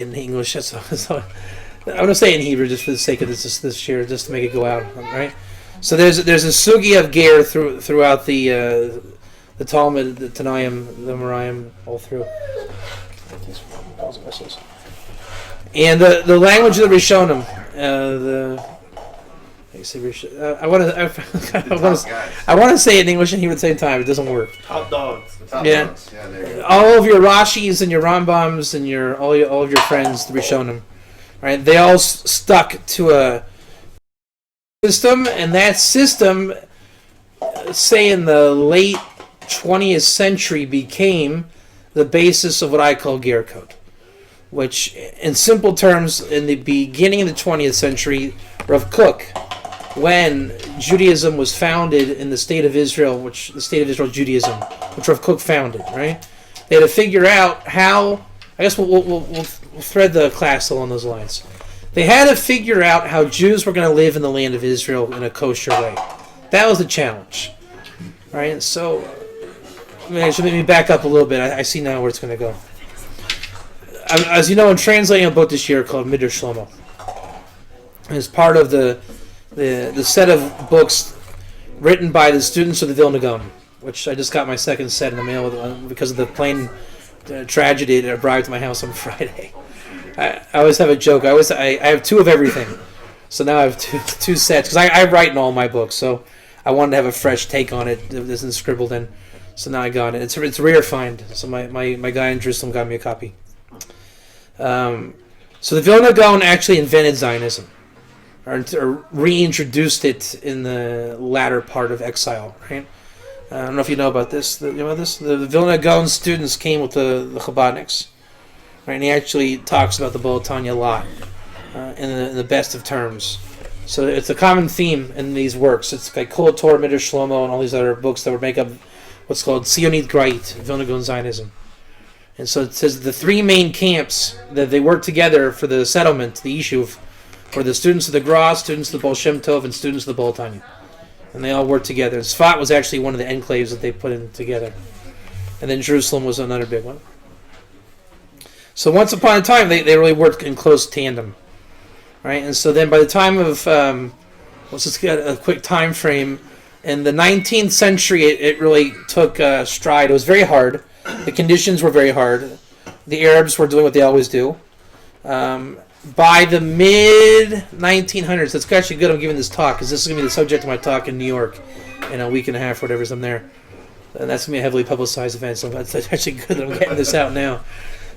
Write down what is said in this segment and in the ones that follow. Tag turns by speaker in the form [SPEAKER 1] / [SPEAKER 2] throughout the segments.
[SPEAKER 1] in English. So I'm going to say in Hebrew just for the sake of this share, just to make it go out, right? So there's a sugi of ger throughout the Talmud, the Tanaim, the Moraim, all through. And the language of the Rishonim, I want to say it in English and Hebrew at the same time. It doesn't work.
[SPEAKER 2] Hot dogs.
[SPEAKER 1] Yeah. All of your Rashis and your Rambams and all of your friends, the Rishonim, right? They all stuck to a system, and that system, say in the late 20th century, became the basis of what I call Ger Code, which, in simple terms, in the beginning of the 20th century, Rav Kook, when Judaism was founded in the state of Israel, the state of Israel Judaism, which Rav Kook founded, right? They had to figure out how. I guess we'll thread the class along those lines. They had to figure out how Jews were going to live in the land of Israel in a kosher way. That was the challenge, right? So, I should maybe back up a little bit. I see now where it's going to go. As you know, I'm translating a book this year called Midrash Shlomo. It's part of the set of books written by the students of the Vilna Gaon, which I just got my second set in the mail because of the plane tragedy that arrived to my house on Friday. I always have a joke. I have two of everything, so now I have two sets because I write in all my books. So I wanted to have a fresh take on it. It isn't scribbled in, so now I got it. It's a rare find. So my guy in Jerusalem got me a copy. So the Vilna Gaon actually invented Zionism, or reintroduced it in the latter part of exile. Right? I don't know if you know about this. You know about this? The Vilna Gaon students came with the Chabadniks. Right, and he actually talks about the Baal Tanya a lot in the best of terms. So it's a common theme in these works. It's like Kol Torah, Midrash Shlomo, and all these other books that would make up what's called Sionit Greit, Vilna Gaon Zionism. And so it says the three main camps that they worked together for the settlement, the Yishuv, were the students of the Gra, students of the Baal Shem Tov, and students of the Baal Tanya. And they all worked together. And Sfat was actually one of the enclaves that they put in together. And then Jerusalem was another big one. So once upon a time, they really worked in close tandem, right? And so then by the time of, let's just get a quick time frame, in the 19th century, it really took stride. It was very hard. The conditions were very hard. The Arabs were doing what they always do. By the mid-1900s, it's actually good I'm giving this talk, because this is going to be the subject of my talk in New York in a week and a half, whatever, I'm there. And that's going to be a heavily publicized event, so it's actually good that I'm getting this out now.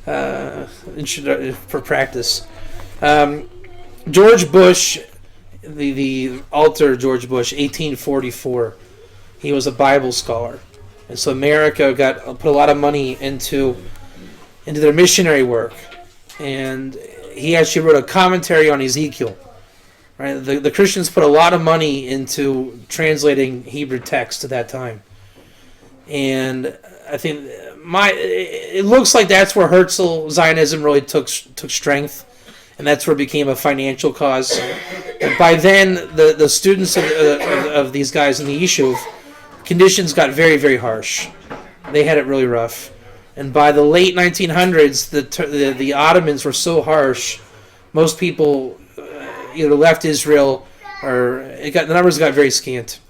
[SPEAKER 1] For practice. George Bush, the altar George Bush, 1844, he was a Bible scholar. And so America put a lot of money into their missionary work. And he actually wrote a commentary on Ezekiel. Right? The Christians put a lot of money into translating Hebrew text at that time. And I think it looks like that's where Herzl Zionism really took strength, and that's where it became a financial cause. And by then, the students of these guys in the Yishuv, conditions got very, very harsh. They had it really rough. And by the late 1900s, the Ottomans were so harsh, most people either left Israel or the numbers got very scant.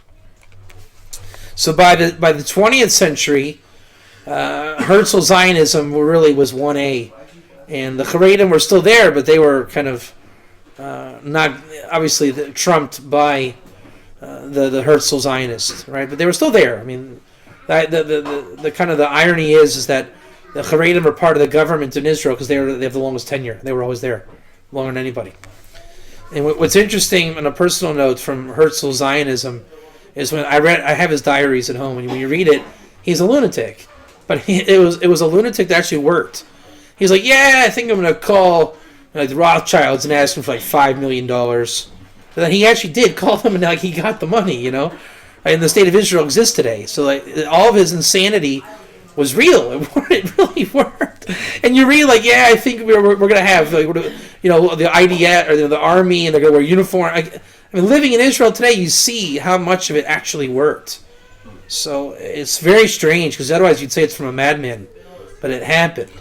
[SPEAKER 1] So by the 20th century, Herzl Zionism really was 1A, and the Haredim were still there, but they were kind of not obviously trumped by the Herzl Zionists, right? But they were still there. I mean, the kind of the irony is that the Haredim are part of the government in Israel because they have the longest tenure. They were always there, longer than anybody. And what's interesting on a personal note from Herzl Zionism is when I have his diaries at home, and when you read it, he's a lunatic. But it was a lunatic that actually worked. He's like, yeah, I think I'm going to call the Rothschilds and ask them for like $5 million. And then he actually did call them, and he got the money, you know. And the state of Israel exists today. So all of his insanity was real. It really worked. And you read I think we're going to have the IDF or the army, and they're going to wear uniform. I mean, living in Israel today, you see how much of it actually worked. So it's very strange, because otherwise you'd say it's from a madman, but it happened.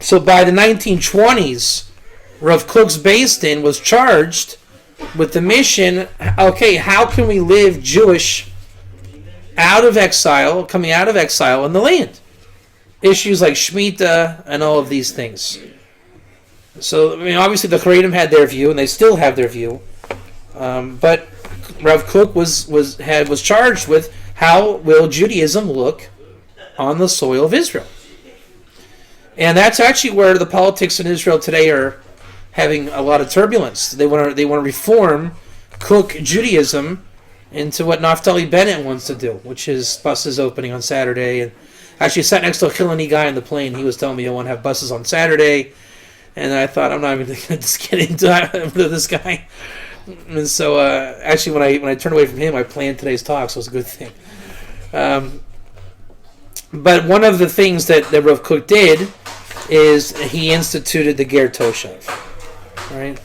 [SPEAKER 1] So by the 1920s, Rav Kook's Beis Din was charged with the mission, okay, how can we live Jewish coming out of exile in the land? Issues like Shemitah and all of these things. So, obviously the Haredim had their view, and they still have their view. But Rav Kook was charged with how will Judaism look on the soil of Israel. And that's actually where the politics in Israel today are having a lot of turbulence. They want to reform Kook Judaism into what Naftali Bennett wants to do, which is buses opening on Saturday. And actually, I sat next to a Chiloni guy on the plane. He was telling me I want to have buses on Saturday, and I thought I'm not even going to just get into this guy. And so, actually, when I turned away from him, I planned today's talk, so it was a good thing. But one of the things that Rav Kook did is he instituted the Ger Toshav, right?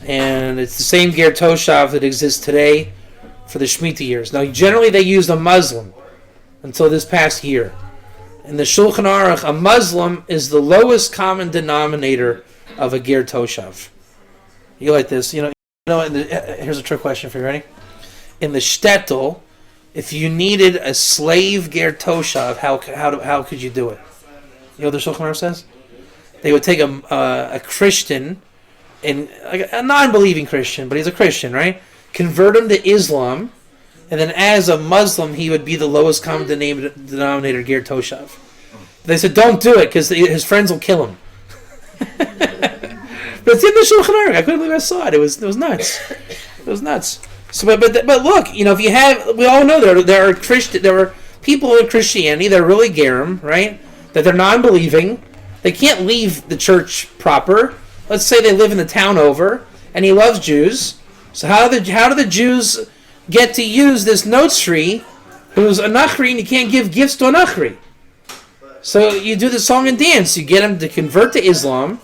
[SPEAKER 1] And it's the same Ger Toshav that exists today for the Shemitah years. Now, generally they used a Muslim until this past year. In the Shulchan Aruch, a Muslim is the lowest common denominator of a Ger Toshav. You like this? Here's a trick question for you. Ready? In the shtetl, if you needed a slave Ger Toshav, how could you do it? You know what the Shulchan Aruch says? They would take a Christian, like a non-believing Christian, but he's a Christian, right? Convert him to Islam, and then as a Muslim, he would be the lowest common denominator Ger Toshav. They said, don't do it, because his friends will kill him. But it's in the Shulchan Aruch. I couldn't believe I saw it. It was nuts. It was nuts. So, but look, if you have, we all know there are people in Christianity that are really gerim, right? That they're non-believing. They can't leave the church proper. Let's say they live in the town over, and he loves Jews. So how do the Jews get to use this notzri, who's a nachri, and you can't give gifts to a nachri? So you do the song and dance. You get him to convert to Islam,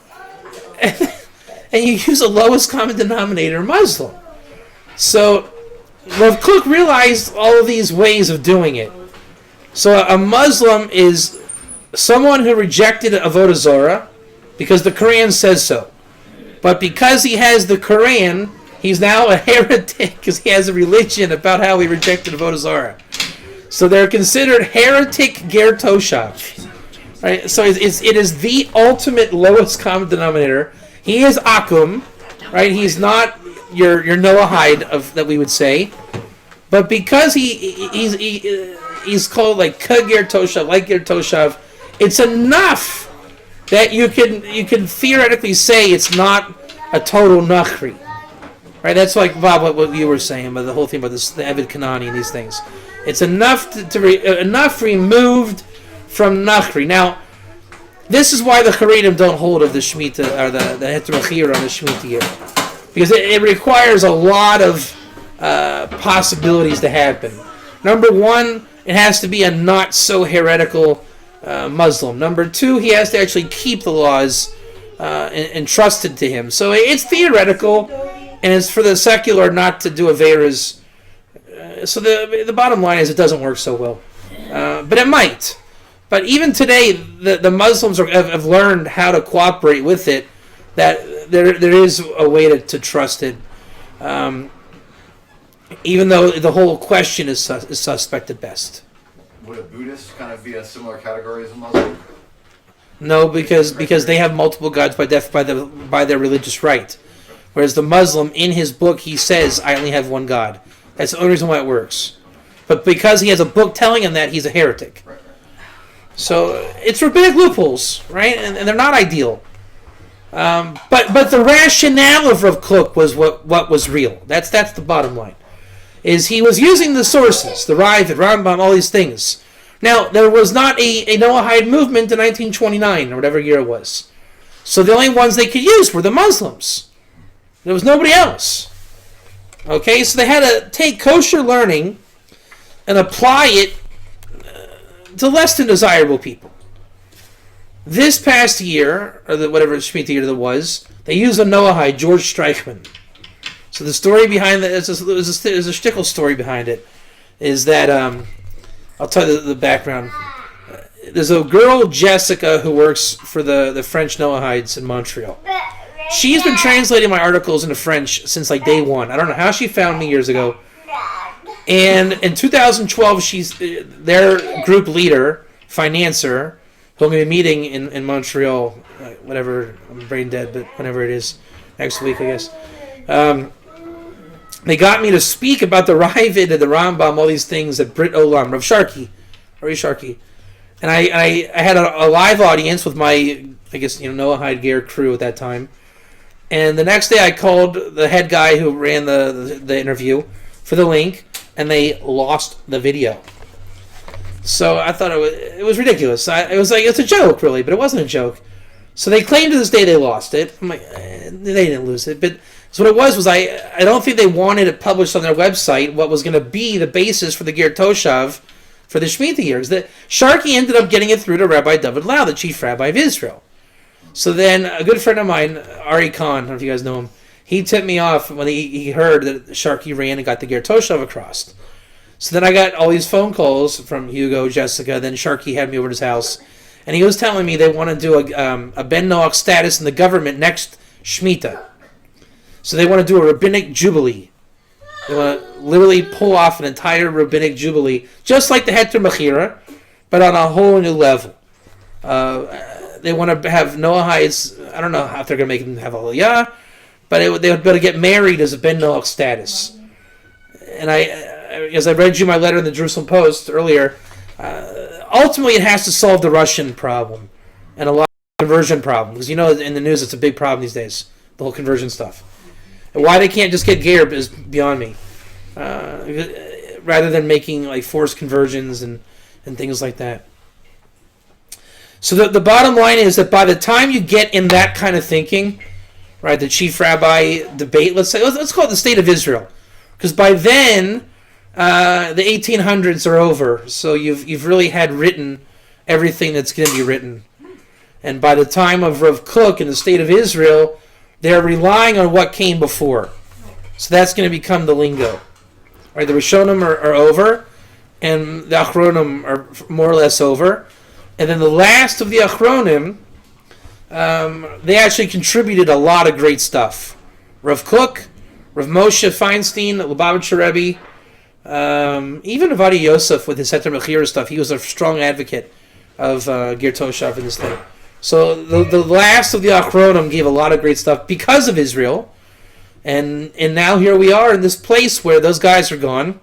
[SPEAKER 1] and you use the lowest common denominator, Muslim. So Rav Kook realized all of these ways of doing it. So a Muslim is someone who rejected Avodah Zarah because the Quran says so. But because he has the Quran, he's now a heretic because he has a religion about how he rejected Avodah Zarah. So they're considered heretic Ger Toshav. Right? So it is the ultimate lowest common denominator. He is Akum, right? He's not your Noahide that we would say. But because he's called like Ger Toshav, like Ger Toshav, it's enough that you can theoretically say it's not a total nachri, right? That's like Bob, what you were saying about the whole thing about this, the Eved Kanani and these things. It's enough enough removed from nachri. Now, this is why the Haredim don't hold of the Shemitah or the Heterachir on the Shemitah year, because it requires a lot of possibilities to happen. Number one, it has to be a not so heretical Muslim. Number two, he has to actually keep the laws entrusted to him. So it's theoretical, and it's for the secular not to do Averas. So the bottom line is it doesn't work so well. But it might. But even today, the Muslims have learned how to cooperate with it, that there is a way to trust it. Even though the whole question is suspect at best.
[SPEAKER 2] Would a Buddhist kind of be a similar category as a Muslim?
[SPEAKER 1] No, because they have multiple gods by their religious right. Whereas the Muslim, in his book, he says, I only have one God. That's the only reason why it works. But because he has a book telling him that, he's a heretic.
[SPEAKER 2] Right.
[SPEAKER 1] So it's rabbinic loopholes, right? And they're not ideal. But the rationale of Rav Kook was what was real. That's the bottom line. Is he was using the sources, the Ravid, Rambam, all these things. Now, there was not a Noahide movement in 1929, or whatever year it was. So the only ones they could use were the Muslims. There was nobody else. Okay, so they had to take kosher learning and apply it to less than desirable people. This past year, or whatever Shemitah year that was, they used a Noahide, George Streichman. So the story behind that, there's a shtickle story behind it, is that, I'll tell you the background. there's a girl, Jessica, who works for the French Noahides in Montreal. She's been translating my articles into French since like day one. I don't know how she found me years ago. And in 2012, she's their group leader, financer, who I'm going to be meeting in Montreal, whatever, I'm brain dead, but whenever it is, next week, I guess. They got me to speak about the Ravid and the Rambam, all these things at Brit Olam, Rav Sharkey. And I had a live audience with my, I guess, Noahide Gear crew at that time. And the next day I called the head guy who ran the interview for the link, and they lost the video. So I thought it was ridiculous. It was like, it's a joke, really, but it wasn't a joke. So they claim to this day they lost it. I'm like, they didn't lose it. But so what it was I don't think they wanted it published on their website, what was going to be the basis for the Ger Toshav for the Shemitah years. That Sharkey ended up getting it through to Rabbi David Lau, the chief rabbi of Israel. So then a good friend of mine, Ari Khan, I don't know if you guys know him, he tipped me off when he heard that Sharkey ran and got the Ger Toshav across. So then I got all these phone calls from Hugo, Jessica, then Sharkey had me over to his house, and he was telling me they want to do a Ben Noach status in the government next Shemitah. So they want to do a rabbinic jubilee. They want to literally pull off an entire rabbinic jubilee, just like the Heter Mechira, but on a whole new level. They want to have Noahides, I don't know how they're going to make them have Aliyah, but they would be able to get married as a Ben Noach status. And as I read you my letter in the Jerusalem Post earlier, ultimately it has to solve the Russian problem and a lot of conversion problem. Because in the news it's a big problem these days, the whole conversion stuff. And why they can't just get Gerb is beyond me. Rather than making like forced conversions and things like that. So the bottom line is that by the time you get in that kind of thinking, right, the chief rabbi debate, let's call it the state of Israel. Because by then, the 1800s are over, so you've really had written everything that's going to be written. And by the time of Rav Kook in the state of Israel, they're relying on what came before. So that's going to become the lingo. Right, the Rishonim are over, and the Achronim are more or less over. And then the last of the Achronim, they actually contributed a lot of great stuff. Rav Kook, Rav Moshe Feinstein, Lubavitcher Rebbe, even Avadi Yosef with his Heter Mechira stuff, he was a strong advocate of Ger Toshav in this thing. So the last of the Achronim gave a lot of great stuff because of Israel. And now here we are in this place where those guys are gone.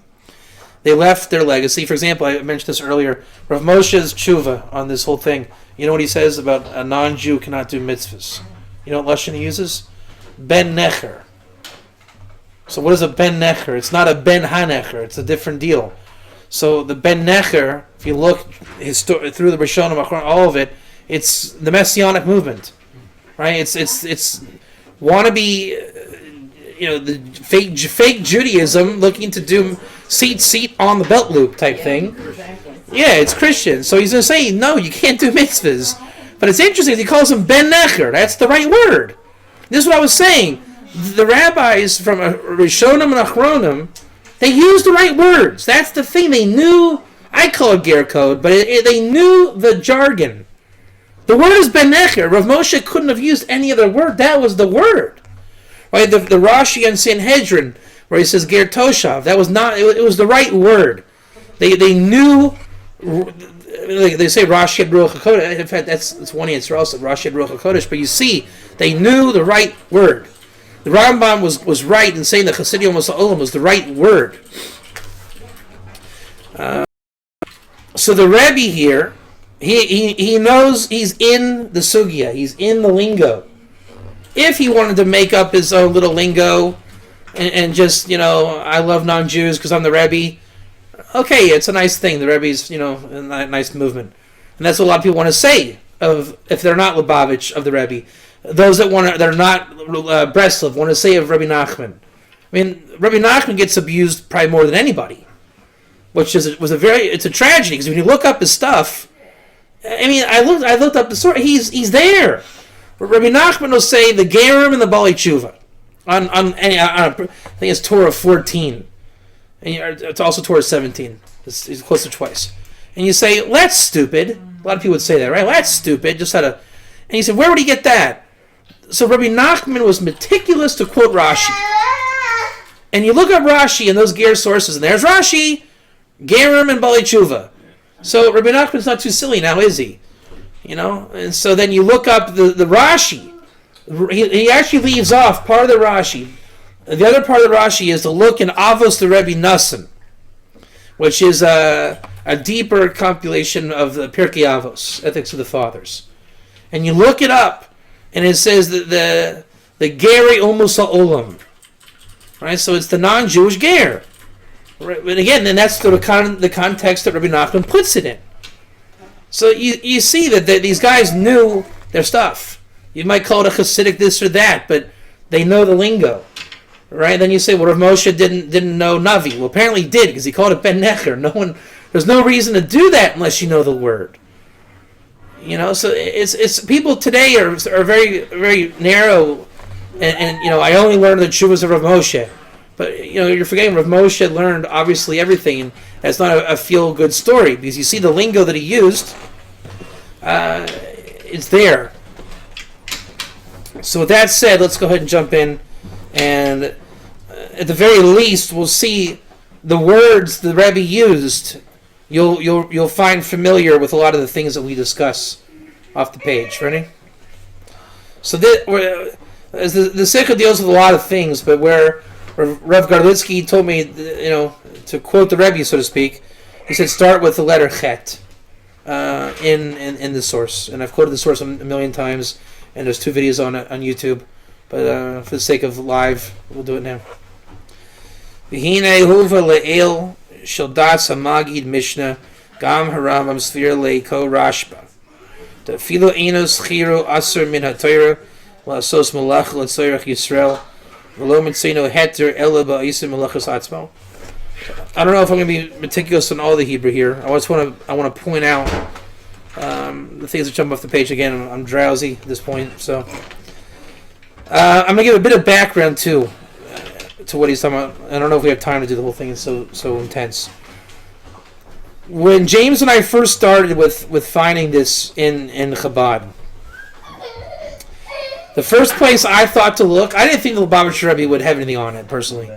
[SPEAKER 1] They left their legacy. For example, I mentioned this earlier, Rav Moshe's tshuva on this whole thing. You know what he says about a non-Jew cannot do mitzvahs? You know what Lashon he uses? Ben Necher. So what is a Ben Necher? It's not a Ben HaNecher. It's a different deal. So the Ben Necher, if you look through the Rishonim, all of it, it's the Messianic movement, right? It's wannabe, the fake Judaism looking to do seat on the belt loop type thing. Yeah, it's Christian. So he's going to say, no, you can't do mitzvahs. But it's interesting, he calls him Ben Necher. That's the right word. This is what I was saying. The rabbis from Rishonim and Achronim, they used the right words. That's the thing. They knew, I call it Ger Code, but they knew the jargon. The word is Ben Necher. Rav Moshe couldn't have used any other word. That was the word. Right? The Rashi and Sanhedrin, where he says Ger Toshav, that was not, it was the right word. They knew, they say Rashi had Ruach HaKodesh. In fact, that's one answer also, Rashi had Ruach HaKodesh. But you see, they knew the right word. The Rambam was right in saying that Chassidim Olam was the right word. So the Rebbe here, he knows he's in the sugya, he's in the lingo. If he wanted to make up his own little lingo and just, I love non-Jews because I'm the Rebbe, okay, it's a nice thing. The Rebbe's, a nice movement. And that's what a lot of people want to say if they're not Lubavitch of the Rebbe. Those that are not Breslov want to say of Rabbi Nachman. I mean, Rabbi Nachman gets abused probably more than anybody, which it's a tragedy because when you look up his stuff, I mean, I looked up the story. He's there. Rabbi Nachman will say the Gerim and the Bali Tshuva on I think it's Torah 14, and it's also Torah 17. It's close to twice. And you say, well, that's stupid. A lot of people would say that, right? Well, that's stupid. Just had a... And you say, where would he get that? So Rabbi Nachman was meticulous to quote Rashi. And you look up Rashi in those Ger sources, and there's Rashi, Gerim, and Bali Tshuva. So Rabbi Nachman's not too silly now, is he? You know? And so then you look up the Rashi. He actually leaves off part of the Rashi. The other part of the Rashi is to look in Avos the Rebbe Nassim, which is a deeper compilation of the Pirkei Avos, Ethics of the Fathers. And you look it up, and it says that the Geri Umus Ha'olam. Right? So it's the non-Jewish Ger. Right? And again, then that's the context that Rabbi Nachman puts it in. So you see that these guys knew their stuff. You might call it a Hasidic this or that, but they know the lingo. Right? Then you say, well, Rav Moshe didn't know Navi. Well, apparently he did, because he called it Ben Necher. There's no reason to do that unless you know the word. You know, so it's people today are very, very narrow, and you know, I only learned the Tshuvas of Rav Moshe. But you know, you're forgetting Rav Moshe learned obviously everything, and that's not a feel-good story, because you see the lingo that he used, it's there. So with that said, let's go ahead and jump in. And at the very least, we'll see the words the Rebbe used. You'll find familiar with a lot of the things that we discuss off the page. Ready? So the Sikha deals with a lot of things, but where Rav Garlitsky told me, you know, to quote the Rebbe, so to speak, he said start with the letter Chet in the source, and I've quoted the source a million times, and there's 2 videos on it on YouTube. But for the sake of live, we'll do it now. V'hinei huva le'el shel das hamagid mishnah gam haram amsfir le'ko rashba. Tefilo enos chiru asur min ha'torah la'asos malach l'tzoyrach Yisrael v'lo mitzeno heter ela ba'isem malachas atzmo. I don't know if I'm going to be meticulous on all the Hebrew here. I want to point out the things that jump off the page again. I'm drowsy at this point, so... I'm going to give a bit of background, too, to what he's talking about. I don't know if we have time to do the whole thing. It's so intense. When James and I first started with finding this in Chabad, the first place I thought to look, I didn't think the Lubavitcher Rebbe would have anything on it, personally.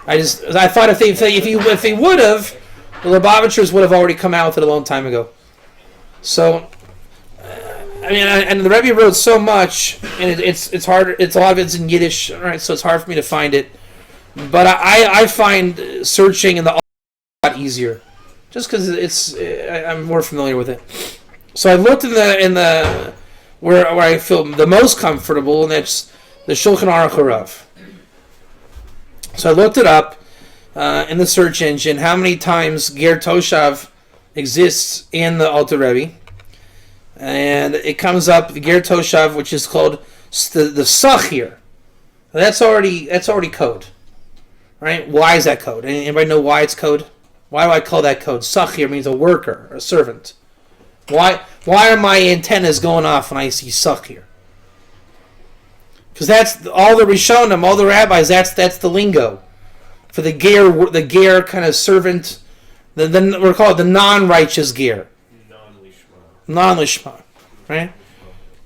[SPEAKER 1] I thought if he would have, the Lubavitchers would have already come out with it a long time ago. So... I mean, and the Rebbe wrote so much, and it's hard. It's a lot of it's in Yiddish, right? So it's hard for me to find it. But I find searching in the a lot easier, just because I'm more familiar with it. So I looked in the where I feel the most comfortable, and that's the Shulchan Aruch Harav. So I looked it up in the search engine. How many times Ger Toshav exists in the Alter Rebbe? And it comes up the Ger Toshav, which is called the Sachir. That's already code, right? Why is that code? Anybody know why it's code? Why do I call that code? Sachir means a worker, a servant. Why are my antennas going off when I see Sachir? Because that's all the Rishonim, all the rabbis. That's the lingo for the ger kind of servant. Then we're called the non-righteous ger. Non-lishma, right?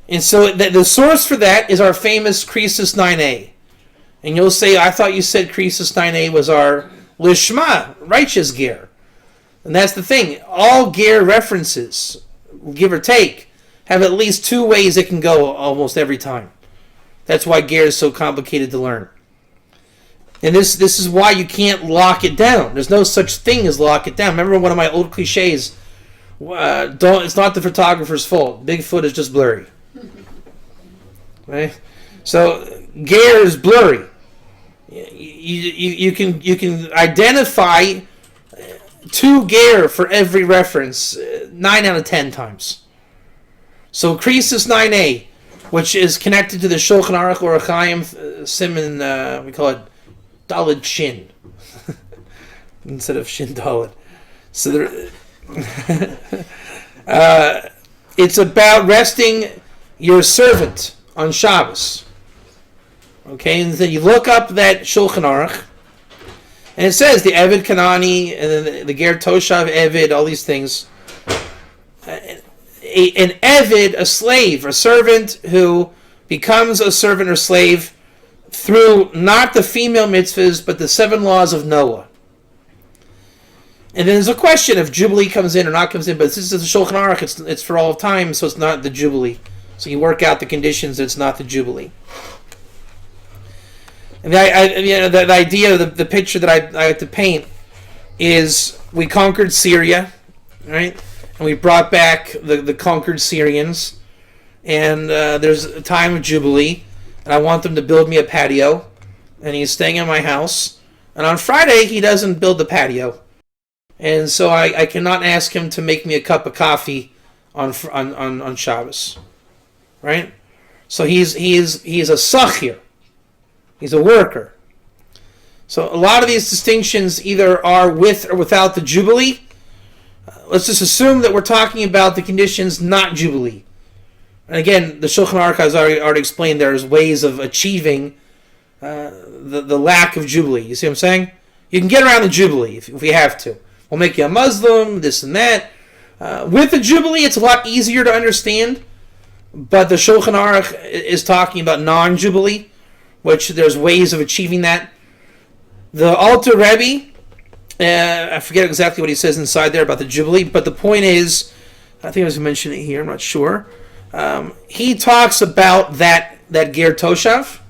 [SPEAKER 1] And so the source for that is our famous Krisus 9a. And you'll say, I thought you said Krisus 9a was our lishma, righteous ger. And that's the thing. All ger references, give or take, have at least 2 ways it can go almost every time. That's why ger is so complicated to learn. And this is why you can't lock it down. There's no such thing as lock it down. Remember one of my old cliches? It's not the photographer's fault. Bigfoot is just blurry. Right? So ger is blurry. You can identify 2 ger for every reference 9 out of 10 times. So Krisus 9a, which is connected to the Shulchan Aruch or Chaim Simon, we call it Daled Shin instead of Shin Daled. So there. It's about resting your servant on Shabbos. Okay, and then you look up that Shulchan Aruch, and it says the Eved Kanani and then the Ger Toshav Eved, all these things. an eved, a slave, a servant who becomes a servant or slave through not the female mitzvahs, but the 7 laws of Noah. And then there's a question if Jubilee comes in or not comes in, but this is the Shulchan Aruch, it's for all of time, so it's not the Jubilee. So you work out the conditions, it's not the Jubilee. And the idea, the picture that I like to paint is we conquered Syria, right? And we brought back the conquered Syrians. And there's a time of Jubilee, and I want them to build me a patio. And he's staying in my house. And on Friday, he doesn't build the patio. And so I cannot ask him to make me a cup of coffee on Shabbos. Right? So he is a sachir. He's a worker. So a lot of these distinctions either are with or without the Jubilee. Let's just assume that we're talking about the conditions not Jubilee. And again, the Shulchan Aruch has already explained there's ways of achieving the lack of Jubilee. You see what I'm saying? You can get around the Jubilee if we have to. We'll make you a Muslim, this and that. With the Jubilee, it's a lot easier to understand. But the Shulchan Aruch is talking about non-Jubilee, which there's ways of achieving that. The Alter Rebbe, I forget exactly what he says inside there about the Jubilee, but the point is, I think I was going to mention it here, I'm not sure. He talks about that Ger Toshav.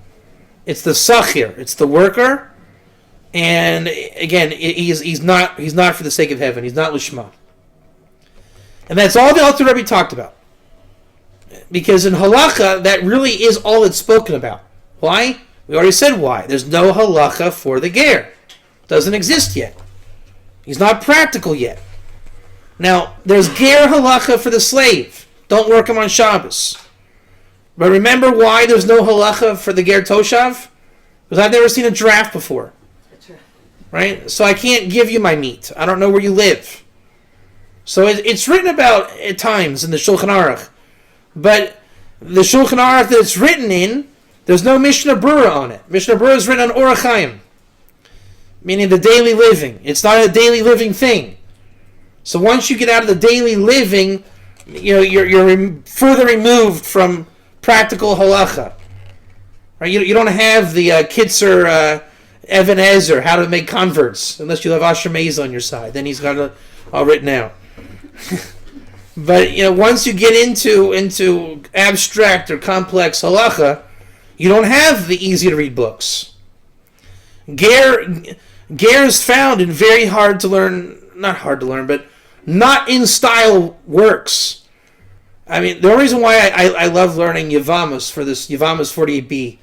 [SPEAKER 1] It's the Sachir, it's the worker. And again, he's not for the sake of heaven. He's not Lishma. And that's all the Alter Rebbe talked about. Because in halacha, that really is all it's spoken about. Why? We already said why. There's no halacha for the ger. Doesn't exist yet. He's not practical yet. Now, there's ger halacha for the slave. Don't work him on Shabbos. But remember why there's no halacha for the ger toshav? Because I've never seen a draft before. Right? So I can't give you my meat. I don't know where you live. So it's written about at times in the Shulchan Aruch. But the Shulchan Aruch that it's written in, there's no Mishnah Berurah on it. Mishnah Berurah is written on Orach Chaim, meaning the daily living. It's not a daily living thing. So once you get out of the daily living, you're further removed from practical halacha. Right? You don't have the Kitzer Evan Ezer, how to make converts, unless you have Asher Meza on your side. Then he's got it all written out. But once you get into abstract or complex halacha, you don't have the easy to read books. Ger is found in very hard to learn, not hard to learn, but not in style works. I mean, the only reason why I love learning Yavamas for this Yavamas 48b,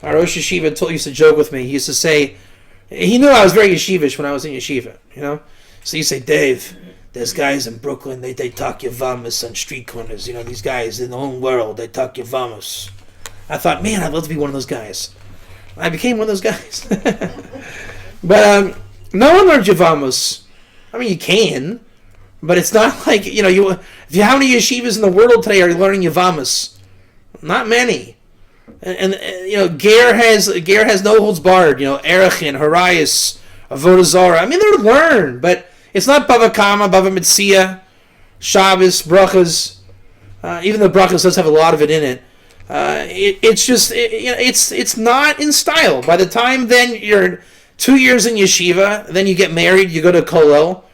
[SPEAKER 1] our Rosh Yeshiva used to joke with me. He used to say, he knew I was very yeshivish when I was in yeshiva, So you say, Dave, there's guys in Brooklyn, they talk Yavamas on street corners. These guys in the whole world, they talk Yavamas. I thought, man, I'd love to be one of those guys. I became one of those guys. But no one learns Yavamas. I mean, you can, but it's not like, how many yeshivas in the world today are learning Yavamas? Not many. And Ger has no holds barred. Erechin, Harayas, Avodah Zarah. I mean, they're learned, but it's not Bava Kama, Bava Mitzia, Shabbos, Brachas. Even though Brachas does have a lot of it in it. It's not in style. By the time then you're 2 years in yeshiva, then you get married, you go to Kollel,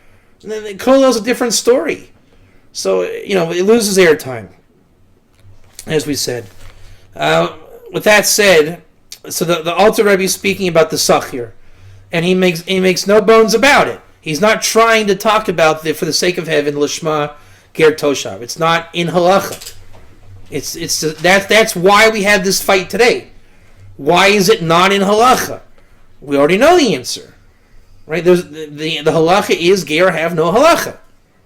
[SPEAKER 1] and then Kollel's a different story. So it loses airtime, as we said. With that said, so the Alter Rebbe is speaking about the Sachir, and he makes no bones about it. He's not trying to talk about for the sake of heaven, Lishma Ger Toshav. It's not in halacha. That's why we have this fight today. Why is it not in halacha? We already know the answer, right? The halacha is ger have no halacha.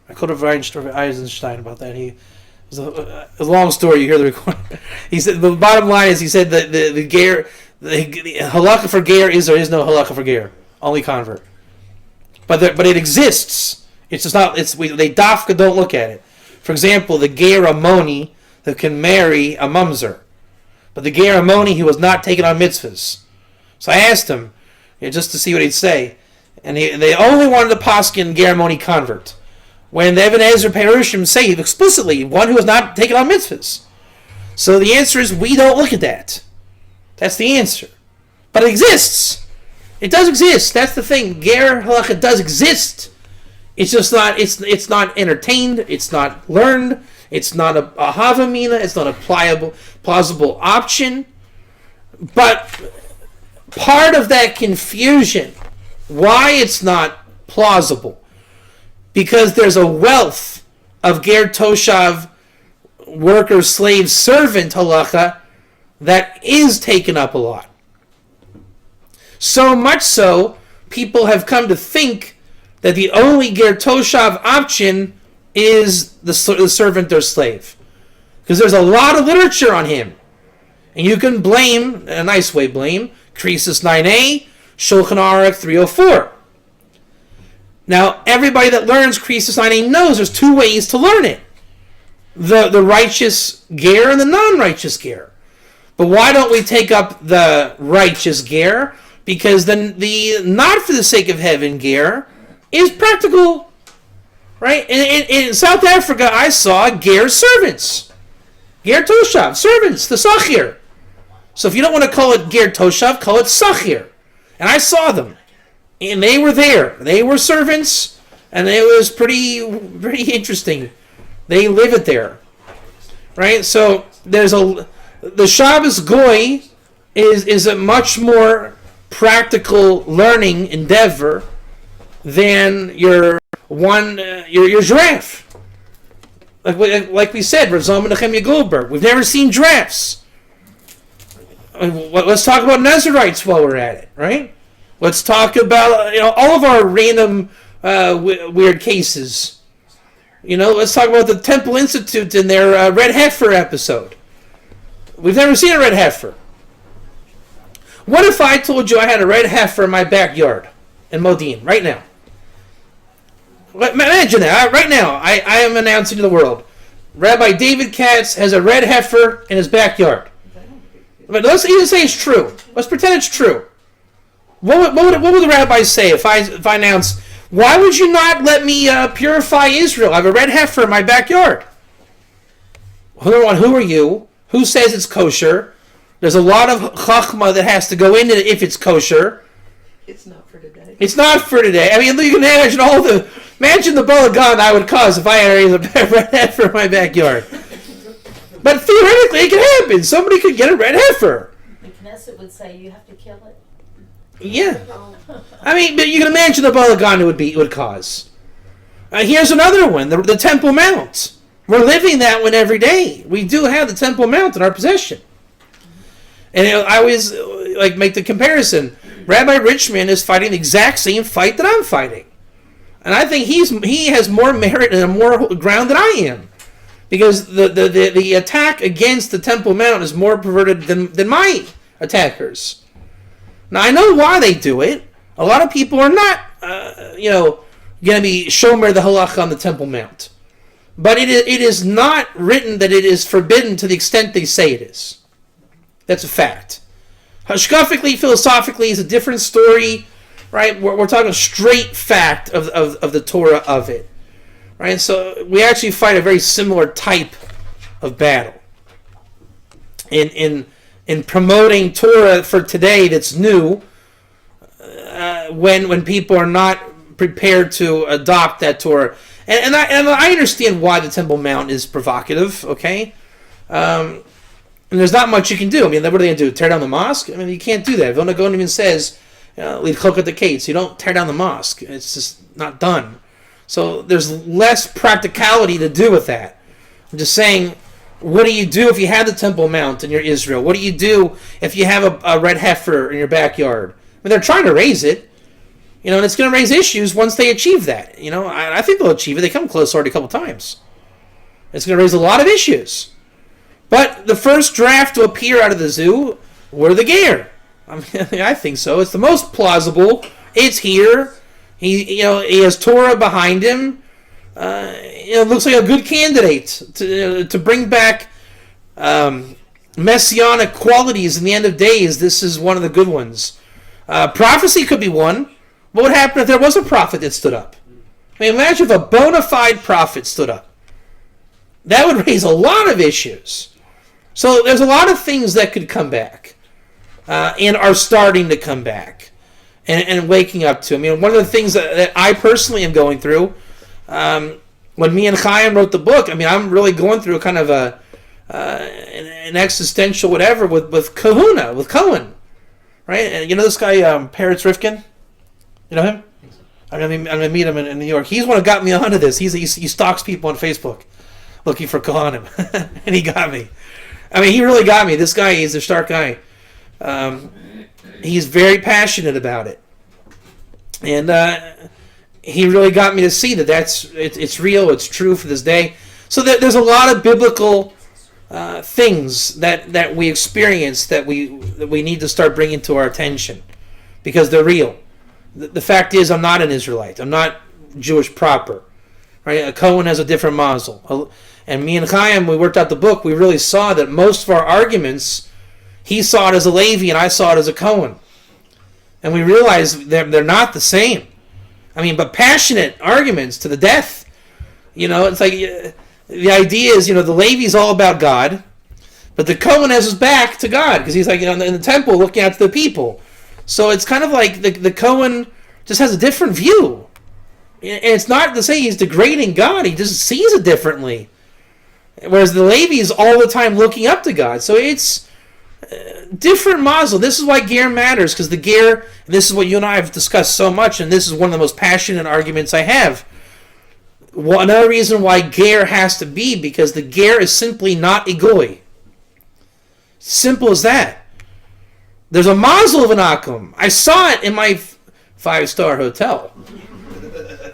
[SPEAKER 1] I quoted Eisenstein about that. It's a long story. You hear the recording. He said the bottom line is he said that the halacha for ger is or is no halacha for ger, only convert. But it exists. It's just not. They dafka don't look at it. For example, the ger amoni that can marry a mamzer, but the ger amoni he was not taken on mitzvahs. So I asked him just to see what he'd say, and they only wanted to paskin ger amoni convert. when the Ibn Ezra Perushim say explicitly one who has not taken on mitzvahs. So the answer is we don't look at that. That's the answer. But it exists. It does exist. That's the thing. Ger halacha does exist. It's just not. It's not entertained. It's not learned. It's not a havamina. It's not a plausible option. But part of that confusion, why it's not plausible, because there's a wealth of ger toshav, worker, slave, servant halacha that is taken up a lot. So much so, people have come to think that the only ger toshav option is the servant or slave, because there's a lot of literature on him, and you can blame, a nice way blame, Krisis 9a, Shulchan Aruch 304. Now, everybody that learns Krisis 9a knows there's two ways to learn it: the righteous ger and the non-righteous ger. But why don't we take up the righteous ger? Because then the not for the sake of heaven ger is practical, right? In South Africa, I saw ger servants, ger toshav servants, the sachir. So if you don't want to call it ger toshav, call it sachir. And I saw them, and they were there. They were servants, and it was pretty interesting. They live it there, right? So the Shabbos Goy is a much more practical learning endeavor than your giraffe. Like we said, Rav Zalman Nehemiah Goldberg. We've never seen giraffes. Let's talk about Nazarites while we're at it, right? Let's talk about all of our random weird cases. Let's talk about the Temple Institute and their red heifer episode. We've never seen a red heifer. What if I told you I had a red heifer in my backyard in Modiin right now? Imagine that. Right now, I am announcing to the world, Rabbi David Katz has a red heifer in his backyard. But let's even say it's true. Let's pretend it's true. What would the rabbis say if I announce, why would you not let me purify Israel? I have a red heifer in my backyard. Who are you? Who says it's kosher? There's a lot of chachma that has to go into it if it's kosher.
[SPEAKER 3] It's not for today.
[SPEAKER 1] It's not for today. I mean, you can imagine the balagan I would cause if I had a red heifer in my backyard. But theoretically, it could happen. Somebody could get a red heifer.
[SPEAKER 3] The Knesset would say you have to kill it.
[SPEAKER 1] Yeah. I mean, but you can imagine the balagan it would cause. Here's another one, the Temple Mount. We're living that one every day. We do have the Temple Mount in our possession. And I always make the comparison. Rabbi Richman is fighting the exact same fight that I'm fighting. And I think he has more merit and more ground than I am. Because the attack against the Temple Mount is more perverted than my attackers. Now, I know why they do it. A lot of people are not, going to be shomer the halacha on the Temple Mount. But it is not written that it is forbidden to the extent they say it is. That's a fact. Hashkafically, philosophically, is a different story, right? We're talking a straight fact of the Torah of it. Right, so we actually fight a very similar type of battle in promoting Torah for today that's new. When people are not prepared to adopt that Torah, and I understand why the Temple Mount is provocative. Okay, and there's not much you can do. I mean, what are they going to do? Tear down the mosque? I mean, you can't do that. Vilna Gaon even says, "Lead chokot the gates." You don't tear down the mosque. It's just not done. So there's less practicality to do with that. I'm just saying, what do you do if you have the Temple Mount in your Israel? What do you do if you have a red heifer in your backyard? I mean, they're trying to raise it, and it's going to raise issues once they achieve that. I think they'll achieve it. They come close already a couple times. It's going to raise a lot of issues. But the first draft to appear out of the zoo were the ger. I mean, I think so. It's the most plausible. It's here. He has Torah behind him. Looks like a good candidate to bring back messianic qualities in the end of days. This is one of the good ones. Prophecy could be one. What would happen if there was a prophet that stood up? I mean, imagine if a bona fide prophet stood up. That would raise a lot of issues. So there's a lot of things that could come back and are starting to come back and waking up to. I mean, one of the things that I personally am going through, when me and Chaim wrote the book, I mean, I'm really going through kind of an existential whatever with kahuna, with Cohen. Right? And you know this guy, Peretz Rifkin? You know him? I'm gonna meet him in New York. He's one who got me onto this. He stalks people on Facebook looking for Kohanim. And he got me. I mean, he really got me. This guy, he's a stark guy. He's very passionate about it. And he really got me to see that it's real, it's true for this day. So there's a lot of biblical things that we experience that we need to start bringing to our attention because they're real. The fact is, I'm not an Israelite. I'm not Jewish proper. Right? A Cohen has a different mazel. And me and Chaim, we worked out the book, we really saw that most of our arguments, he saw it as a Levi and I saw it as a Cohen. And we realized they're not the same. I mean, but passionate arguments to the death. You know, it's like the idea is, you know, the Levi's all about God, but the Cohen has his back to God because he's like, you know, in the temple looking out to the people. So it's kind of like the Cohen just has a different view. And it's not to say he's degrading God, he just sees it differently. Whereas the Levi is all the time looking up to God. So it's different mazel. This is why ger matters, because the ger, and this is what you and I have discussed so much, and this is one of the most passionate arguments I have. Another reason why ger has to be, because the ger is simply not a goy. Simple as that. There's a mazel of an akum. I saw it in my 5-star hotel.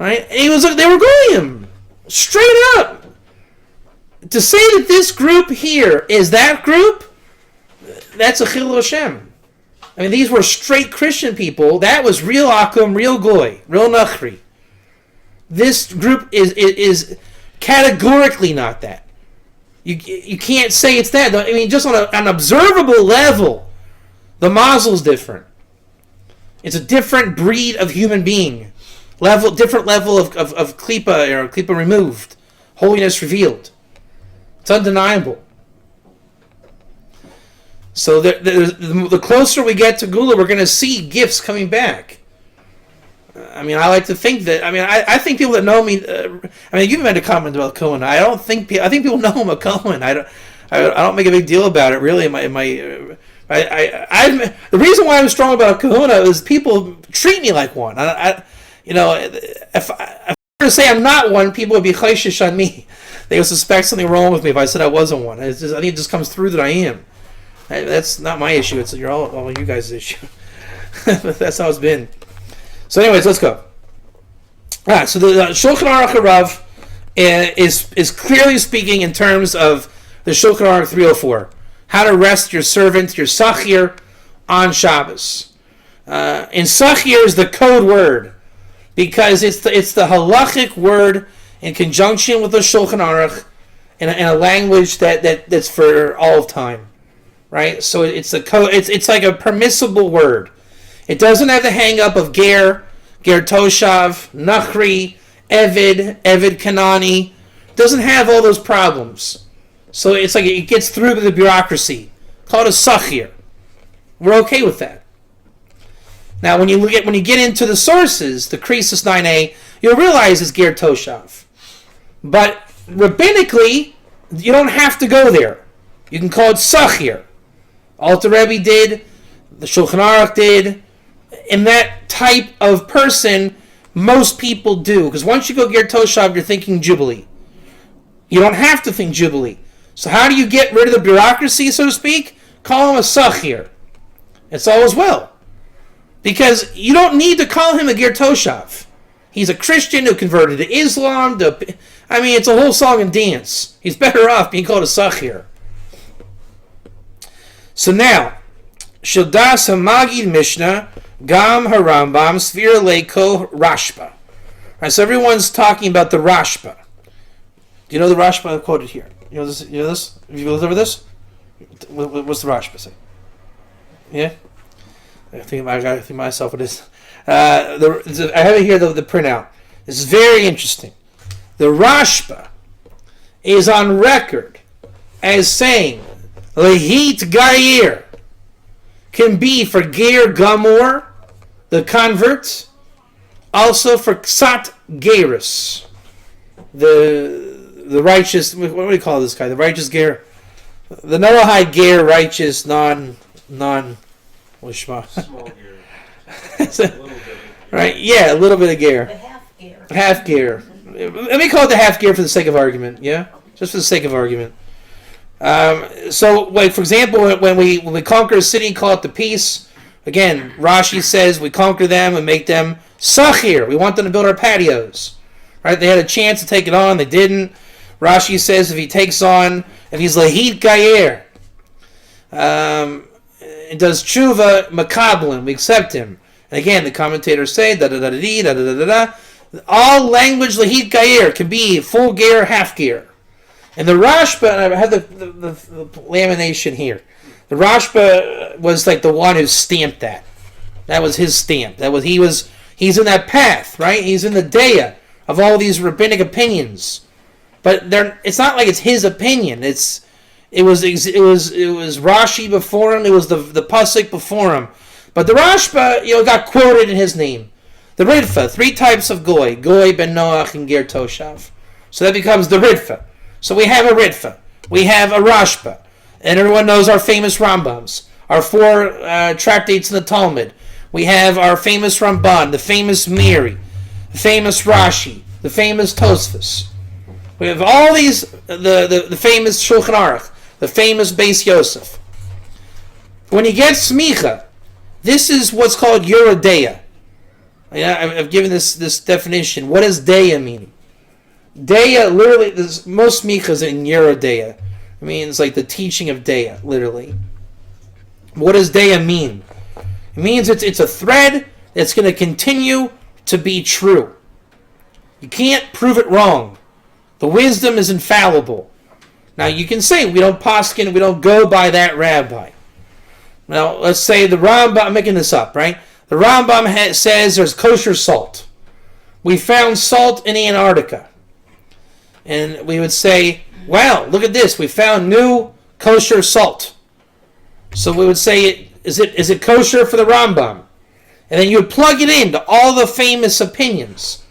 [SPEAKER 1] Right? And they were goyim. Straight up. To say that this group here is that group, that's a chilul Hashem. I mean, these were straight Christian people. That was real akum, real goy, real nachri. This group is categorically not that. You can't say it's that. I mean, just on an observable level, the mazel's different. It's a different breed of human being. Different level of klipa, or klipa removed. Holiness revealed. It's undeniable. So the closer we get to Gula, we're going to see gifts coming back. I mean, I like to think that. I mean, I think people that know me. I mean, you've made a comment about Cohen. I think people know him a Cohen. I don't make a big deal about it. Really, the reason why I'm strong about Kahuna is people treat me like one. You know, if I were to say I'm not one, people would be chayshish on me. They would suspect something wrong with me if I said I wasn't one. I think it just comes through that I am. That's not my issue. It's all you guys' issue. That's how it's been. So, anyways, let's go. All right. So the Shulchan Aruch Harav is clearly speaking in terms of the Shulchan Aruch 304, how to rest your servant, your sachir, on Shabbos. And sachir is the code word because it's the halachic word in conjunction with the Shulchan Aruch in a language that's for all of time, right? So it's like a permissible word. It doesn't have the hang up of ger toshav, nachri, evid kanani. It doesn't have all those problems. So it's like it gets through the bureaucracy. Call it a sachir. We're okay with that. Now, when you get into the sources, the Krisis 9a, you'll realize it's ger toshav. But rabbinically, you don't have to go there. You can call it sachir. Alter Rebbe did, the Shulchan Aruch did. In that type of person, most people do. Because once you go ger toshav, you're thinking Jubilee. You don't have to think Jubilee. So how do you get rid of the bureaucracy, so to speak? Call him a sachir. It's all as well. Because you don't need to call him a ger toshav. He's a Christian who converted to Islam. It's a whole song and dance. He's better off being called a sachir. So now, Shildas HaMagid Mishnah, Gam HaRambam, Svir Leiko Rashba. Right, so everyone's talking about the Rashba. Do you know the Rashba I quoted here? You know this? Have you looked over this? What's the Rashba say? Yeah? I think myself it is. I have it here, the printout. This is very interesting. The Rashba is on record as saying Lehit Gair can be for Ger Gamor, the convert, also for Ksat Geirus, the righteous, what do we call this guy? The righteous Ger, the Noahide Ger, righteous, Lishma.
[SPEAKER 4] Small gear. A little bit.
[SPEAKER 1] Right? Yeah, a little bit of Ger.
[SPEAKER 3] The half gear.
[SPEAKER 1] Half gear. Let me call it the half gear for the sake of argument. Yeah, just for the sake of argument. So, like for example, when we conquer a city, call it the peace. Again, Rashi says we conquer them and make them sachir. We want them to build our patios. Right? They had a chance to take it on, they didn't. Rashi says if he's lahid gayer, it does tshuva makablin, we accept him. And again, the commentators say da da da da da da da da. All language lahid gayer can be full gear, half gear. And the Rashba, and I have the lamination here. The Rashba was like the one who stamped that. That was his stamp. He's in that path, right? He's in the daya of all these rabbinic opinions. But it's not like it's his opinion. It was Rashi before him. It was the pasuk before him. But the Rashba, got quoted in his name. The Ridfa, 3 types of goy: goy, ben Noach, and ger toshav. So that becomes the Ridfa. So we have a Ritva, we have a Rashba, and everyone knows our famous Rambams, our 4 tractates in the Talmud. We have our famous Ramban, the famous Miri, the famous Rashi, the famous Tosfos. We have all these, the famous Shulchan Aruch, the famous Beis Yosef. When you get Smicha, this is what's called Yerodeya. I've given this definition. What does Deya mean? Deya, literally, most smichas in Yerodeya. It means like the teaching of Deya, literally. What does Deya mean? It means it's a thread that's going to continue to be true. You can't prove it wrong. The wisdom is infallible. Now you can say we don't poskin, we don't go by that rabbi. Now let's say the Rambam, I'm making this up, right? The Rambam says there's kosher salt. We found salt in Antarctica. And we would say, wow, look at this. We found new kosher salt. So we would say, is it kosher for the Rambam? And then you would plug it into all the famous opinions.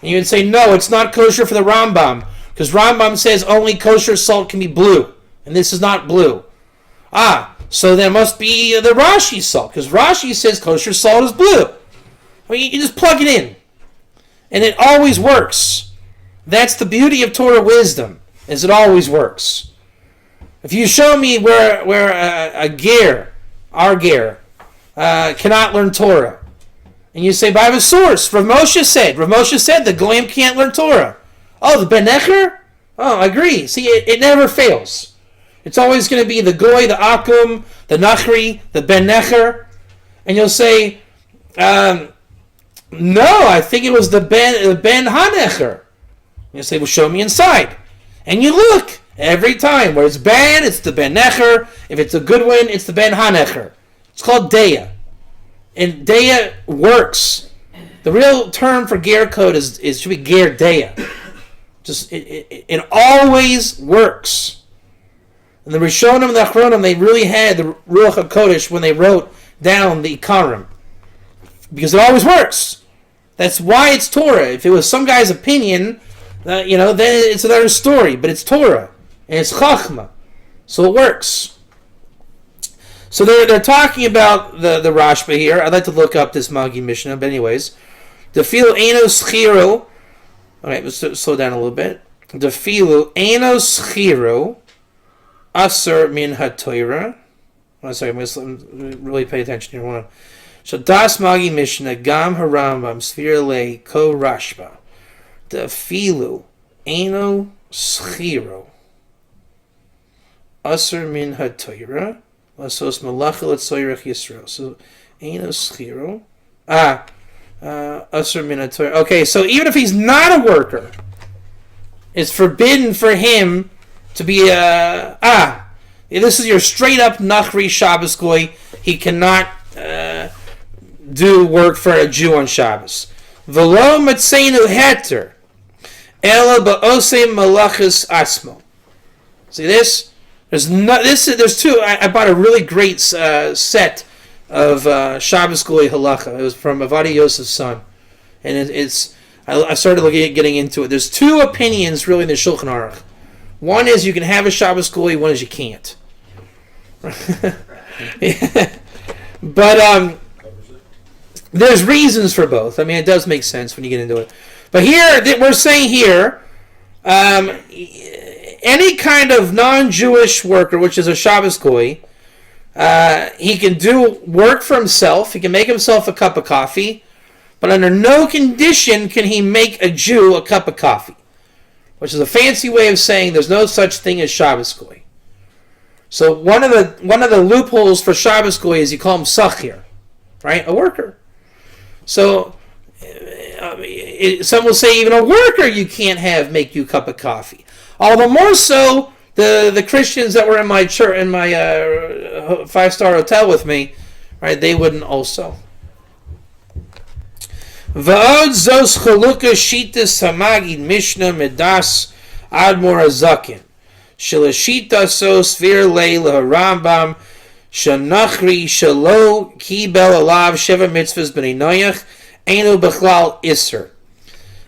[SPEAKER 1] And you would say, no, it's not kosher for the Rambam. Because Rambam says only kosher salt can be blue. And this is not blue. So there must be the Rashi salt. Because Rashi says kosher salt is blue. You just plug it in. And it always works. That's the beauty of Torah wisdom, is it always works. If you show me where a ger, our ger, cannot learn Torah, and you say, but I have a source, Rav Moshe said the Goyim can't learn Torah. Oh, the Ben Necher? Oh, I agree. See, it never fails. It's always going to be the Goy, the Akum, the Nachri, the Ben Necher, and you'll say, no, I think it was the Ben HaNecher. You say, well, show me inside. And you look every time. Where it's bad, it's the Ben Necher. If it's a good one, it's the Ben HaNecher. It's called Deya. And Deya works. The real term for Ger code should be Ger Deya. Just it always works. And the Rishonim and the Achronim, they really had the Ruach HaKodesh when they wrote down the Ikarim. Because it always works. That's why it's Torah. If it was some guy's opinion, then it's another story. But it's Torah. And it's Chachma. So it works. So they're talking about the Rashba here. I'd like to look up this Magi Mishnah. But anyways. Defilu enos chiro. Alright, let's slow down a little bit. Defilu enos chiro. Asur min ha-Torah. One second, I'm really pay attention here. Hold on. So das Magi Mishnah gam harambam sfir le ko Rashba. Defilu eno schiro. Asur min ha-Torah. Lasos malacha letzoyrech Yisrael. So eno schiro. Asur min ha-Torah. Okay, so even if he's not a worker, it's forbidden for him to be this is your straight up Nachri Shabbos goy. He cannot do work for a Jew on Shabbos. V'lo matzeinu heter, ela ba'osei malachas asmo. See this? There's two. I bought a really great set of Shabbos Goy halacha. It was from Avadi Yosef's son, and I started getting into it. There's two opinions really in the Shulchan Aruch. One is you can have a Shabbos Goy, one is you can't. But there's reasons for both. I mean, it does make sense when you get into it. But here, we're saying here, any kind of non-Jewish worker, which is a Shabbos Goy, he can do work for himself. He can make himself a cup of coffee, but under no condition can he make a Jew a cup of coffee, which is a fancy way of saying there's no such thing as Shabbos Goy. So one of the loopholes for Shabbos Goy is you call him Sachir, right? A worker. So some will say even a worker you can't make you a cup of coffee. All the more so the Christians that were in my church, in my 5-star hotel with me, right? They wouldn't also. Va'od zos chaluka shitas hamagid mishnah medas admor azakin shelashita so svir leila Rambam shanachri shalo kibel alav sheva mitzvahs b'nei noyach enu bechlal iser.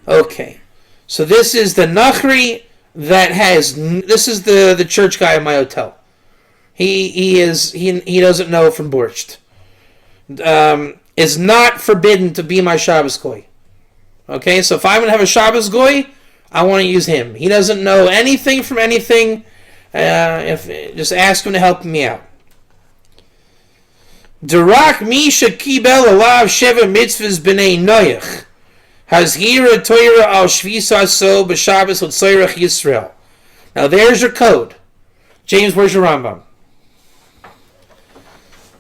[SPEAKER 1] Okay, so this is the Nachri that has. This is the church guy in my hotel. He doesn't know from Borscht. Is not forbidden to be my Shabbos Goy. Okay, so if I'm going to have a Shabbos Goy, I want to use him. He doesn't know anything from anything. Just ask him to help me out. Darak misha kibel alav sheva mitzvahs b'nei noyach hazhira Torah al shvisa so b'Shabbos l'tzoyrach Yisrael. Now there's your code. James, where's your Rambam?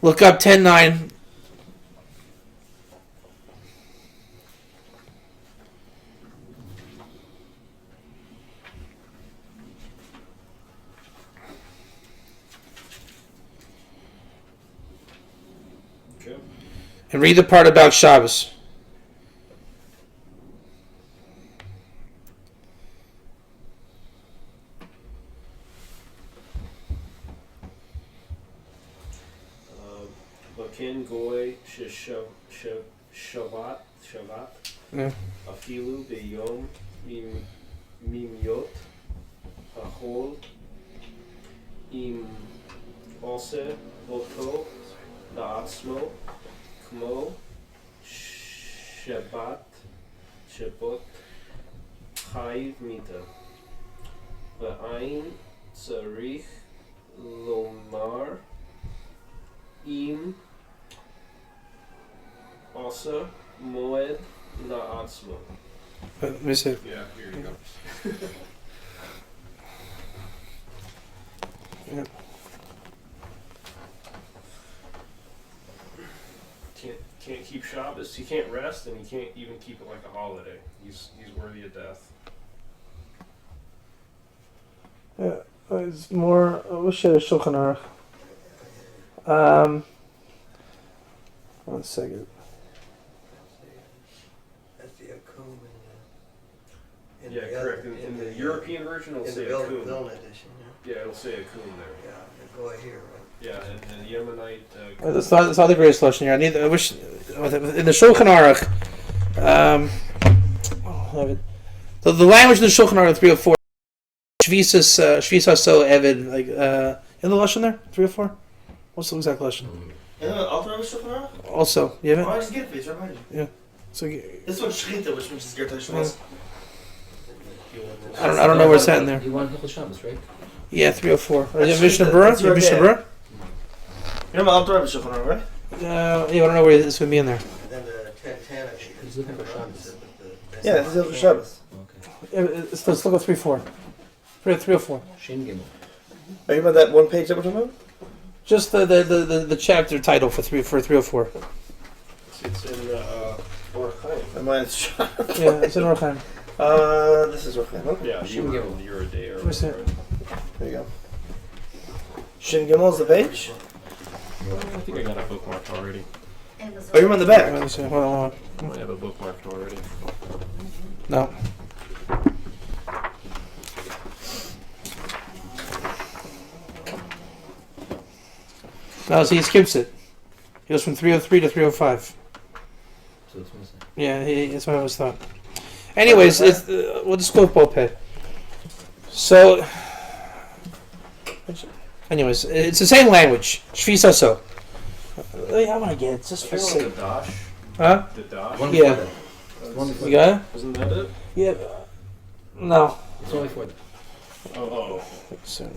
[SPEAKER 1] Look up 10:9. And read the part about Shabbos.
[SPEAKER 4] Bakin goy shavat afilu beyom mimyot ahol im ose voto la'atzmo כמו שבת חייב מיתה ואין צריך לומר אם עושה מועד לעצמו.
[SPEAKER 1] Let me see.
[SPEAKER 4] Yeah, here you go.
[SPEAKER 1] Yeah.
[SPEAKER 4] Can't keep Shabbos, he can't rest, and he can't even keep it like a holiday. He's worthy of death.
[SPEAKER 1] Yeah, it's more. We'll share the Shulchan Aruch. 1 second.
[SPEAKER 5] That's the Akum in
[SPEAKER 4] Yeah, correct. In the European version, it'll say Akum.
[SPEAKER 5] Vilna edition.
[SPEAKER 4] Yeah, it'll say Akum there.
[SPEAKER 5] Yeah, the Goy here, right?
[SPEAKER 4] Yeah, and the Yemenite.
[SPEAKER 1] That's not the greatest lesson here. I wish in the Shulchan Aruch. The language in the Shulchan Aruch 304. Shvisa so Evid like in the lesson there 304. What's the exact lesson? Also, you have it.
[SPEAKER 6] Oh, I just get it, please. Right behind you.
[SPEAKER 1] Yeah. So
[SPEAKER 6] This one's Shechita, which means Gerta Shvas.
[SPEAKER 1] I don't know where it's at in there.
[SPEAKER 7] You want Hilchos Shabbos, right?
[SPEAKER 1] Yeah, 304. Is it Mishnah Berurah?
[SPEAKER 6] It's right
[SPEAKER 1] Mishnah
[SPEAKER 6] there.
[SPEAKER 1] Berurah?
[SPEAKER 6] You know my Alter Rebbe Shulchan Aruch, right?
[SPEAKER 1] Yeah, I don't know where it's going to be in there.
[SPEAKER 5] And then the Tantana.
[SPEAKER 7] He's looking for Shabbos.
[SPEAKER 6] Yeah, this is Hilchos Shabbos.
[SPEAKER 7] Okay.
[SPEAKER 1] Let's look at 304. 304.
[SPEAKER 7] Shin Gimel.
[SPEAKER 6] Are you about that one page that we're talking about?
[SPEAKER 1] Just the chapter title for 304.
[SPEAKER 4] It's in Orach Chaim.
[SPEAKER 6] My mind's shot.
[SPEAKER 1] Yeah, it's in Orchaim.
[SPEAKER 6] This is Orchaim. Okay.
[SPEAKER 4] Yeah,
[SPEAKER 7] Shin Gimel.
[SPEAKER 4] you're a day or
[SPEAKER 1] Where's it?
[SPEAKER 6] There you go. Shin Gimel's the page?
[SPEAKER 4] I think I got a bookmark already.
[SPEAKER 6] Oh, you're on the back.
[SPEAKER 1] Let me see. Hold on.
[SPEAKER 4] I have a bookmark already.
[SPEAKER 1] No. No, see, he skips it. He goes from 303 to 305.
[SPEAKER 7] So it's missing.
[SPEAKER 1] Yeah, that's what I always thought. Anyways, we'll just go with Boped. So, anyways, it's the same language. Shvisa so. I want to get it just for
[SPEAKER 4] The
[SPEAKER 1] sake.
[SPEAKER 4] dash.
[SPEAKER 1] Huh?
[SPEAKER 4] The dash.
[SPEAKER 7] One
[SPEAKER 1] Yeah.
[SPEAKER 7] before that. One before
[SPEAKER 1] You got it?
[SPEAKER 4] Isn't that it?
[SPEAKER 1] Yeah. No.
[SPEAKER 7] It's only for that.
[SPEAKER 4] Oh.
[SPEAKER 1] So,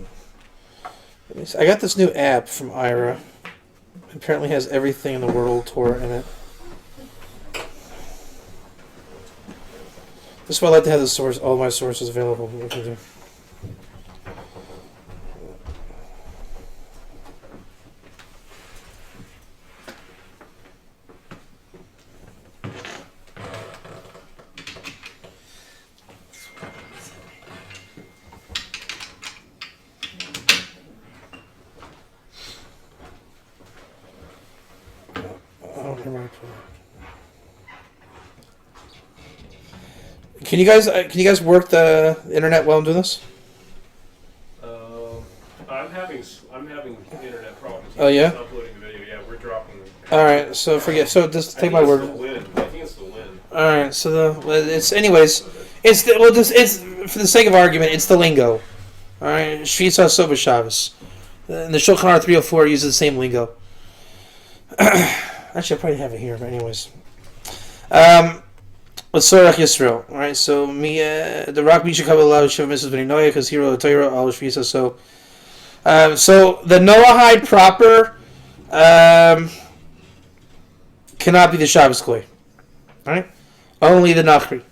[SPEAKER 1] I got this new app from Ira. It apparently has everything in the world Torah in it. This is why I like to have the source, all my sources available. What can I do? I don't remember. Can you guys work the internet while I'm doing this?
[SPEAKER 4] I'm having internet problems.
[SPEAKER 1] Oh, yeah?
[SPEAKER 4] Just uploading the video. Yeah, we're dropping.
[SPEAKER 1] All right, so forget. So just take my word.
[SPEAKER 4] I think it's the wind.
[SPEAKER 1] All right, so it's for the sake of argument, it's the lingo. All right, Shvisa Soba Shabbos. And the Shulchan Aruch 304 uses the same lingo. Actually, I probably have it here, but anyways. Let's Sorach Yisrael. All right, so the Rock Misha Kabbalah Shiv Mrs. Beninoya because hero Torah al Shvisa. So the Noahide proper cannot be the Shabbos Goy. All right, only the Nachri.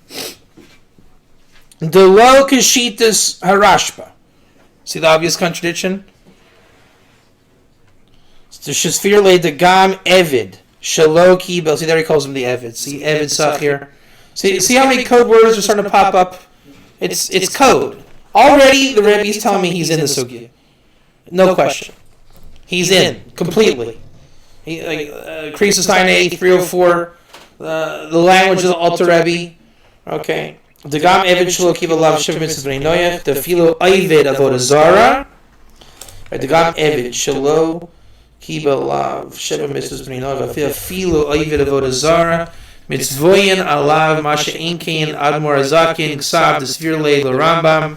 [SPEAKER 1] The Lo Kashitas Harashba. See the obvious contradiction? The Shesfir Le the Gam Evid Shalo Kibel. See there he calls him the Evid. See Evid Sachir. See how many code words are starting to pop up? It's code. Already the Rebbe's telling me he's in the Sugya. No question. He's in completely. He Krisus 9a 304. The language of the Alter Rebbe. Okay. The Gam Evid Shalo Kibel Lav Shiv Mitzvah Bnei Noach. The Philo Oived Avodah Zarah. The Gam Evid Shalo Kibel Lav Shiv Mitzvah Bnei Noach. The Philo Oived Avodah Zarah. Mitzvoyin alav masha inkein admor azakin ksav the sphere le Rambam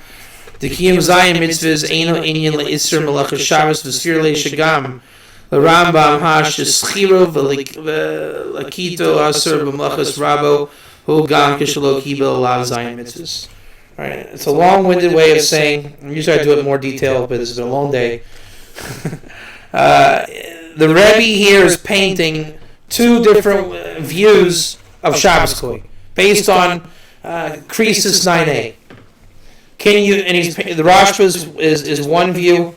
[SPEAKER 1] the kiyum zayin mitzvahs eino inyan le isser malach Shabbos the sphere le shagam the Rambam hash schiro v'lakito aser b'malachas rabo hu gam kishalo kibel alav zayin mitzvahs. All right, it's a long-winded way of saying. Usually I do it in more detail, but it's been a long day. The Rebbe here is painting two different views of Shabbos Koi based on Krisus 9a. Can you? And the Rashba is one view.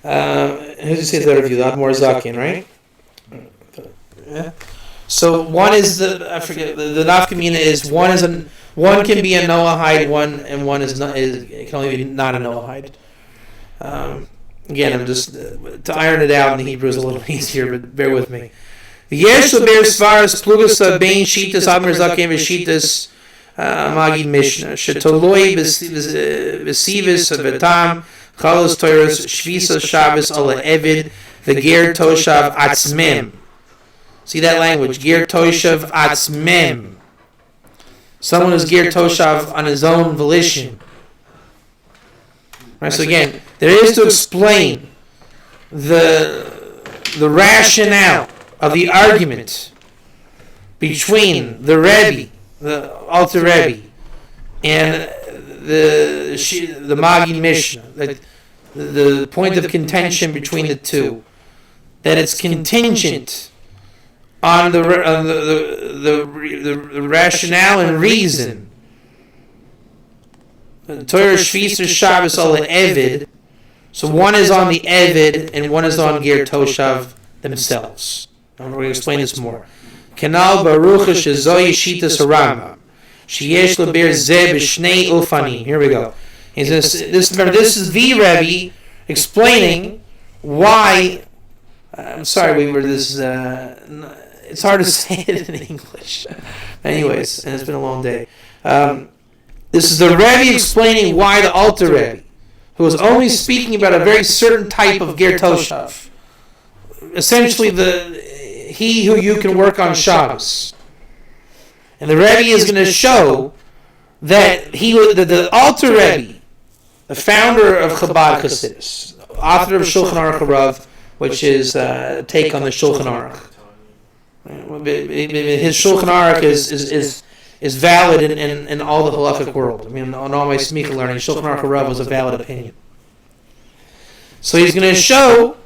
[SPEAKER 1] Who's say the other view? The Admor Zakin, right? Yeah. So one is I forget the Nafkamina is one can be a Noahide one and one is not it can only be not a Noahide. Again, I'm just to iron it out in the Hebrew is a little easier, but bear with me. Yesh leber svaras plugas bein shitas admer zaken v'shitas magid mishnah shetoloi b'sivis v'tam chalos toiros shvisa shabbos ala evid v'ger toshav atzmim. See that language, ger toshav atzmim. Someone who's ger toshav on his own volition. Right. So again, there is to explain the rationale of the argument between the Rebbe, the Alter Rebbe, and the Magid Mishnah, the point of contention between the two, that it's contingent on the rationale and reason. Torah Shvisa Shabbos al Evid, so one is on the Evid and one is on Ger Toshav themselves. And we're going to explain this more. Kanal Baruch Shezoy Shitas Rambam. Sheyesh Leber Zeh B'Shnei Ulfani. Here we go. This is the Rebbe explaining why I'm sorry, Weaver. This is it's hard to say it in English. Anyways, and it's been a long day. This is the Rebbe explaining why the Alter Rebbe, who was only speaking about a very certain type of Ger Toshav, essentially he who you can work on Shabbos. And the Rebbe is going to show that the Alter Rebbe, the founder of Chabad Hasidus, author of Shulchan Aruch Harav, which is take on the Shulchan Aruch. His Shulchan Aruch is valid in all the halachic world. I mean, on all my smicha learning, Shulchan Aruch Harav was a valid opinion. So he's going to show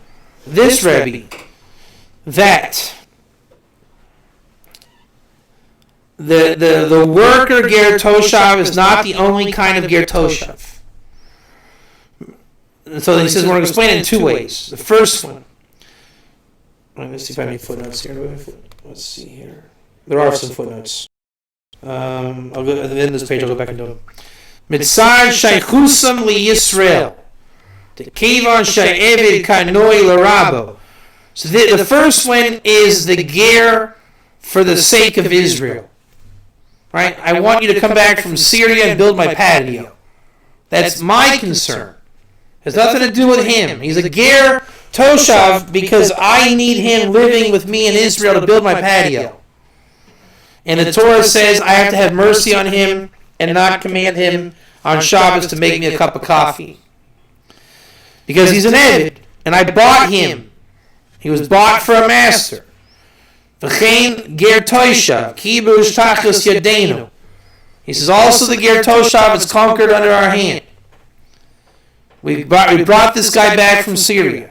[SPEAKER 1] this Rebbe that the worker Ger Toshav is not the only kind of Ger Toshav. And so he says we're going to explain it in two ways. The first one, let's see if I have any footnotes here. Let's see here. There are some footnotes. I'll go at the end of this page. I'll go back and do them. Mitzad shaychusam li Yisrael, tekivan shayeved kanoi larabo. So the first one is the ger for the sake of Israel. Right? I want you to come back from Syria and build my patio. That's my concern. Has nothing to do with him. He's a ger toshav because I need him living with me in Israel to build my patio. And the Torah says I have to have mercy on him and not command him on Shabbos to make me a cup of coffee. Because he's an Eved, and I bought him. He was bought for a master. V'chein ger toshav, kibush tachas yadeinu. He says also the ger toshav is conquered under our hand. We brought this guy back from Syria.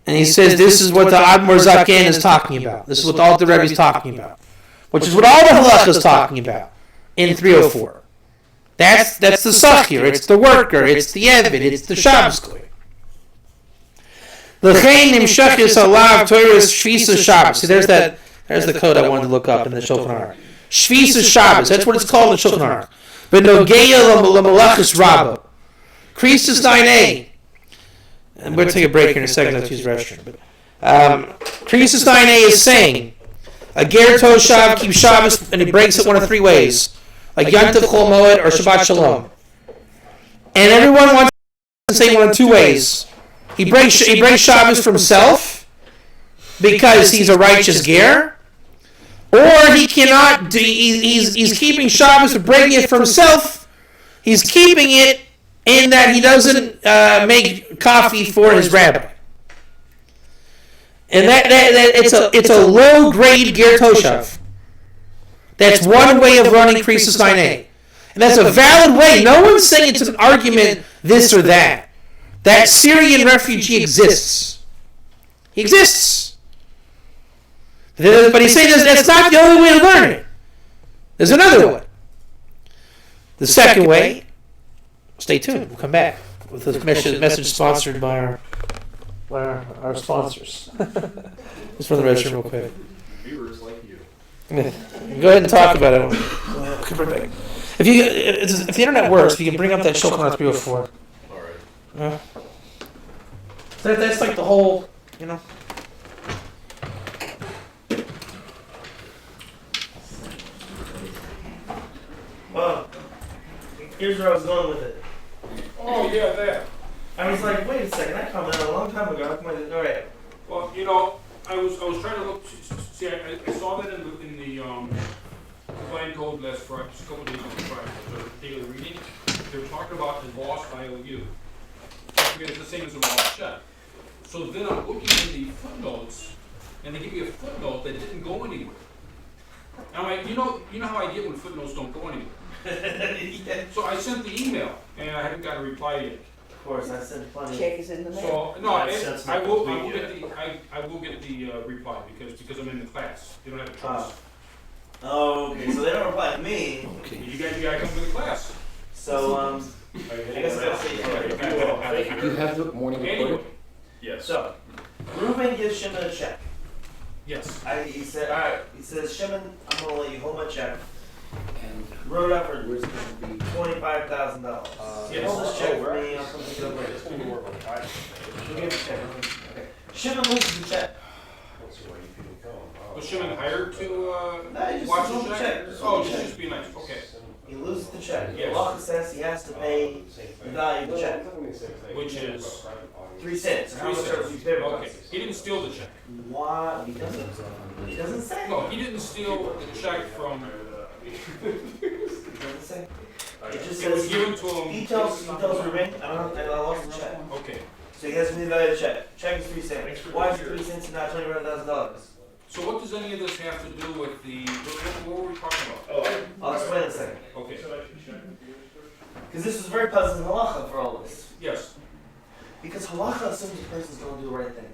[SPEAKER 1] And he says this is what the Admor Zaken is talking about. This is what the Alter Rebbe is talking about. Which is what all the halacha is talking about in 304. That's the Sachir, it's the worker, it's the Eved, it's the Shabbos Goy. L'chein nimshachis alav Torah's Shvisa Shabbos. See, there's the code I wanted to look up in the Shulchan Aruch. Shvisa Shabbos, that's what it's called in the Shulchan Aruch. But Nogeya L'malachis Rabbo. Creases 9a. And we'll take a break here in a second. Let's use the restroom. Creases 9a is saying a ger toshav keeps Shabbos and he breaks it one of three ways, like Yantav Chol Moed or Shabbat Shalom. And everyone wants to say one of two ways. He breaks Shabbos for himself because he's a righteous ger. Or he cannot. He's keeping Shabbos but breaking it for himself. He's keeping it in that he doesn't make coffee for his rabbi, and that it's a low grade ger toshav. That's one way of running Creases 9a, and that's a valid way. No one's saying it's an argument this or that. That Syrian refugee exists. He exists. But he's saying that's not the only way to learn it. There's another way. The second way, stay tuned. We'll come back with this message sponsored by our sponsors. Just from the restroom real quick.
[SPEAKER 4] Viewers like you.
[SPEAKER 1] Go ahead and talk about it. Come right back. If the internet works, if you can bring up that Shulchan Aruch 304.
[SPEAKER 4] All right.
[SPEAKER 1] That's like the whole,
[SPEAKER 6] Well, here's where I was going with it.
[SPEAKER 4] Oh yeah, that.
[SPEAKER 6] I was like, wait a second, I commented a long time ago. All right.
[SPEAKER 8] Well, I was trying to look. See, I saw that in the Divine Code last Friday, just a couple days ago Friday, the daily reading. They were talking about the lost IOU. It's the same as a lost check. So then I'm looking in the footnotes, and they give me a footnote that didn't go anywhere. And I'm like, you know how I get when footnotes don't go anywhere.
[SPEAKER 6] Yeah.
[SPEAKER 8] So I sent the email, and I haven't got a reply yet.
[SPEAKER 6] Of course, I sent plenty.
[SPEAKER 3] Check is in the mail.
[SPEAKER 8] So no,
[SPEAKER 6] That's
[SPEAKER 8] I
[SPEAKER 6] not
[SPEAKER 8] will
[SPEAKER 6] complete
[SPEAKER 8] get the reply because I'm in the class. They don't have a choice.
[SPEAKER 6] Oh, okay. So they don't reply to me.
[SPEAKER 8] You gotta come to the class.
[SPEAKER 6] So I guess I gotta say.
[SPEAKER 7] Do you have the morning
[SPEAKER 8] Anyway,
[SPEAKER 7] report?
[SPEAKER 8] yes.
[SPEAKER 6] So Reuben gives Shimon a check.
[SPEAKER 8] Yes.
[SPEAKER 6] He said, all right. He says, Shimon, I'm gonna let you hold my check. Wrote up for $25,000.
[SPEAKER 4] Yes.
[SPEAKER 6] Hold this check for
[SPEAKER 4] right.
[SPEAKER 6] me. I'll come pick it up
[SPEAKER 4] It's
[SPEAKER 6] later.
[SPEAKER 4] gonna be more of a private
[SPEAKER 6] We'll
[SPEAKER 4] thing.
[SPEAKER 6] get the check. Okay. Shipment loses the check.
[SPEAKER 4] Don't see why you couldn't come.
[SPEAKER 8] Was Shimon hired to
[SPEAKER 6] No, he just
[SPEAKER 8] watch
[SPEAKER 6] wants
[SPEAKER 8] the
[SPEAKER 6] the
[SPEAKER 8] check?
[SPEAKER 6] check.
[SPEAKER 8] Oh, just be nice. Okay.
[SPEAKER 6] He loses the check.
[SPEAKER 8] Yes.
[SPEAKER 6] The law says he has to pay the value of the check.
[SPEAKER 8] Which is
[SPEAKER 6] 3 cents. How much are these paper
[SPEAKER 8] Okay.
[SPEAKER 6] costs?
[SPEAKER 8] He didn't steal the check.
[SPEAKER 6] Why? He doesn't. He doesn't say.
[SPEAKER 8] No, he didn't steal the check from.
[SPEAKER 6] He doesn't say. It just
[SPEAKER 8] It was
[SPEAKER 6] says
[SPEAKER 8] given to him.
[SPEAKER 6] he tells Ruben, I lost the check.
[SPEAKER 8] Okay.
[SPEAKER 6] So he has to pay the value of the check. Check is 3 cents. Why is it 3 cents and not $25,000?
[SPEAKER 8] So what does any of this have to do with the? What were we talking about?
[SPEAKER 6] I'll explain in a second.
[SPEAKER 8] Okay.
[SPEAKER 6] Because this is very puzzling halacha for all of us.
[SPEAKER 8] Yes.
[SPEAKER 6] Because halacha assumes the person's going to do the right thing.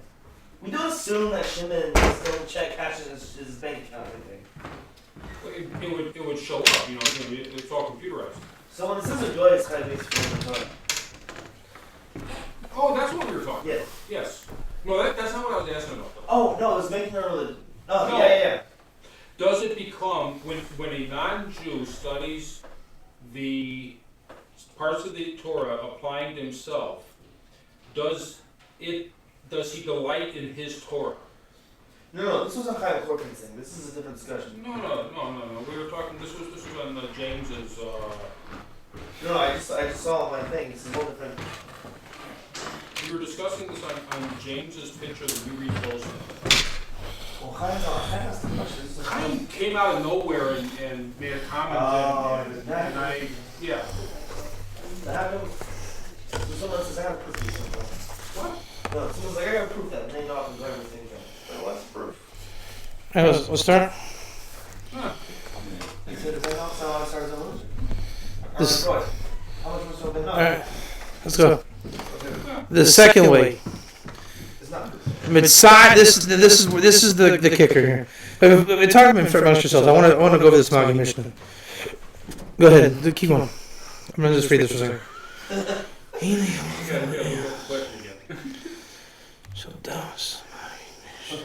[SPEAKER 6] We don't assume that Shimon stole the check, cashes his bank account or anything.
[SPEAKER 8] It would show up. You know, it's all computerized.
[SPEAKER 6] So when it says a goy, it's kind of based on the Torah.
[SPEAKER 8] Oh, that's what we were talking.
[SPEAKER 6] Yes.
[SPEAKER 8] Yes. No, that's not what I was asking about. Though.
[SPEAKER 6] Oh, no, it's making her religion. Oh,
[SPEAKER 8] No.
[SPEAKER 6] yeah.
[SPEAKER 8] Does it become when a non-Jew studies the parts of the Torah applying to himself? Does he delight in his Torah?
[SPEAKER 6] No, this was a kind of corporate thing. This is a different discussion.
[SPEAKER 8] No. We were talking. This was on James's.
[SPEAKER 6] No, I just saw my thing. This is a whole different.
[SPEAKER 8] We were discussing this on James's picture that we read closely.
[SPEAKER 6] Well, Chaim's the question. This is
[SPEAKER 8] Chaim came out of nowhere and made a comment. and I yeah.
[SPEAKER 6] That happened. Someone says I have proof of something.
[SPEAKER 8] What?
[SPEAKER 6] No, someone's like I got proof that named off and everything. What's the proof?
[SPEAKER 1] We'll start.
[SPEAKER 8] Huh.
[SPEAKER 6] He said, "Is that not how I started religion?"
[SPEAKER 1] This-
[SPEAKER 6] How much was it?
[SPEAKER 1] All right, let's go. The second way.
[SPEAKER 6] It's not proof.
[SPEAKER 1] Mitzai, this is the kicker here. Talk amongst yourselves. I want to go over this Magi Mishnah. Go ahead, keep going. I'm gonna just read this for a second.
[SPEAKER 8] Question again.
[SPEAKER 1] So does.
[SPEAKER 6] Okay.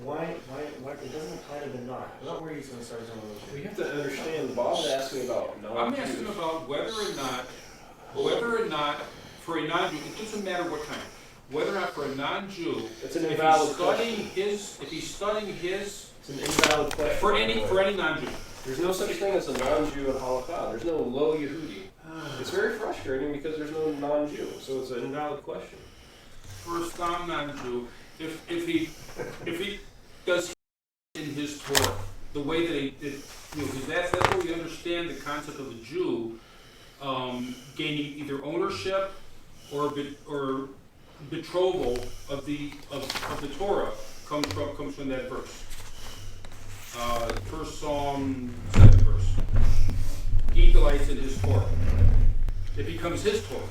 [SPEAKER 6] Why? It doesn't apply to the knot. I'm not where he's going to start his own religion.
[SPEAKER 4] We have to understand. Bob's asking about
[SPEAKER 8] I'm asking about whether or not for a non-Jew, it doesn't matter what kind. Whether or not for a non-Jew,
[SPEAKER 4] It's an
[SPEAKER 8] if
[SPEAKER 4] invalid
[SPEAKER 8] he's studying his
[SPEAKER 4] It's an invalid question.
[SPEAKER 8] for any non-Jew.
[SPEAKER 4] There's no such thing as a non-Jew in Halakha. There's no lo Yehudi. It's very frustrating because there's no non-Jew, so it's an invalid question.
[SPEAKER 8] For a stam non-Jew, if he does in his Torah the way that he did, because that's where we understand the concept of the Jew gaining either ownership or betrothal of the Torah comes from that verse. First Psalm, 2nd verse. He delights in his Torah. It becomes his Torah.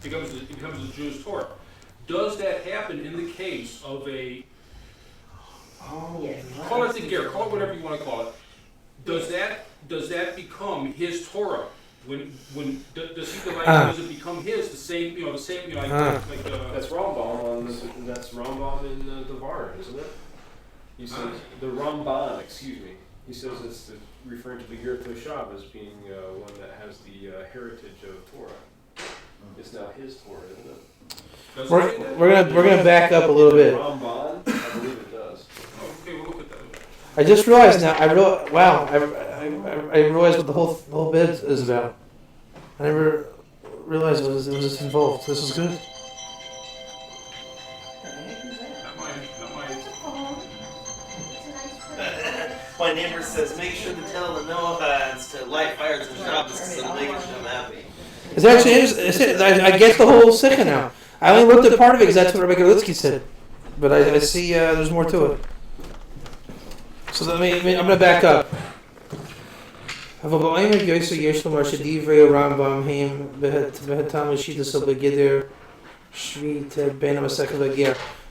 [SPEAKER 8] It becomes the Jew's Torah. Does that happen in the case of a call it the ger, call it whatever you want to call it? Does that become his Torah? When does he delight? Does it become his? The same
[SPEAKER 4] That's Rambam in the Var, isn't it? He says the Ramban. Excuse me. He says it's referring to the Ger Toshav as being one that has the heritage of Torah. It's now his Torah, isn't it?
[SPEAKER 1] We're gonna back up a little bit.
[SPEAKER 4] Ramban, I believe it does.
[SPEAKER 8] Okay, we'll look at that.
[SPEAKER 1] I just realized now. I realized what the whole bit is about. I never realized it was involved. This is good.
[SPEAKER 8] Not mine.
[SPEAKER 6] My neighbor says, make sure to tell the Noahides to light fires and Shabbos because it'll make them happy.
[SPEAKER 1] It's actually I get the whole sikha now. I only looked at part of it because that's what Rabbi Katz said, but I see there's more to it. So I'm gonna back up.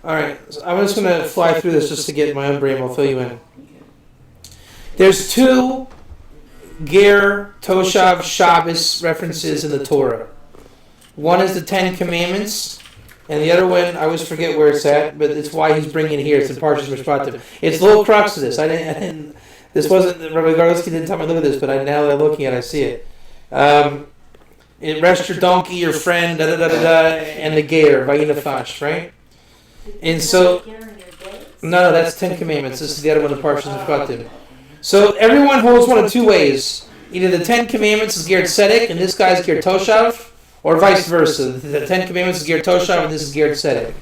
[SPEAKER 1] Alright, so I'm just gonna fly through this just to get my own brain. I'll fill you in. There's two Ger, Toshav, Shabbos references in the Torah. One is the Ten Commandments, and the other one, I always forget where it's at, but it's why he's bringing it here. It's in Parshas Mishpatim. It's the little crux of this. I didn't this wasn't, Rabbi Garlitzky didn't tell me to look at this, but now that I'm looking at it, I see it. Rest your donkey, your friend, and the ger, vayinafash, right? And so, no, that's 10 Commandments. This is the other one, the Parshas Mishpatim. So everyone holds one of two ways. Either the 10 Commandments is Ger Tzedek, and this guy's Ger Toshav, or vice versa. The 10 Commandments is Ger Toshav, and this is Ger Tzedek.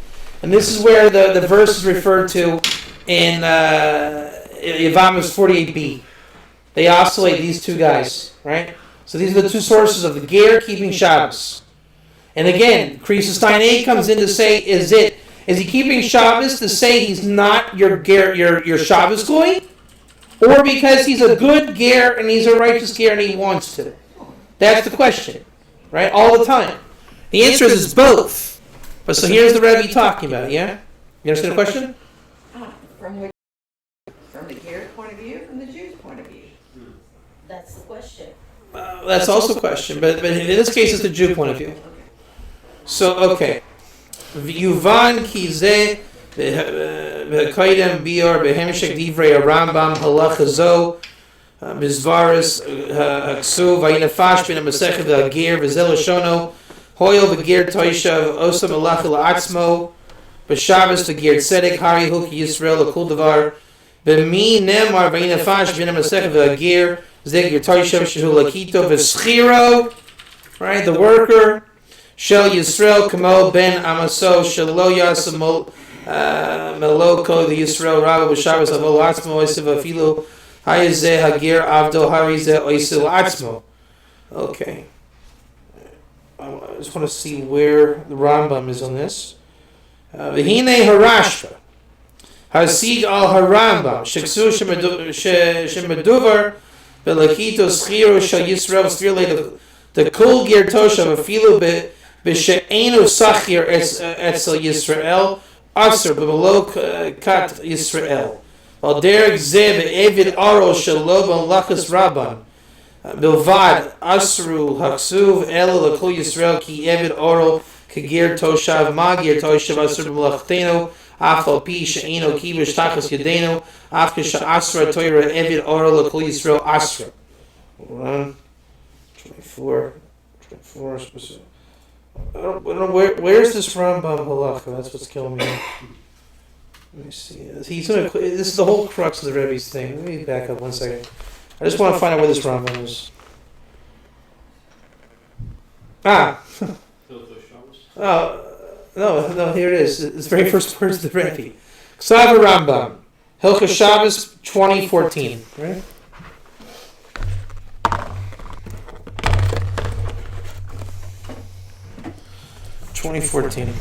[SPEAKER 1] And this is where the verse is referred to in Yevamos 48b. They oscillate, these two guys, right? So these are the two sources of the Ger keeping Shabbos. And again, Krisus A comes in to say, is he keeping Shabbos to say he's not your Shabbos goy? Or because he's a good ger and he's a righteous ger and he wants to? That's the question, right? All the time. The answer is it's both. But so here's the Rebbe talking about it, yeah? You understand the question?
[SPEAKER 3] From the Garrett point of view, from the Jews' point of view. That's the question.
[SPEAKER 1] That's also a question, but in this case it's the Jew point of view. So, okay. Yuvan ki zeh v'kaidem bior behemshek divrei Rambam halacha zo mizvaris haksu vayinafash bin ha-masechet v'hagir v'zel hashono hoyel v'gir toishav osa malacha la'atzmo b'shabbos v'gir tzedek hari huki Yisrael l'kul davar b'mi nemar vayinafash bin ha-masechet v'hagir zeh gir toishav shehu lakito v'schiro, right, the worker Shel Yisrael Kamo Ben Amaso Shelo Yasa Meloko the Yisrael Rabba B'Shabbos Avol Atzmo Oisiv Afilu Hayezeh Hagir Avdo Harizeh Oisil Atzmo. Okay. I just want to see where the Rambam is on this. V'hine Harashba Hasig al Harambam Sheksu Shemeduvar V'Lakito Schiro Shel Yisrael Svirle the Kol Gir Toshav Afilu B'she'enu sachir etzel Yisrael, aser b'melo kat Yisrael. Al derek zeh be'evid aro shelo b'lachas rabban. Bilvad asru haksuv el l'kol Yisrael ki evid aro kagir toshav magir toshav aser b'melachtenu afal pi she'enu kibush tachas yadenu af k'sha'asra toira evid aro l'kol Yisrael asra. 24 specific. I don't know where's this Rambam halacha? That's what's killing me. Let me see. This is the whole crux of the Rebbe's thing. Let me back up one second. I just want to find out where this Rambam is. No, here it is. It's the very first words of the Rebbe. Ksav Rambam, Hilchos Shabbos 2014. Right? 2014.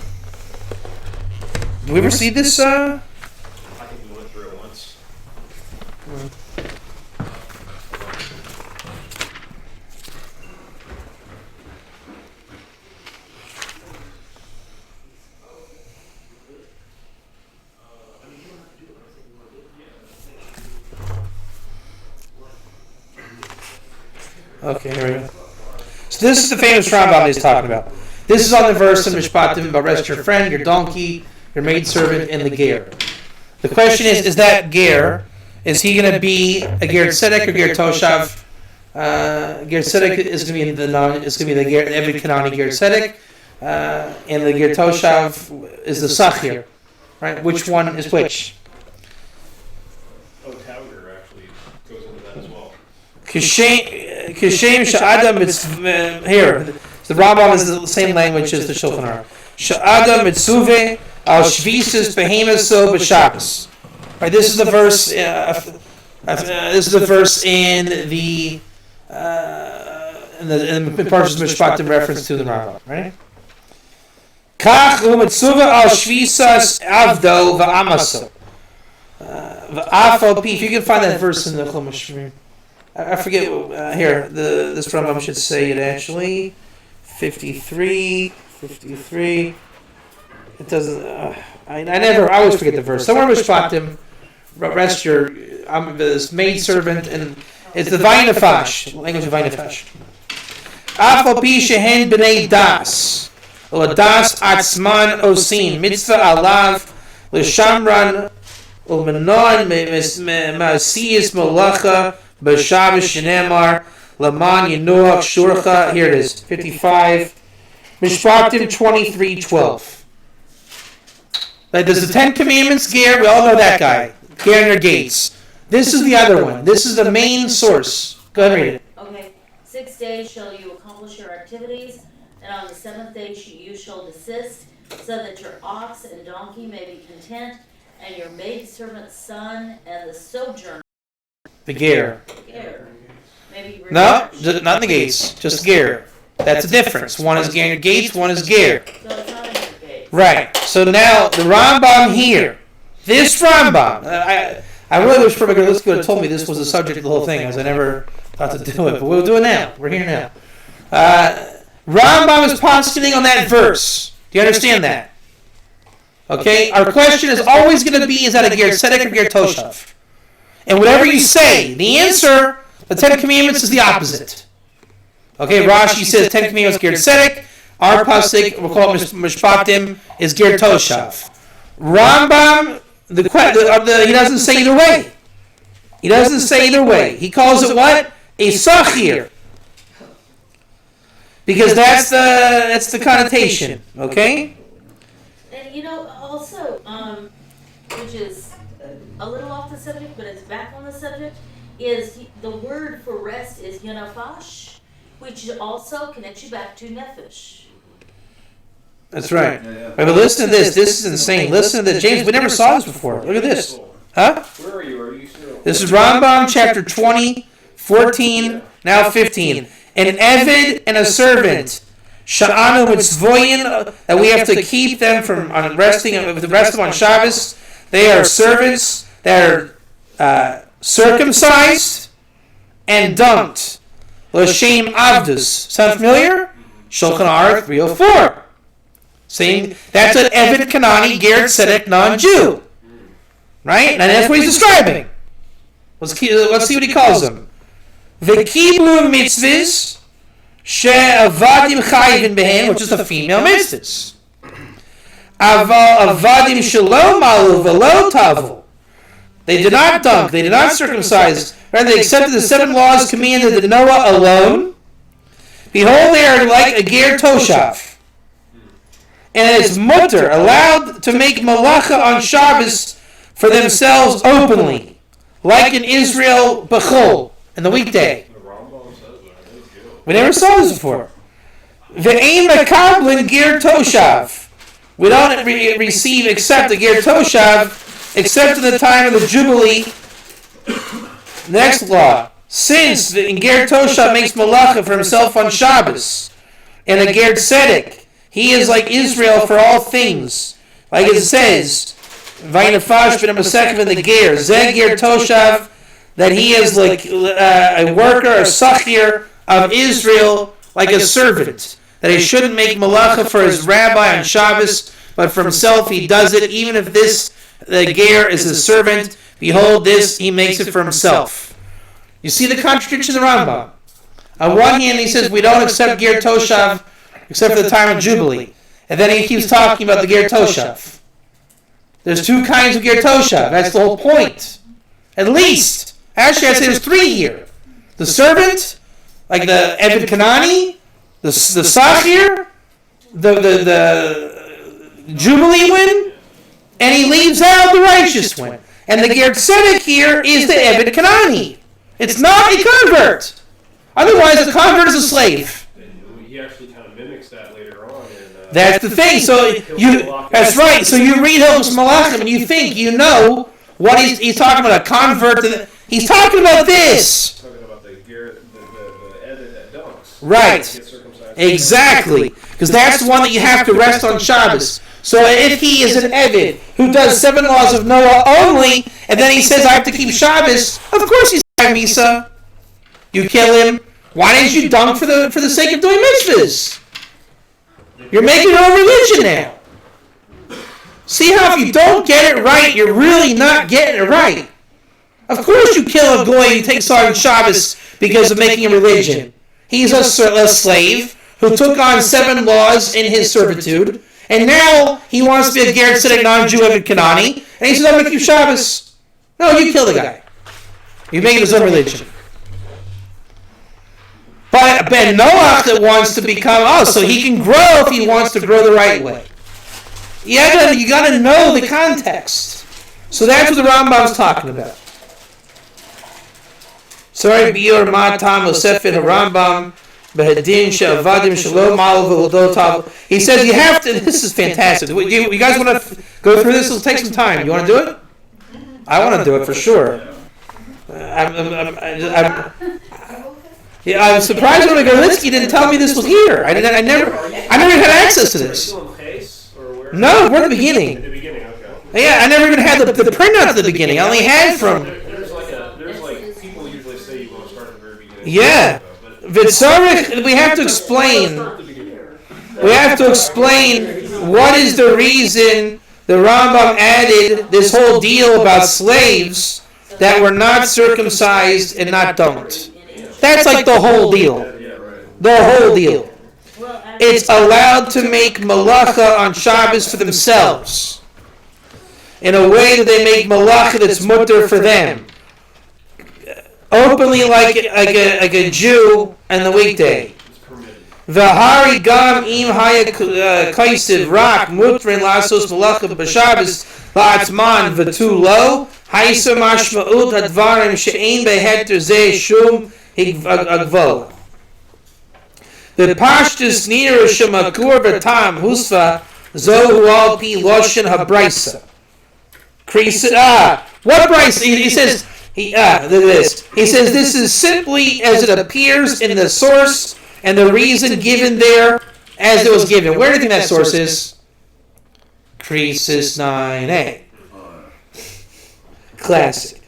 [SPEAKER 1] Did we ever see this?
[SPEAKER 4] I think we went through it once.
[SPEAKER 1] Okay, here we go. So this is the famous Rambam he's talking about. This is on the verse in Mishpatim about rest your friend, your donkey, your maidservant, and the ger. The question is that ger, is he going to be a ger tzedek or ger toshav? Ger tzedek is going to be the ger, every Kanani ger tzedek, and the ger toshav is the sachir, right? Which one is which?
[SPEAKER 4] Oh, Tauger actually goes into that as well.
[SPEAKER 1] Kishem sha'adam, it's here. The Rambam is the same language as the Shulchan Aruch. Sha'adam mitzuve al shvisus behemaso b'Shabbos. Right, this is the verse. This is the verse in the Parshas Mishpatim reference to the Rambam. Right. Kach u'mitzuve al shvisas avdo v'amaso v'afal pi. If you can find that verse in the Chumash, I forget here. This Rambam should say it actually. 53. It doesn't. I always forget the verse. Somewhere Mishpatim, rest your this maidservant, and it's the Vayinafash, language of Vayinafash. Afal pi shehen b'nei das. Ladas Atzman Osin, Mitzvah Alav, L'Shamran, U'Menon, Ma'asiyis Malacha, B'Shabbos Shenemar, Laman Yenuach Shurcha. Here it is, 55. Mishpatim 23:12. Like, does the Ten Commandments gear? We all know that guy. Gear in your gates. This is the other one. This is the main source. Go ahead and read it.
[SPEAKER 9] Okay. 6 days shall you accomplish your activities, and on the seventh day you shall desist, so that your ox and donkey may be content, and your maidservant's son and the sojourner.
[SPEAKER 1] The gear.
[SPEAKER 9] Maybe
[SPEAKER 1] No, not in the gates. Just gear. That's the difference. One is gear in your gates, one is gear.
[SPEAKER 9] So it's not in your gates.
[SPEAKER 1] Right. So now the Rambam here. This Rambam. I really wish Rabbi Katz would have told me this was the subject of the whole thing, as I never thought to do it. But we'll do it now. We're here now. Rambam is positing on that verse. Do you understand that? Okay? Our question is always going to be, is that a Ger Tzedek or Ger Toshav? And whatever you say, the answer, the Ten Commandments is the opposite. Okay, Rashi says Ten Commandments Ger Tzedek. Our pasuk, we'll call it Mishpatim, is Ger Toshav. Rambam, he doesn't say either way. He doesn't say either way. He calls it what? A Sachir. Because that's the connotation. Okay?
[SPEAKER 9] And also, which is a little off the subject, but it's back on the subject, is the word for rest is Yonafash, which also connects you back to Nefesh.
[SPEAKER 1] That's right. Right, but listen to this. This is insane. Listen to this. James, we never saw this before. Look at this. Huh?
[SPEAKER 4] Where are you? Are you still?
[SPEAKER 1] This is Rambam chapter 20, 14, now 15. An Eved and a servant. Sha'anu mitzvoyin, that we have to keep them from resting with the rest of them on Shabbos. They are servants that are circumcised and dunked. L'shem avdus. Sound familiar? Shulchan Aruch 304. Saying that's an Eved Kanani Ger Tzedek non-Jew. Right? And that's what he's describing. Let's see what he calls them. V'kiblu mitzvahs she'avadim chayvin behen, which is the female mitzvahs. Avadim shalom malu v'lo tavu. They did not dunk. They did not circumcise. Rather, they accepted the 7 laws commanded to Noah alone. Behold, they are like a ger toshav. And it's mutter, allowed to make malacha on Shabbos for themselves openly, like in Israel b'chol, in the weekday. We never saw this before. Ve'ein mekablin ger toshav. We don't receive except the ger toshav, except in the time of the Jubilee. Next law. Since the ger toshav makes malacha for himself on Shabbos, and the ger tzedek, he is like Israel for all things. Like it says, Vainafash ben Amasekim in the ger, Zeh ger toshav, that he is like a worker, a sachir of Israel, like a servant. That he shouldn't make malacha for his rabbi on Shabbos, but for himself he does it, even if the ger is a servant. Behold, this he makes it for himself. You see the contradiction in the Rambam. On one hand, he says we don't accept ger toshav except for the time of Jubilee, and then he keeps talking about the ger toshav. There's 2 kinds of ger toshav. That's the whole point. At least, actually, I'd say there's 3 here: the servant, like the Eved Kanani, the Sachir, the Jubilee one, and he leaves out the righteous one. And the ger tzedek here is the Eved Kanani. It's not a convert. Otherwise, a convert is a slave.
[SPEAKER 4] He actually kind of mimics that later on.
[SPEAKER 1] That's the thing. So that's right. So you read Hilchos Malachim and you think you know what he's talking about. A convert. He's talking about this.
[SPEAKER 4] He's talking about the Eved that dunks.
[SPEAKER 1] Right. Exactly. Because that's the one that you have to rest on Shabbos. So if he is an Eved who does 7 laws of Noah only, and then he says I have to keep Shabbos, of course he's a Misa. You kill him. Why didn't you dunk for the sake of doing mitzvahs? You're making your own religion now. See how if you don't get it right, you're really not getting it right. Of course you kill a goy who takes on Shabbos because of making a religion. He's a slave. who took on 7 laws in his servitude, and now he wants to be a Ger Tzedek non-Jew Eved Kanani, and he says, I'm going to keep Shabbos. No, you kill the guy. You make it his own religion. But Ben Noach that wants to become, so he can grow if he wants to grow the right way. You got to know the context. So that's what the Rambam's talking about. Sorry, Biur Matam Osefet Rambam Behedin She'avadim Shalom Al V'Lodotav. He says you have to. This is fantastic. You guys want to go through this? It'll take some time. You want to do it? I want to do it for sure. I'm surprised when Gorlitzky didn't tell me this was here. I never had access to this. No, we're at the beginning.
[SPEAKER 4] At the beginning, okay.
[SPEAKER 1] Yeah, I never even had the printout at the beginning. I only had from.
[SPEAKER 4] There's like people usually say you want to start at the very beginning.
[SPEAKER 1] Yeah, Vitzarich. We have to explain. We have to explain what is the reason the Rambam added this whole deal about slaves that were not circumcised and not don't. That's like the whole deal. The whole deal. It's allowed to make malacha on Shabbos for themselves in a way that they make malacha that's mutter for them. Openly like a Jew on the weekday. V'hari gam im haya kaisiv rak mutrin lasos malacha b'Shabbos la'atzman v'tu lo haisa mashma'ut hadvarim she'ein beheter zeh shum higvol. The pashtus nira shemakur v'tam husva zohu al pi loshen habraisa. What brisa? He says look at this. He says this is simply as it appears in the source and the reason given there as it was given. Where do you think that source is? Krisis 9a. Classic.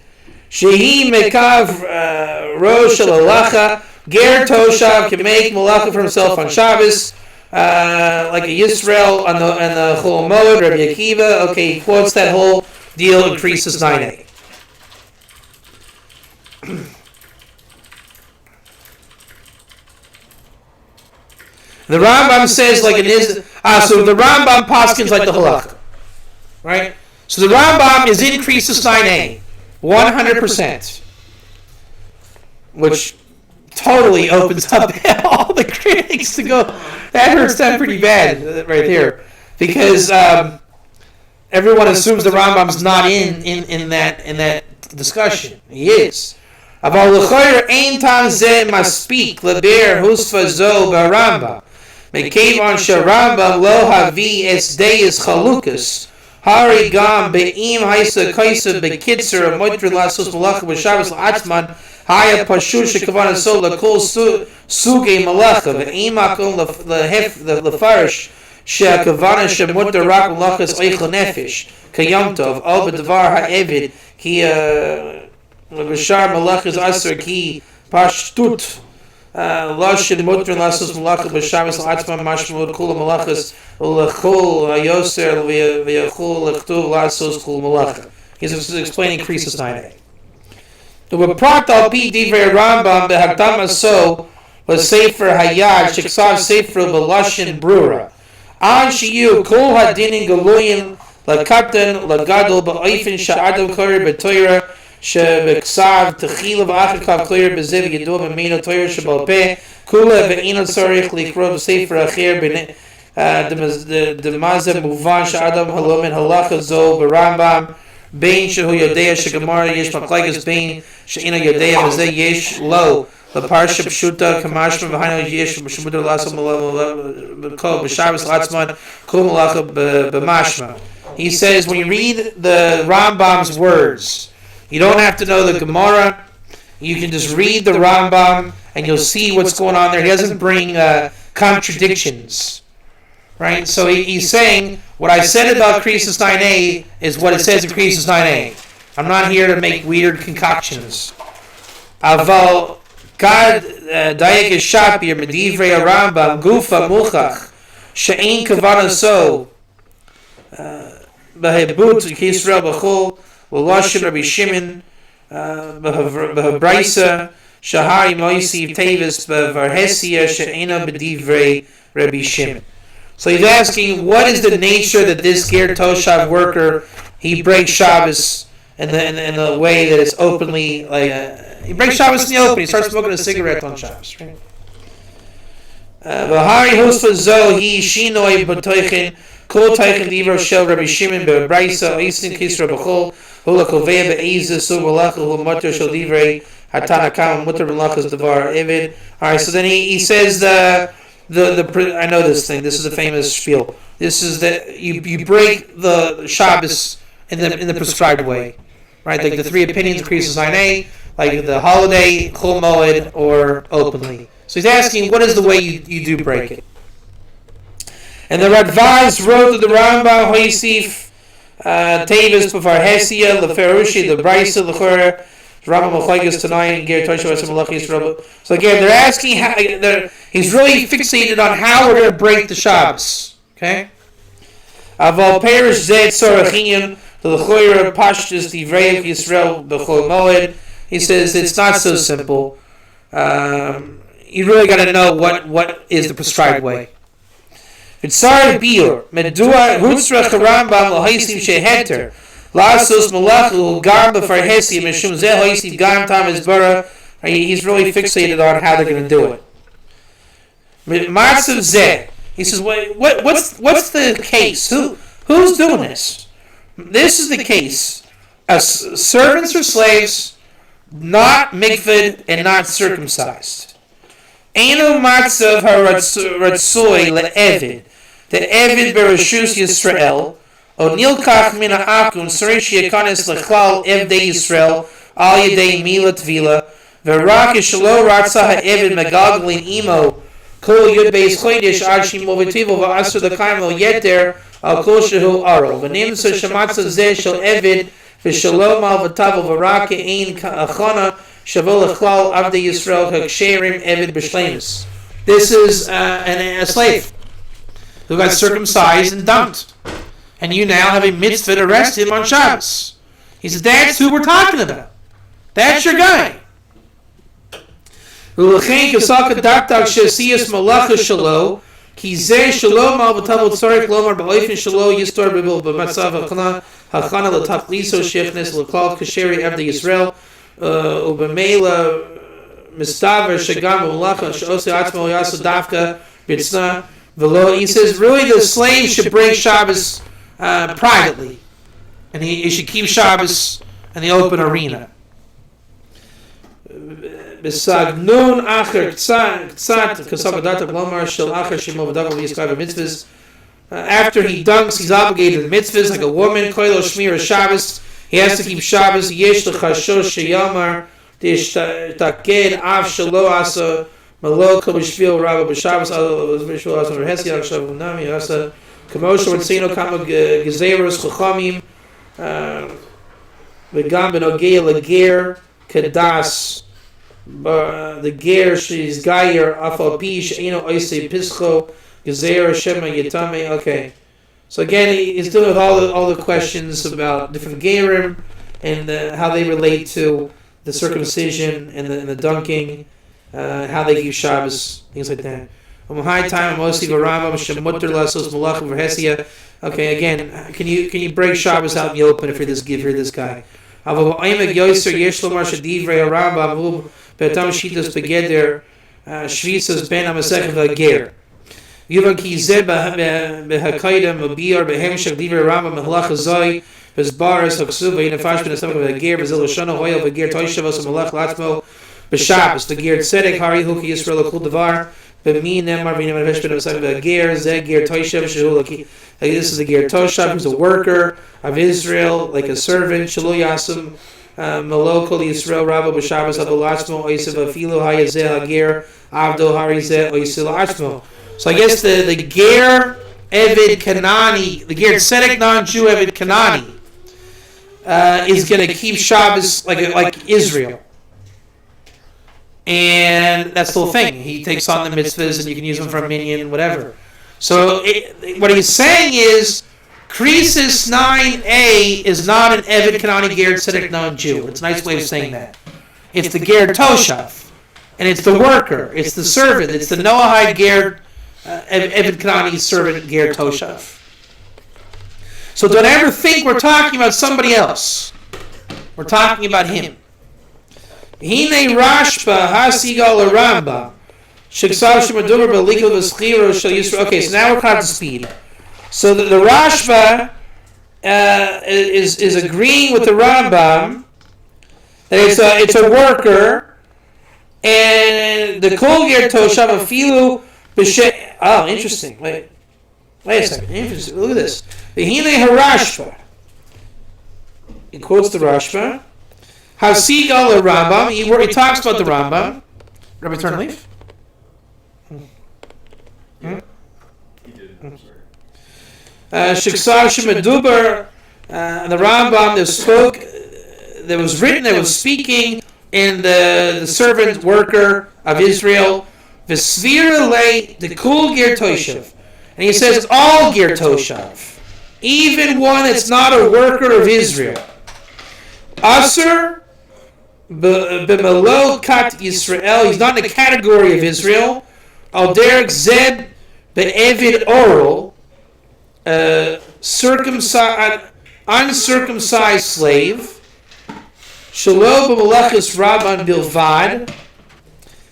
[SPEAKER 1] Shehi mekav rosh alacha. Ger Toshav can make malacha for himself on Shabbos, like a Yisrael on the Chol Moed, Rabbi Akiva. Okay, he quotes that whole deal in Krisis 9a. The Rambam says like it is. So the Rambam paskins like the halacha, right? So the Rambam is in Krisis 9a, 100%, which totally opens up all the critics to go. That hurts them pretty bad right there, because everyone assumes the Rambam's not in that discussion. He is. Aval l'choyer ein tam zeh maspik leber husfa zo baramba. Mekevon sharamba lo havi es deis chalukas. Hari gam be'im haisa kaisa bekitzer amoytri lasos malacha b'Shabbos la'atzman. Haya pashur shekavana so lakol suge malacha ve'im akol lefarish shekavana shemutter rak malachas oichel nefesh kayom tov al b'davar ha'evid ki b'shar malachas aser ki pashtut lashin mutter lasos malacha b'Shabbos la'atzman mashmud kula malachas ulachol hayoser ve'yachol lechtuv lasos kula malacha. He's explaining Krisis 9a. The Waprat al pi divrei Rambam behakdama so was sefer hayad sheksav sefer b'lashin brura. An shiyu kol hadinin galuyin lakatan lagadol ba'oifin sha'adam koyer b'toyra shebeksav techila v'achakav koyer b'zev yedua b'meino toyra shebal peh kula ve'ino tzarich likro b'sefer acher d'mazeh muvan sha'adam halomin halacha zo b'Rambam Bein shehu yodea shegamara yesh maklagas bein she'ina yodea v'zeh yesh lo leparsha pshuta kamashma v'hainu yesh b'shmuda l'asam kol b'Shabbos l'Atzman kol malacha b'mashma. He says when you read the Rambam's words, you don't have to know the Gemara. You can just read the Rambam and you'll see what's going on there. He doesn't bring contradictions. Right, so he's saying what I said about Krisis 9a is what it says in Krisis 9a. I'm not here to make weird concoctions. Aval God Dayek Shapir Medivrei Rambam Gufa Muchach She'ein Kavana So Behebut Yisrael B'chol L'Lashim Rabbi Shimon B'Habraisa Shahari Moisiv Tavis Varhesia She'ena B'divrei Rabbi Shimon. So he's asking, what is the nature that this Ger Toshav worker, he breaks Shabbos in the way that it's openly, like, he breaks Shabbos in the open, he starts smoking a cigarette on Shabbos, right? V'hari husfa zo hi shinoi b'toichin kol toichin divro shel Rabbi Shimon be'braisa oisin kisra b'chol hula kovea be'eza su b'lacha hula motor shel divrei hatana kam mutar b'lachas devar evid. Alright, so then he says the I know this thing. This is a famous spiel. This is that you break the Shabbos in the prescribed way, right? Like the three opinions, Krisis Ainei, like the holiday, Chol Moed, or openly. So he's asking, what is the way you do break it? And the Radvaz wrote to the Rambam, Hoisif, Tavis, B'var Hesia, Leferushi, the Brisa, Lechor, Rambam Machlekes Tanayin, Ger Toshav Malachis Rabba. So again, they're asking how. He's really fixated on how we're going to break the Shabbos. Okay. Aval Perish Zed Sorachiyim, the Lechoyer Pashtus Divrei Yisrael B'chol Moed. He says it's not so simple. You really got to know what is the prescribed way. V'tzar Biur Medua Hutzra Charambam L'Haisim Sheheter. Lasos Malachu Garm B'Farhesi Mishum Zeh Haisim Garm Tam Izbara. He's really fixated on how they're going to do it. Matzav Zeh. He says, what's the case? Who's doing this? This is the case. Servants or slaves, not mikved and not circumcised. Eino matzav haratzoi le'evid. The evid bereshus Yisrael. O nilkach min ha'akun sarish yekanis lechlal evdei Yisrael al yedei mila tvila. V'rak yishalo ratzah ha'evid megaglin imo. Kol yud beis chodesh ad shimo v'tivo v'asur l'kaimo yeter al kol shehu aro. V'nimsa shematza zeh shel evid v'shalom al v'tavo v'rak ein achana shavo l'chlal avdei Yisrael ha'ksherim evid b'shleimus. This is a slave who got circumcised and dunked. And you now have a mitzvah to arrest him on Shabbos. He says, that's who we're talking about. That's your guy. Ulachin kasaka daktak shesiyas malacha shalo ki zeh shalom al v'tavot tzarek lomar ba'oifin shalo yistor b'bil b'matzav hachana l'tachliso shifnes l'klal kasheri evde Yisrael u'b'meila mistaver shagam u'malacha she'osei atzmo yasu dafka b'tzna v'lo. He says, really the slave should break Shabbos privately, and he should keep Shabbos in the open arena. B'sagnun acher k'tzat k'sabadatak lomar shel acher shemo v'dagal v'yiskay v'mitzvahs. After he dunks, he's obligated to the mitzvahs like a woman. Koilo shmir Shabbos. He has to keep Shabbos. Yesh l'chashosh sheyamar d'ishtaked av shelo asa malo kol b'shvil rabba b'Shabbos al b'shvil asa v'hesi al shavu nami asa kamosha v'tzino kama gezeros chachamim v'gam b'nogei l'ger kadas. The ger she's gayer afal pish eno oisei pischo gezer shema yitame. Okay, so again he's dealing with all the questions about different gerim and how they relate to the circumcision and the dunking, how they keep Shabbos, things like that. High time mostly v'rambam shemutter lasos malachim v'hesia. Okay, again, can you break Shabbos out in the open if you're this guy? Avo oimek yoser yesh lomar shedivrei Rambam betam shitas begeder shvisas ben amasech v'ger. Yuvan ki zeh behakaydem v'bior behemshech divrei Rambam mehalach azoi v'zbaras haksuv v'yinefash ben asamach v'ger v'zil l'shana hoyel v'ger toishavos v'malach latzmo b'Shabbos the ger tzedek hari huki Yisrael l'kul davar b'mi nemar v'yinefash ben asamach v'ger zeh ger toishav shehu l'ki. This is the ger toshav, who's a worker of Israel, like a servant. Shelo yasum malo kol Yisrael rabo b'Shabbos avol atzmo oisev afilu hayazeh hager avdo harizeh oisil atzmo. So I guess the ger Evid Kanani, the ger tzedek non-Jew Evid Kanani, is going to keep Shabbos like Israel. And that's the whole thing. He takes on the mitzvahs and you can use them for a minyan, whatever. So what he's saying is, Krisis 9a is not an Evid Kanani ger tzedek non-Jew. It's a nice way of saying that. It's the ger toshav. and it's the worker, it's the servant, it's the Noahide Ger, Eved Kanani servant Ger Toshav. So don't ever think we're talking about somebody else. We're talking about him. Hine Rashba Hasigal Ramba. Okay, so now we're caught to speed. So the Rashba is agreeing with the Rambam that it's a worker, and the Kol Ger Toshav Afilu b'she. Oh, interesting. Wait a second. Interesting. Look at this. The Hine Harashba. He quotes the Rashba. Hasigal Rambam. He talks about the Rambam. Rabbi Turnleaf.
[SPEAKER 4] He did. I'm sorry.
[SPEAKER 1] Shiksar Shemeduber, the Rambam that was written, that was speaking in the servant worker of Israel, V'svira le the kul ger toshav, and he says all ger toshav, even one that's not a worker of Israel. Aser b'melo kat Yisrael, he's not in the category of Israel. Al derek zed be'evid oral, uncircumcised slave, shelo b'malachis rabban bilvad,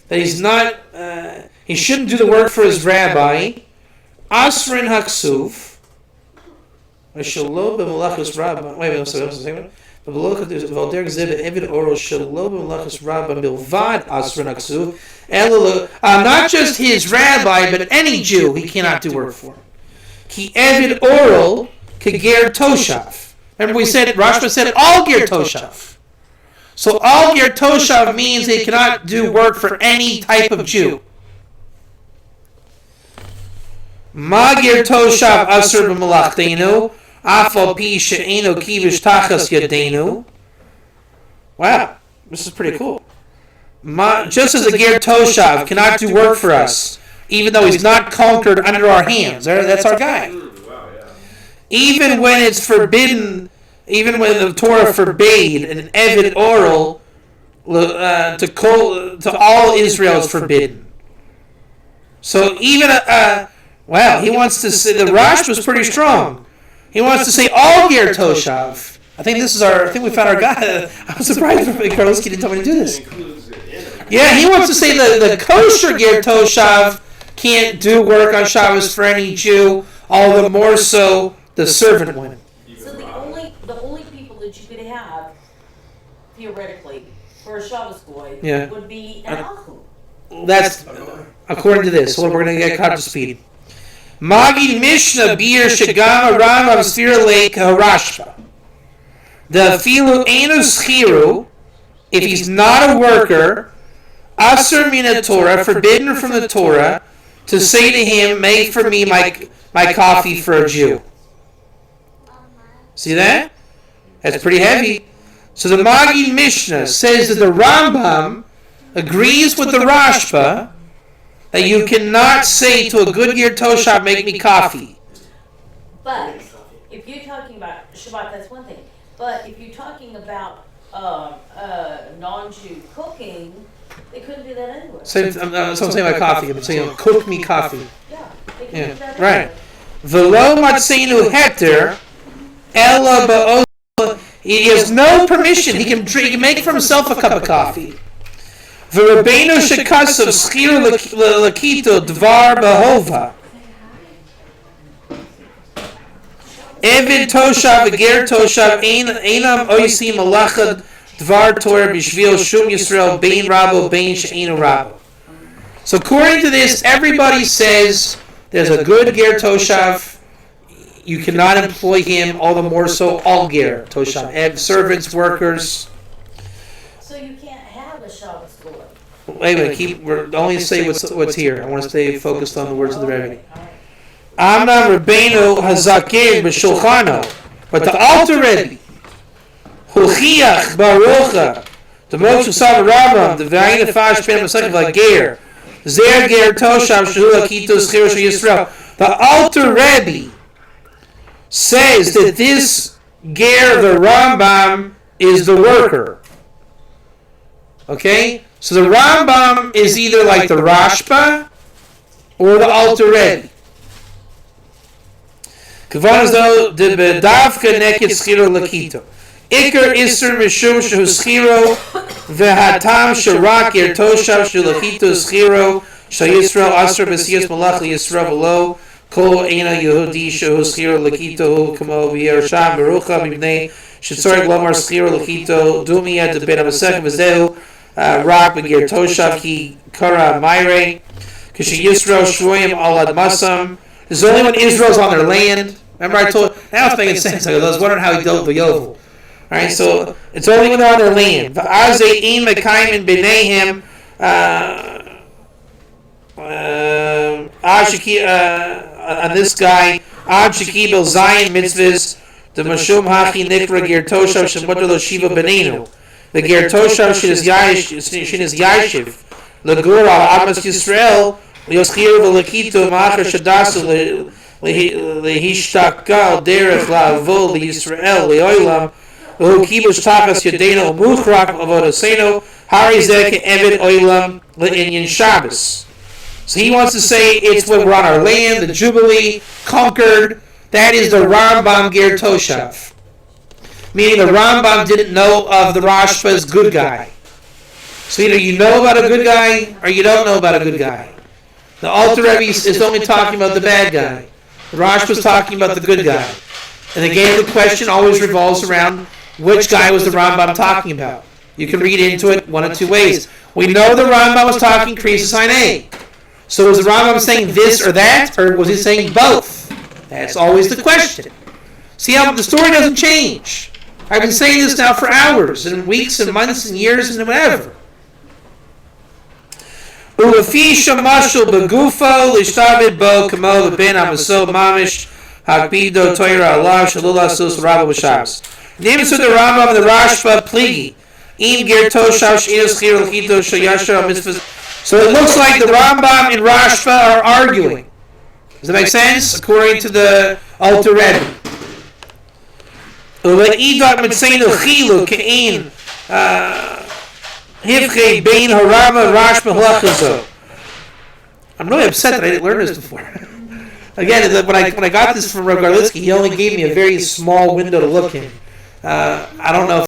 [SPEAKER 1] that he's not, he shouldn't do the work for his rabbi, asrin haksuv, shelo b'malachis rabban, wait a minute, not just his rabbi, but any Jew he cannot do work for. Ki evid oral ger toshav. Remember we said, Rashba said all ger toshav. So all ger toshav means he cannot do work for any type of Jew. Ma ger toshav asur b'malachteinu. Afal pi she'enu kivish tachas yadeinu. Wow, this is pretty cool. Just as a ger toshav cannot do work for us, even though he's not conquered under our hands. That's our guy.
[SPEAKER 4] Wow, yeah.
[SPEAKER 1] Even when it's forbidden, even when the Torah forbade an evid oral to all Israel is forbidden. So even wow, he wants to say the Rash was pretty strong. He wants to say all ger toshav. I think we found our guy. I'm surprised Karlowski didn't tell me to do this. Yeah, he wants to say the kosher ger toshav can't do work on Shabbos for any Jew, all the more so the servant women.
[SPEAKER 9] So the only people that you could have, theoretically, for a Shabbos boy would be an Achu.
[SPEAKER 1] That's according to this. So we're going to get caught up to speed. Magi Mishnah Bir Shagama Ram of Sfira Lake Harashba. The Filu Enu Schiru, if he's not a worker, Asur Mina Torah, forbidden from the Torah, to say to him, make for me my coffee for a Jew. See that? That's pretty heavy. So the Magi Mishnah says that the Rambam agrees with the Rashba that you cannot say to a good ger toshav, make me coffee.
[SPEAKER 9] But if you're talking about Shabbat, that's one thing. But if you're talking about non-Jew cooking, they couldn't do that anyway.
[SPEAKER 1] So I'm saying about coffee. I'm saying cook me coffee.
[SPEAKER 9] Yeah, they couldn't do that
[SPEAKER 1] Right.
[SPEAKER 9] anyway.
[SPEAKER 1] V'lo matzeinu heter ela ba'os. He has no permission. He can make for himself a cup of coffee. V'Rabbeinu shekasav schir lakito dvar bahova. Evid toshav v'ger toshav einam oisim malachad dvar Torah b'shvil shum Yisrael bein rabo bein she'enu rabo. So according to this, everybody says there's a good ger toshav. You cannot employ him, all the more so all ger toshav, servants, workers.
[SPEAKER 9] So you can't have a Shabbos boy.
[SPEAKER 1] Wait a minute, we're only say what's here. I want to stay focused on the words of the Rebbe. Amnam Rabbeinu Hazaken b'Shulchano, but the Alter Rebbe, Hulchiach Barucha, the Moshe Sav Rambam, the Vayin Afash Pen Masach Vager, Zer Ger Toshav Shehula Kitos Chir Yisrael. The Alter Rebbe says that this Ger, the Rambam, is the worker. Okay? So the Rambam is either like the Rashba or the Alter Rebbe. Kavanas though the bedavka neked schiro lakito. Iker iser mishum shehu schiro vehatam sharak yer toshav shulakito schiro shayisrael asr b'siyas malach liyisrael v'lo kol eina yehudi shehu schiro lakito kamo v'yer sham berucha mibnei shetzorek lomar schiro lakito dumiyat de ben amasek v'zehu rak b'ger toshav ki kara mayre kishi Yisrael shvoyim al admasam. There's only when Israel's on their land. Remember I told, now it's making sense. I was wondering how he dealt with Yovel. Alright, so it's only when they're on their land. V'aze'im mekayim b'neihem on this guy, Ad Shekibel Zion mitzvahs, the Mashum Hachi Nikra Ger Toshav Shemudr Lo Shiva Benenu. The Ger Toshav Shinis Yashiv, Lagura Amas Yisrael, Yoschir V'Lakito Ma'achar Shadasu Lehishtakal Derech La'avol L'Yisrael Le'olam V'hu Kibush Tachas Yadeno Muchrak Avodoseno Harizek Eved Olam Le'inyan Shabbos. So he wants to say it's when we're on our land, the Jubilee, conquered. That is the Rambam Ger Toshav. Meaning the Rambam didn't know of the Rashba's good guy. So either you know about a good guy or you don't know about a good guy. The Alter Rebbe is only talking about the bad guy. The Rosh was talking about the good guy. And again, the question always revolves around which guy was the Rambam talking about. You can read into it one of two ways. We know the Rambam was talking Kriya Sinai. So was the Rambam saying this or that, or was he saying both? That's always the question. See how the story doesn't change. I've been saying this now for hours and weeks and months and years and whatever. Ulefi shamashul begufo lishtavid bo kamo ben amaso mamish hakbido toira Allah shalula sus rabba b'shabs. Names of the Rambam and the Rashba pligi im ger toshav sheiros chir l'chito shayashar mitzvahs. So it looks like the Rambam and Rashba are arguing. Does that make sense? According to the Alter Rebbe. Uleidat mitzaynu chilu kein hivchei bein harama Rashba halachazo. I'm really upset that I didn't learn this before. Again, when I got this from Rabbi Garlitsky, he only gave me a very small window to look in. I don't know if I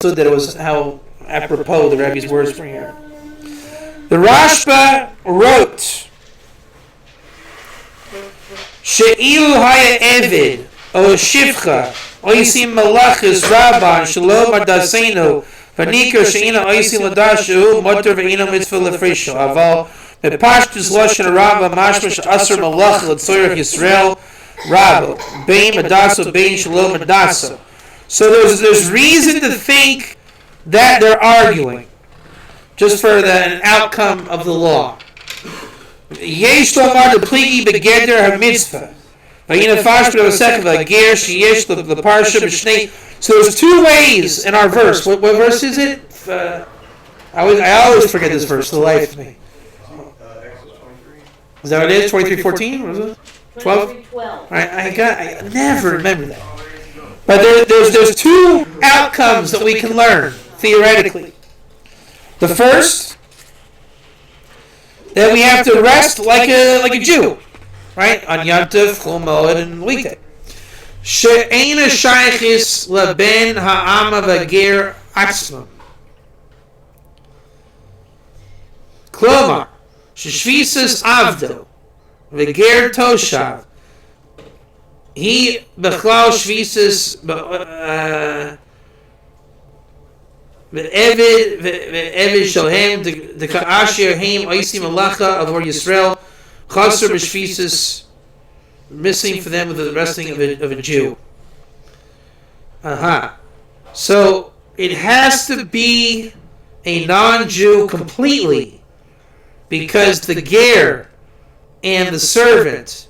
[SPEAKER 1] understood that it was how apropos the Rebbe's words were here. The Rashba wrote, She'ilu haya evid, o shivcha, oisim malachis rabban, shalom adasenu, v'nikar she'ina oisim ladashu, motor ve'ina mitzvah lefrisho, aval, mepashtus loshen rabba, mashmash asr malach, l'tzoyrach Yisrael, rabba, bein adaso, bein shalom adaso. So there's reason to think that they're arguing, just for an outcome of the law. Yesh tomar the pligi begeder ha-mitzvah. Vayina fashbid ha-sekva ger sheyesh the parsha b'shnei. So there's two ways in our verse. What verse is it? I always forget this verse, the life of me.
[SPEAKER 4] Exodus 23.
[SPEAKER 1] Is that what it is? 23:14? What is it? 12?
[SPEAKER 9] 12.
[SPEAKER 1] I never remember that. But there's two outcomes that we can learn, theoretically. The first, that we have to rest like a Jew, right? On Yom Tov, Chol Moed, and weekday. She'ena shaychis leben ha'ama v'ger atzmam. Klomar, sheshvisas avdo, v'ger toshav. He bechlal shvisas Ve'evid shalhem the ka'asher haim oisim alacha of or Yisrael chaser b'shvisas, missing for them with the resting of a Jew. So it has to be a non-Jew completely, because the ger and the servant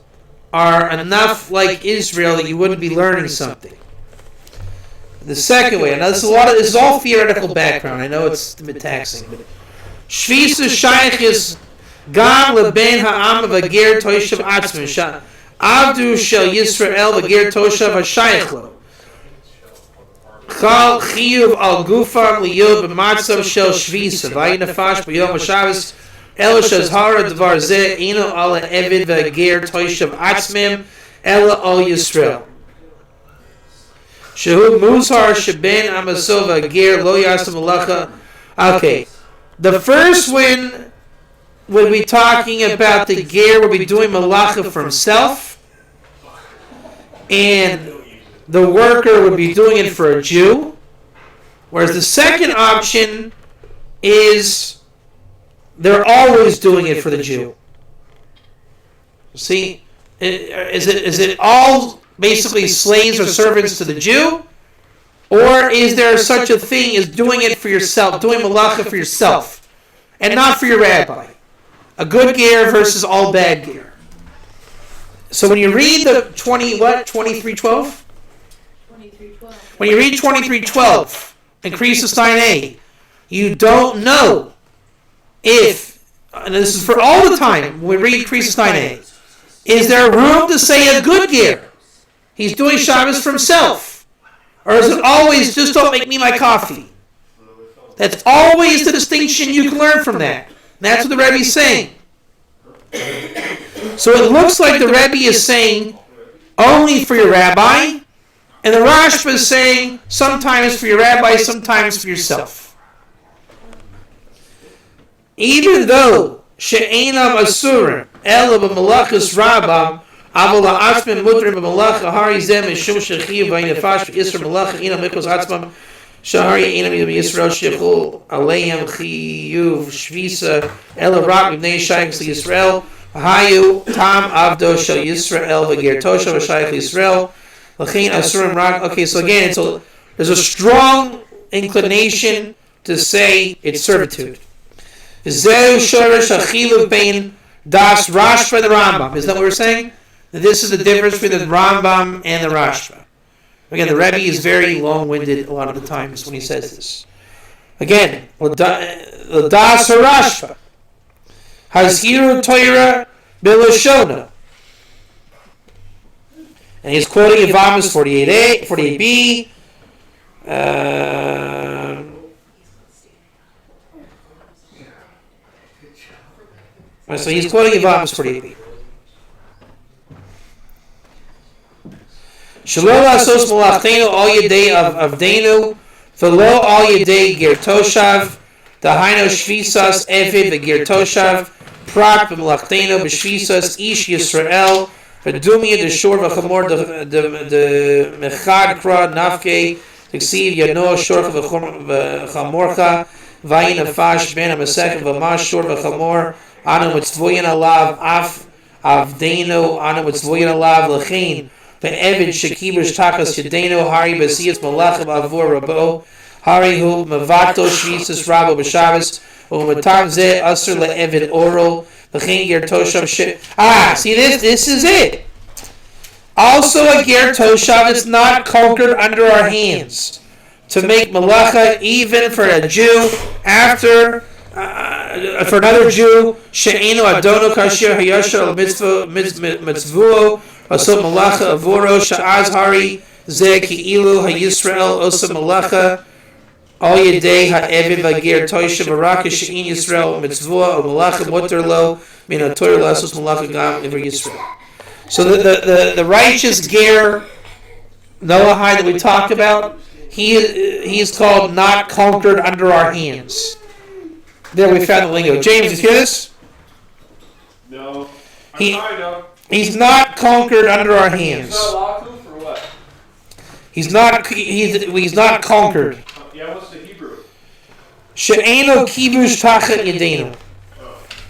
[SPEAKER 1] are enough like Israel that you wouldn't be learning something. The second way, and this is all theoretical background. I know it's a bit taxing, but Shvisa Shaychis Gam Leben Ha'am V'Ger Toshav Atzmin Avdu Shel Yisrael V'Ger Toshav HaShaychlo Kal chiyuv al gufam liyud b'matzav shel shvisa v'ayin nafash b'yom ha'shabbos ela shazhara dvar zeh ino ala evid v'ger toishav atzmim ela al Yisrael. Shehu muzhar sheben amasov v'ger lo yasam malacha. Okay, the first one would be talking about the ger would be doing malacha for himself, and the worker would be doing it for a Jew, whereas the second option is they're always doing it for the Jew. See, is it all basically slaves or servants to the Jew, or is there such a thing as doing it for yourself, doing malacha for yourself, and not for your rabbi? A good ger versus all bad ger. So when you read the 23:12. When you read 23:12 in Krisus 9a, you don't know if, and this is for all the time when we read Krisus 9a, is there room to say a good ger? He's doing Shabbos for himself. Or is it always, just don't make me my coffee? That's always the distinction you can learn from that. And that's what the Rebbe is saying. So it looks like the Rebbe is saying only for your rabbi, and the Rashba is saying sometimes for your rabbi, sometimes for yourself. Even though she'enam asurim ela b'malachas rabam aval ha'atzmim mutrim b'malacha hari zeh mishum shechiv v'yinefash v'isr malacha inam mikos atzmam shahari inam yisrael shechul aleim chiyuv shvisa ela rak b'nei shaychs Yisrael hayu tam avdo shel Yisrael v'ger tosha v'shaych Yisrael. Okay, so again, there's a strong inclination to say it's servitude. Zeu shorish achilu bein das Rashba and the Rambam. Is that what we're saying? This is the difference between the Rambam and the Rashba. Again, the Rebbe is very long-winded a lot of the times when he says this. Again, the das Rashba hazhiru Torah bilashona. And he's quoting Yevamos 48a, 48b. So he's quoting Yevamos 48b. Shalom asos malachtenu al yedei avdenu v'lo al yedei ger toshav dahainu shvisas evid v'ger toshav prak b'malachtenu b'shvisas ish Yisrael v'dumia d'shor v'chamor d'mechad kra nafke t'ksiv yano shor v'chamorcha v'ayin afash ben ha'masech v'mash shor v'chamor anu mitzvoyin alav af avdenu anu mitzvoyin alav l'chein ve'evid shekibush takas yedenu hari b'siyas malachim avur rabo hari hu mevato shvisas rabo b'shabbos u'matam zeh asr le'evid oro. See this is it. Also a ger toshav is not conquered under our hands to make malacha even for a Jew after for another Jew she'enu adono kasher hayashar al mitzvuo asot malacha avoro sha'az hari zeh ki'ilu hayisrael osa malacha al yedei ha'evid v'ger toisha baraka she'in Yisrael mitzvah malacha muter lo min ha'torah lasos malacha gam iver Yisrael. So the righteous ger Noahide that we talked about, he is called not conquered under our hands. There we found the lingo. James, did you hear this?
[SPEAKER 4] No.
[SPEAKER 1] He's not conquered under our hands.
[SPEAKER 4] He's not lakuf or what?
[SPEAKER 1] He's not conquered.
[SPEAKER 4] Yeah, what's the Hebrew?
[SPEAKER 1] She'eno kibush tachat yedenu.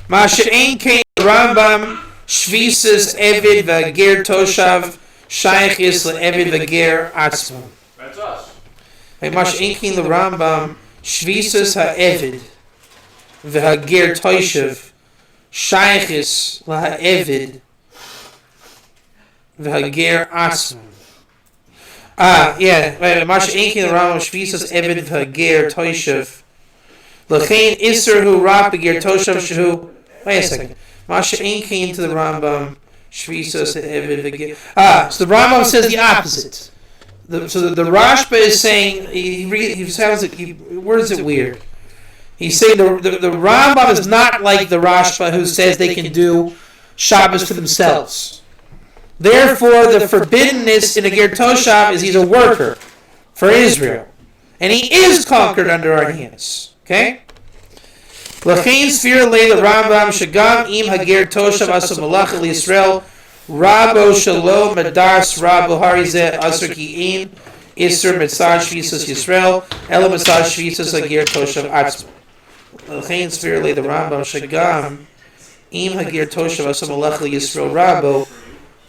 [SPEAKER 1] Ma she'en kein Rambam shvisas evid v'ger toshav shaychis le'evid v'ger atzmo.
[SPEAKER 4] That's us.
[SPEAKER 1] Ma she'en kein the Rambam shvisas ha'evid v'ger toshav shaychis le'evid v'ger atzmo. Ma she'en kein the Rambam shvisas evid v'ger toshav l'chein iser hu rak v'ger toshav shehu. Wait a second. Masha Ein came to the Rambam. Shvisas Evid V'ger. So the Rambam says the opposite. the Rashba is saying he sounds like he words it weird. He's saying the Rambam is not like the Rashba who says they can do Shabbos for themselves. Therefore, the forbiddenness in a Ger Toshav is he's a worker for Israel, and he is conquered under our hands. Okay. L'chein sfira leila Rambam shagam im hager toshav asu malacha l'Yisrael rabo shalom medas rabo harizeh asur ki'in isur mitzad shvisas Yisrael ela mitzad shvisas hager toshav atzmo. L'chein sfira leila Rambam shagam im hager toshav asu malacha l'Yisrael rabo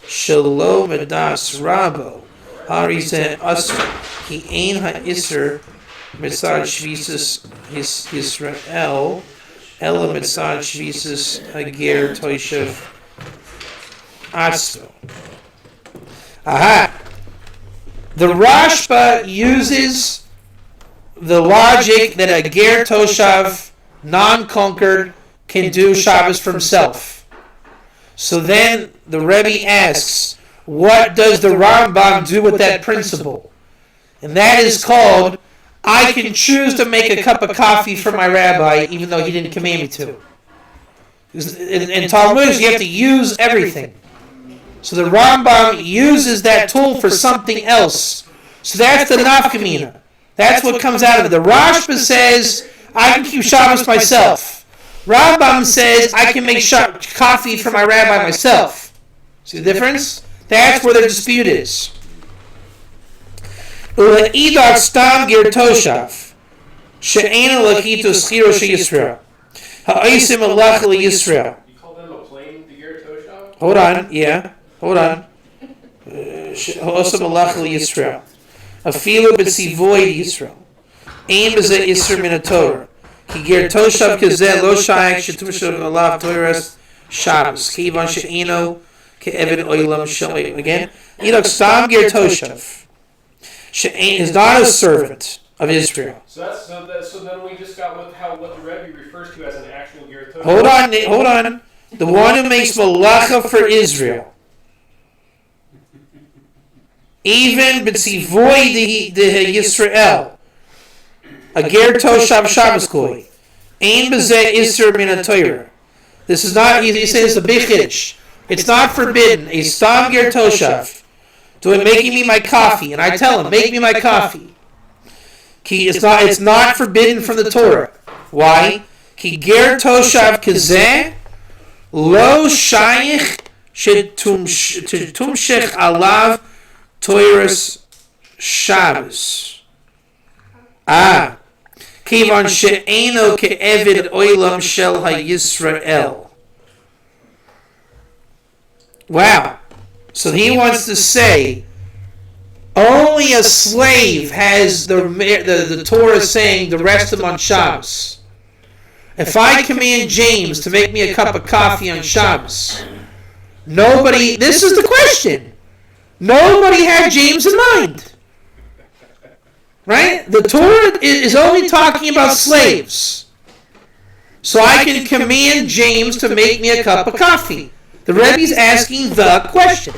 [SPEAKER 1] shalom medas rabo harizeh asur ki'in ha'isur mitzad shvisas Yisrael Ela mitzad shvisas hager toshav atzmo. Aha! The Rashba uses the logic that a ger toshav, non-conquered, can do Shabbos for himself. So then the Rebbe asks, what does the Rambam do with that principle? And that is called, I can choose to make a cup of coffee for my rabbi even though he didn't command me to. In Talmud, you have to use everything. So the Rambam uses that tool for something else. So that's the nafkamina. That's what comes out of it. The Rashba says, I can keep Shabbos myself. Rambam says, I can make coffee for my rabbi myself. See the difference? That's where the dispute is. U'la'idach stam ger toshav she'ena lakito schiro she'Yisrael ha'osim alach le'Yisrael.
[SPEAKER 4] You call them a plain ger toshav?
[SPEAKER 1] Hold on. Ha'osim alach le'Yisrael afilu b'tzivoy Yisrael ein b'zeh Yisr min ha'Torah ki ger toshav kazeh lo shayach shetum shel alav Torahs Shabbos kivan she'eno ke'eved oilam shel again. Idach stam ger toshav is not a servant of Israel.
[SPEAKER 4] So then we just got what the Rebbe refers to as an actual ger toshav.
[SPEAKER 1] Hold on. The one who makes malacha for Israel. Even b'tzivoy de Yisrael. A ger toshav Shabbos goy. Ein b'zeh Isur min ha'Torah. This is not, he says, the big chiddush. It's not forbidden. A stam ger toshav. To him making me my coffee, and I tell him, make me my coffee. It's not forbidden from the Torah. Why? Ki ger toshav kazeh lo shayich shetumshech alav Torahs Shabbos. Kivan she'eno ke'eved oilam shel ha'Yisrael. Wow. So he wants to say, only a slave has the Torah saying the rest of them on Shabbos. If I command James to make me a cup of coffee on Shabbos, this is the question. Nobody had James in mind. Right? The Torah is only talking about slaves. So I can command James to make me a cup of coffee. The Rebbe's asking the question.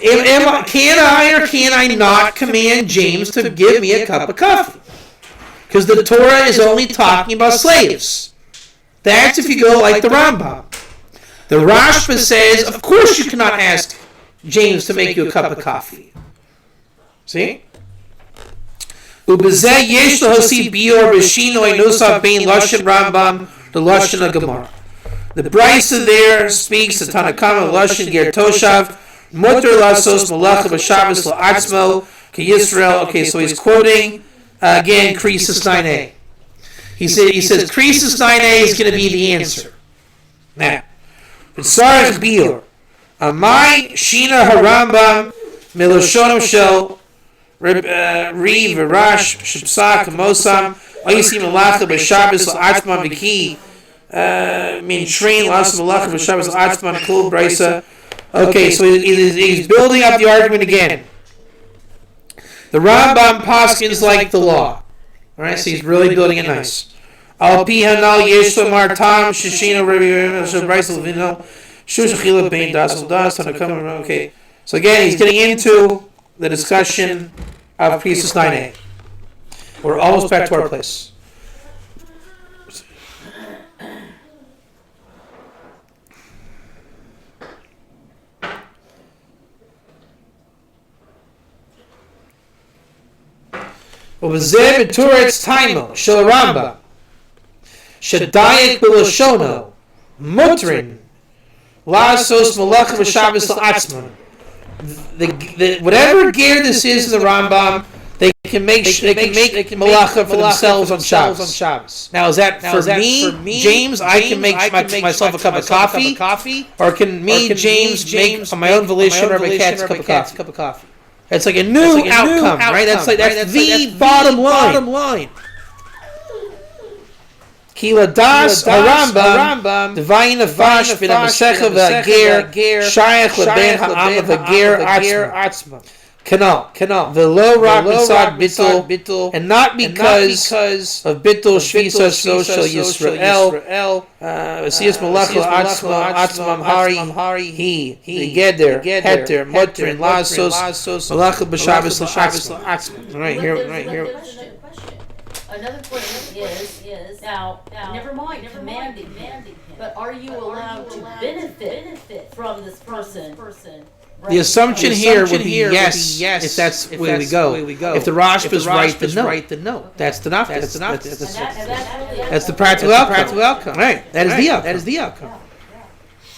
[SPEAKER 1] Can I or can I not command James to give me a cup of coffee? Because the Torah is only talking about slaves. That's if you go like the Rambam. The Rashba says, of course you cannot ask James to make you a cup of coffee. See? Ubezeh yesh lahosif bior b'shinoi nusav bein lashon Rambam the lashon Gemara. The Brisa there speaks the Tanakama lashon ger toshav muter lasos malacha b'Shabbos la'atzmo ki Yisrael. Okay, so he's quoting again Krisis 9a. He says Krisis 9a is going to be the answer. Now, b'tzarech bior amai shina harambam miloshonim shel Ri v'rash shepsak mosam oisim malacha b'Shabbos la'atzman v'ki min train lasos malacha b'Shabbos la'atzman kol brisa. Okay, so he's building up the argument again. The Rambam paskins like the law. Alright, so he's really building it nice. Al pi hanal yesh lomar tam shishino brisa levino shushachila bein das das tanakama. Okay, so again he's getting into the discussion of Priestess 9a. We're almost back to our place. ובזה בתורץ תימו של הרמב"ם שדייק בלשונו מותרין לעשות מלאכה בשבס לעצמם. Whatever gear this is in the Rambam, they can make malacha for themselves on Shabbos. Now, is that for me, James? I can make myself a cup of coffee, or can me, James, make on my own volition Rabbi Katz a cup of coffee? It's like a new outcome, right? That's the bottom line. Kila das Rambam Divine Afash bin Amasecha v'Agir Shayach leben ha'am v'Agir Atzma. Canal. V'lo rak mitzad bittul, and not because of bittul shvisa social Yisrael. V'siyas malacha atzmam hari he geder heter motrin lasos malacha b'shabbos l'Atzma. Right here.
[SPEAKER 9] Another question is now never mind commanding him, but are you allowed to benefit from this person?
[SPEAKER 1] The assumption here would be yes, if that's the way we go. If the Rashba is right, then no. That's the nafta. That's the practical outcome. Right. That is the outcome.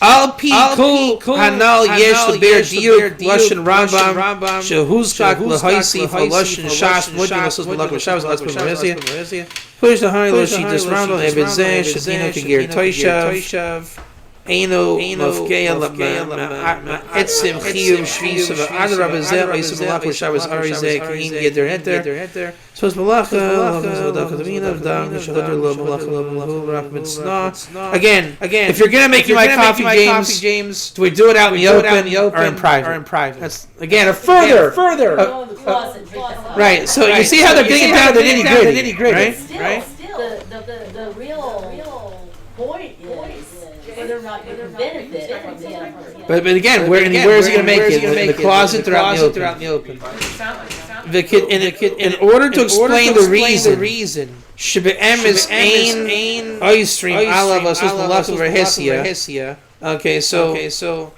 [SPEAKER 1] Al pi kol hanal yesh leber diuk lashon Rambam shehuzkak lehaisi halashon shas mudin lasos malach Shabbos latzma push the honey loshitas Rambam ebedzeh shadino kagir toishav Eino mafkeya etzim chiyuv shvisa v'adar rabbezel oisim malach Shabbos arizeh kain geder heter so it's malacha again if you're gonna make my coffee, James, do we do it out in the open or in private? That's again a further right. So you see how they're getting down to the nitty gritty, right?
[SPEAKER 9] The real point is whether or not you can benefit from the
[SPEAKER 1] But again, where is he going to make it? In the closet or out in the open? In order to explain the reason, Shebe'em is ein oistrim alav asos malachim v'hesia. Okay, so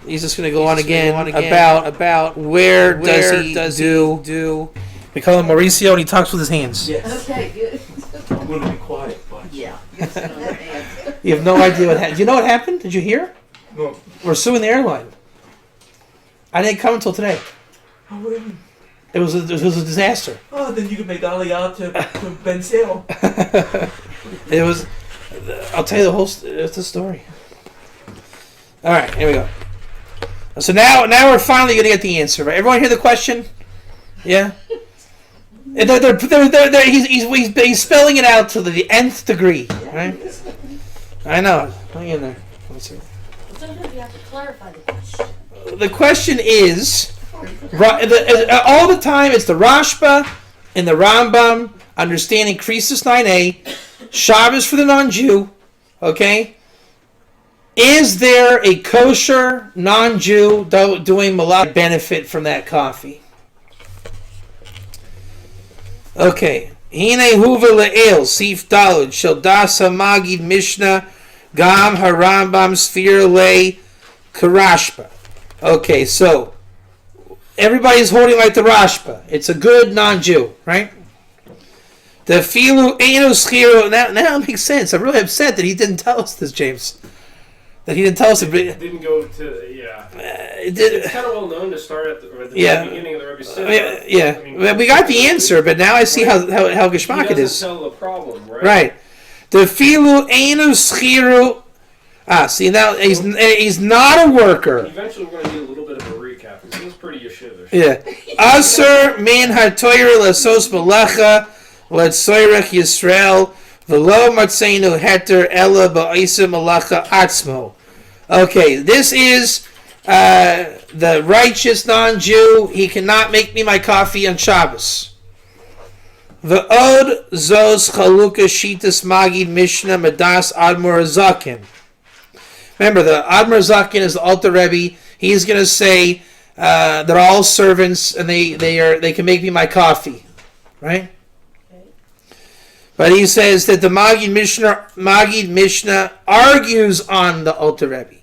[SPEAKER 1] he's just going to go on again about where does he do. We call him Mauricio, and he talks with his hands.
[SPEAKER 6] Yes.
[SPEAKER 3] Okay, good.
[SPEAKER 6] I'm going to be quiet, but
[SPEAKER 3] Yeah.
[SPEAKER 1] You have no idea what happened. Do you know what happened? Did you hear?
[SPEAKER 6] no.
[SPEAKER 1] We're suing the airline. I didn't come until today.
[SPEAKER 6] Oh, what do you mean?
[SPEAKER 1] It was a disaster.
[SPEAKER 6] Oh, then you can make Aliyah to Ben Sale.
[SPEAKER 1] It was. I'll tell you the whole. It's the story. All right, here we go. So now we're finally going to get the answer. Right? Everyone hear the question? Yeah. And he's spelling it out to the nth degree, right? I know. Hang in there. Let's see.
[SPEAKER 9] Sometimes you have to clarify the question.
[SPEAKER 1] The question is, all the time it's the Rashba and the Rambam understanding Krisis 9a, Shabbos for the non-Jew, okay? Is there a kosher non-Jew doing malach benefit from that coffee? Okay. Hine huva le'el, sif dalud, shel das hamagid mishnah, gam harambam sfir le karashba. Okay, so everybody's holding like the Rashba. It's a good non-Jew, right? The filu eino schiro. Now it makes sense. I'm really upset that he didn't tell us this, James. That he didn't tell us.
[SPEAKER 4] It didn't go to, yeah. It's kind of well known to start at the beginning of the Rebbe Siddur.
[SPEAKER 1] We got the answer, but now I see how geschmack it is.
[SPEAKER 4] He doesn't tell the problem, right?
[SPEAKER 1] Right. The filu eino schiro. See now he's not a worker.
[SPEAKER 4] Eventually, we're going to do a little bit of a recap. Because it was pretty yeshivish.
[SPEAKER 1] Yeah. Aser min hatoyer lasos malacha letzoyrech Yisrael v'lo matzeinu heter ela ba'isa malacha atzmo. Okay, this is the righteous non-Jew. He cannot make me my coffee on Shabbos. V'od zos chaluka shitas magid mishnah medas admor zaken. Remember, the Admor Zaken is the Alter Rebbe. He's going to say They're all servants, and they can make me my coffee, right?
[SPEAKER 9] Okay.
[SPEAKER 1] But he says that the Magid Mishnah argues on the Alter Rebbe.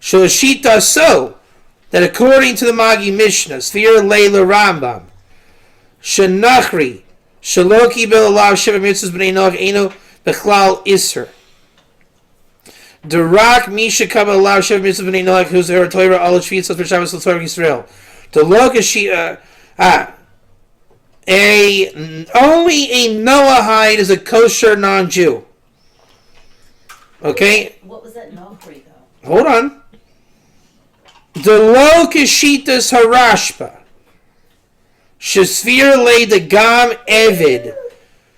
[SPEAKER 1] Shoshita so that according to the Magid Mishnah, Sfira Leila Rambam, Shenachri, Shaloki Belalav Shiva Mitzvahs B'nei Noach Eino Bechlal Isser. Darak Misha Kabbalah Shiva Mitzvahs B'nei Noach who's the Torah Al Shvitzas B'Shabbos L'Torah Yisrael. The Lokashi only a Noahide is a kosher non-Jew. Okay?
[SPEAKER 9] What was that Nokri though?
[SPEAKER 1] Hold on. The Lokashitas Harashpa. Shesfir le de gam evid.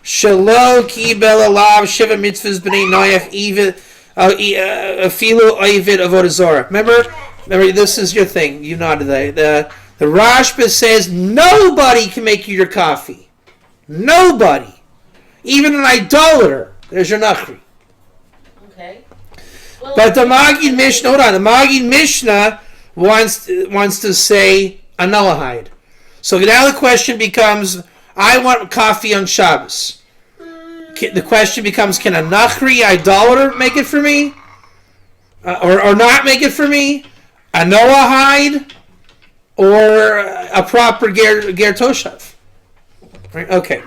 [SPEAKER 1] Shalo kibel alav shiva mitzvahs b'nei noach even afilu oivid avodah. Remember, this is your thing. You nodded that. The Rashba says nobody can make you your coffee. Nobody. Even an idolater. There's your nachri.
[SPEAKER 9] Okay. Well,
[SPEAKER 1] But the Magid Mishnah, hold on, the Magid Mishnah wants to say a Noahide. So now the question becomes, I want coffee on Shabbos. The question becomes, can a Nachri idolater make it for me? Or not make it for me? A Noahide? Or a proper Ger Toshav? Right? Okay.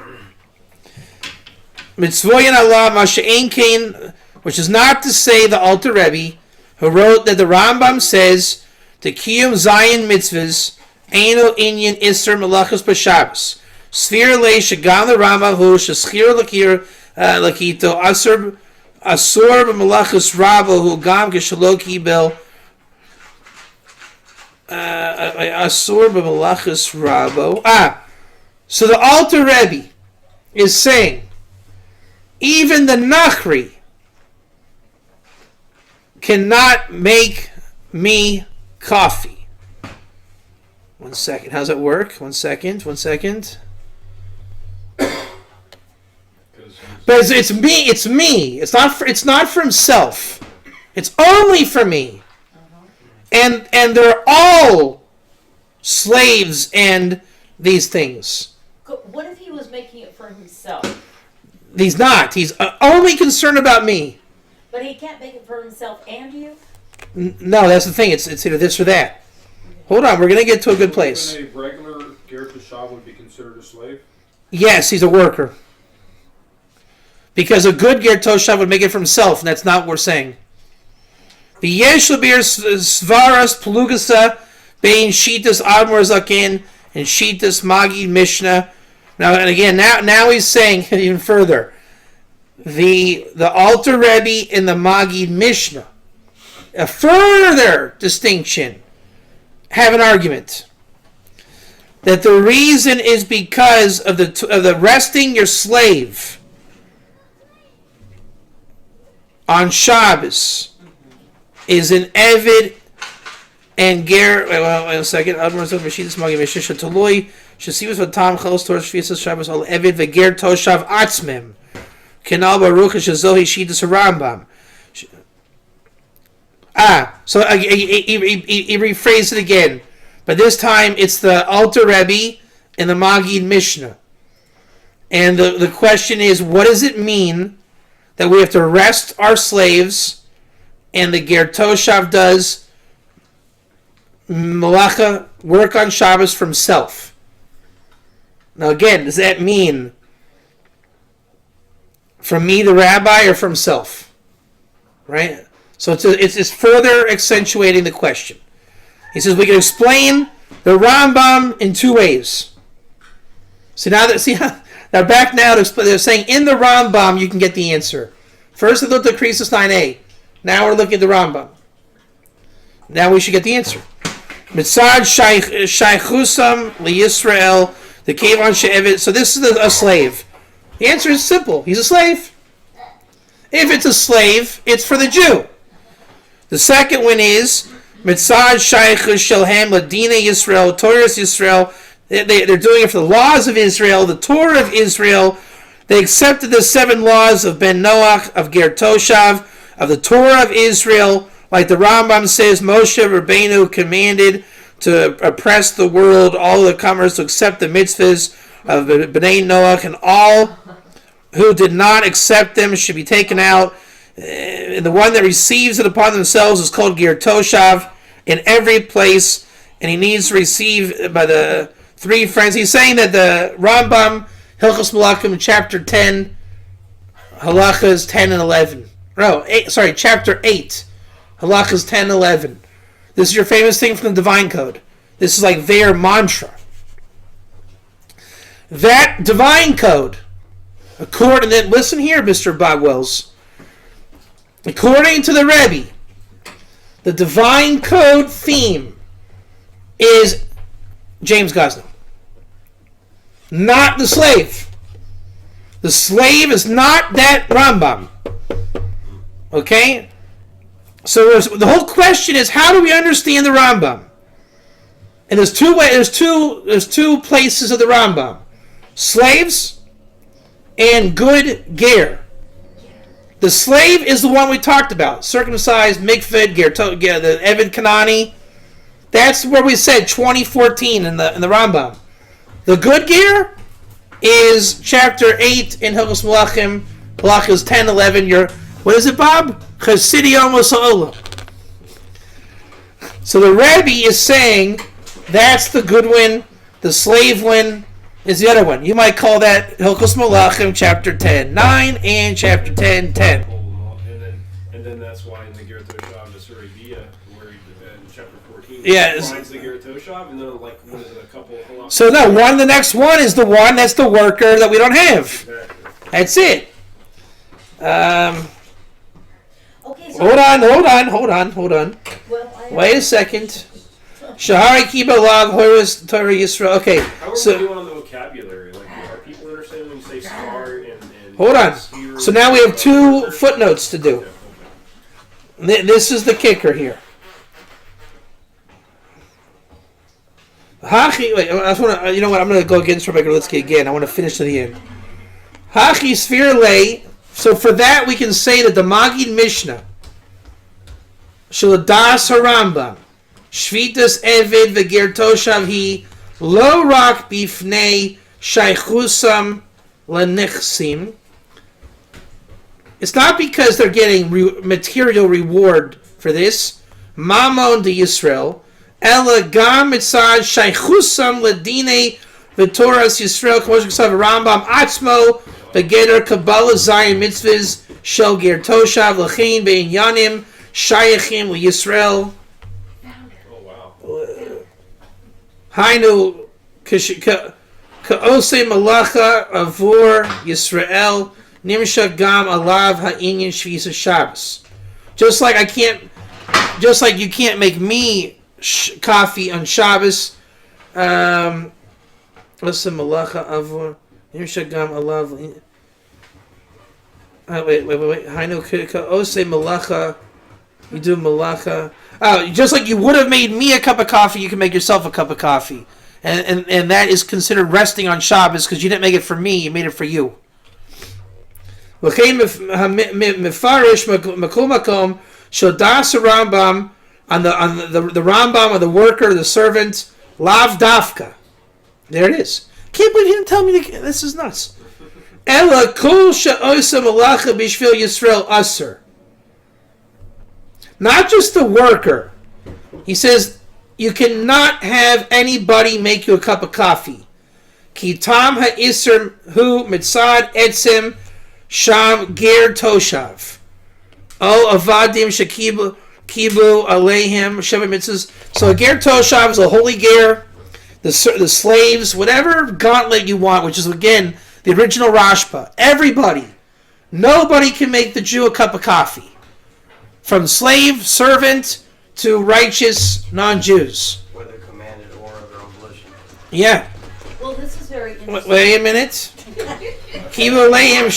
[SPEAKER 1] Mitzvoyin Allah Masha'en Kain, which is not to say the Alter Rebbe, who wrote that the Rambam says, the Kiyum Zayin Mitzvahs, Eino Inyan Isser Malachos B'Shabbos. Sfir Le Shagam the Rambam Hu Sheschir Lakir Lakito Asur B'Malachos Rabo Hu Gam Geshaloki Bel Asur B'Malachos Rabo. So the Alter Rebbe is saying, even the Nachri cannot make me coffee. 1 second. How's it work? 1 second. 1 second. But it's me. It's me. It's not for himself. It's only for me. And they're all slaves and these things.
[SPEAKER 9] What if he was making it for himself?
[SPEAKER 1] He's not. He's only concerned about me.
[SPEAKER 9] But he can't make it for himself and you?
[SPEAKER 1] No, that's the thing. It's either this or that. Hold on. We're going to get to a good place.
[SPEAKER 4] Then a regular Ger Toshav would be considered a slave?
[SPEAKER 1] Yes, he's a worker. Because a good Ger Toshav would make it for himself, and that's not what we're saying. The Yeshlabir Svaras Pelugasa Bain Shitas Admor Zakin and Shitas Magid Mishnah. Now and again, now he's saying even further. The Alter Rebbe and the Magid Mishnah, a further distinction, have an argument that the reason is because of the resting your slave on Shabbos is an Evid and Ger. Wait a second. Admor Mashidus Magid Mishnah Shatoloi Shasivus Vatam Chalos Torah Shvius Shabbos Al Evid Veger Toshav Atzmim Kenal Baruch Shazohi Shidus Rambam. So he rephrased it again, but this time it's the Alter Rebbe and the Magid Mishnah, and the question is, what does it mean that we have to rest our slaves, and the Ger Toshav does malacha, work on Shabbos for himself? Now again, does that mean from me, the rabbi, or for himself? Right? So it's further accentuating the question. He says we can explain the Rambam in two ways. Now back now they're saying in the Rambam you can get the answer. First they looked at Krisus 9a. Now we're looking at the Rambam. Now we should get the answer. Mitzad Shaychusam LiYisrael the Kevan She'evet. So this is a slave. The answer is simple. He's a slave. If it's a slave, it's for the Jew. The second one is Mitzad Shaychus Shelhem Ladina Yisrael Torah Yisrael. They're doing it for the laws of Israel, the Torah of Israel. They accepted the 7 laws of Ben Noach, of Ger Toshav, of the Torah of Israel, like the Rambam says, Moshe Rabbeinu commanded to oppress the world, all the comers to accept the mitzvahs of Bnei Noach, and all who did not accept them should be taken out. And the one that receives it upon themselves is called Ger Toshav in every place, and he needs to receive by the three friends. He's saying that the Rambam, Hilchos Malachim, chapter 10, halachas 10 and 11. Chapter 8, halachas 10 and 11. This is your famous thing from the Divine Code. This is like their mantra. That Divine Code, listen here, Mr. Bob Wells. According to the Rebbe, the Divine Code theme is James Gosnell, not the slave. The slave is not that Rambam. Okay? So the whole question is, how do we understand the Rambam? And there's two places of the Rambam: slaves and good ger. The slave is the one we talked about, circumcised, mikved, the Eved Kanani. That's where we said 2014 in the Rambam. The good ger is chapter 8 in Hilchos Malachim, halachas 10, 11. What is it, Bob? Chasidion Mosa'olam. So the Rebbe is saying that's the good one. The slave one is the other one. You might call that Hilchos Malachim, chapter 10, 9, and chapter 10, 10.
[SPEAKER 4] And then that's why in the Ger Toshav, the Surabia, where in chapter 14, finds the Ger Toshav, and then what is it, a couple of halachas?
[SPEAKER 1] So no, the next one is the one that's the worker that we don't have.
[SPEAKER 4] Exactly.
[SPEAKER 1] That's it.
[SPEAKER 9] Okay, so
[SPEAKER 1] Hold on.
[SPEAKER 9] well,
[SPEAKER 1] Wait a second. Shahari Kiba Lav Horus Torah Yisrael. Okay,
[SPEAKER 4] How are we
[SPEAKER 1] so
[SPEAKER 4] doing on the vocabulary? Are people understanding when you say star and
[SPEAKER 1] hold on.
[SPEAKER 4] sphere?
[SPEAKER 1] So now we have two footnotes to do. This is the kicker here. Hachi, wait, I just want to. You know what? I'm going to go against Rabbi Gerlitzky again. I want to finish to the end. Hachi Sphere Lay. So for that, we can say that the Magid Mishnah, Shaladas Harambam, Shvitas Eved V'Ger Toshav Hi, Lo Rak Bifnei Shaychusam Lenichsim. It's not because they're getting material reward for this. Mamon de Yisrael, Ela Gam Mitzad Shaychusam Ledine V'Toras Yisrael K'mosh K'sav Rambam Atzmo Begeder Kabbalah Zion Mitzvahs Shel Ger Toshav L'chein Bein Yanim Shayachim L'Yisrael.
[SPEAKER 4] Oh, wow.
[SPEAKER 1] Hainu Ka'ose Malacha Avur Yisrael Nimsha Gam Alav Ha'inyan Shvisa Shabbos. Just like you can't make me coffee on Shabbos. What's the Malacha Avur? Nimsha Gam Alav. Wait. Hainu Ka'ose Malacha. You do Malacha. Oh, just like you would have made me a cup of coffee, you can make yourself a cup of coffee. And that is considered resting on Shabbos because you didn't make it for me, you made it for you. Mefarish Makul Makom Shodas Rambam on the Rambam of the worker, the servant, Lav Dafka. There it is. Can't believe you didn't tell me this is nuts. Ella Kol Sha'osa Malacha Bishvil Yisrael Aser. Not just the worker. He says you cannot have anybody make you a cup of coffee. Ki tam ha'isr hu mitzad etzim sham ger toshav. O avadim shekibu aleihim sheva mitzvahs. So a ger toshav is a holy ger. The slaves, whatever gauntlet you want, which is again the original Rashba. Everybody, nobody can make the Jew a cup of coffee. From slave, servant, to righteous non-Jews.
[SPEAKER 5] Whether commanded or of their own volition.
[SPEAKER 1] Yeah.
[SPEAKER 9] well, this is very interesting.
[SPEAKER 1] Wait a minute. Kivu Leim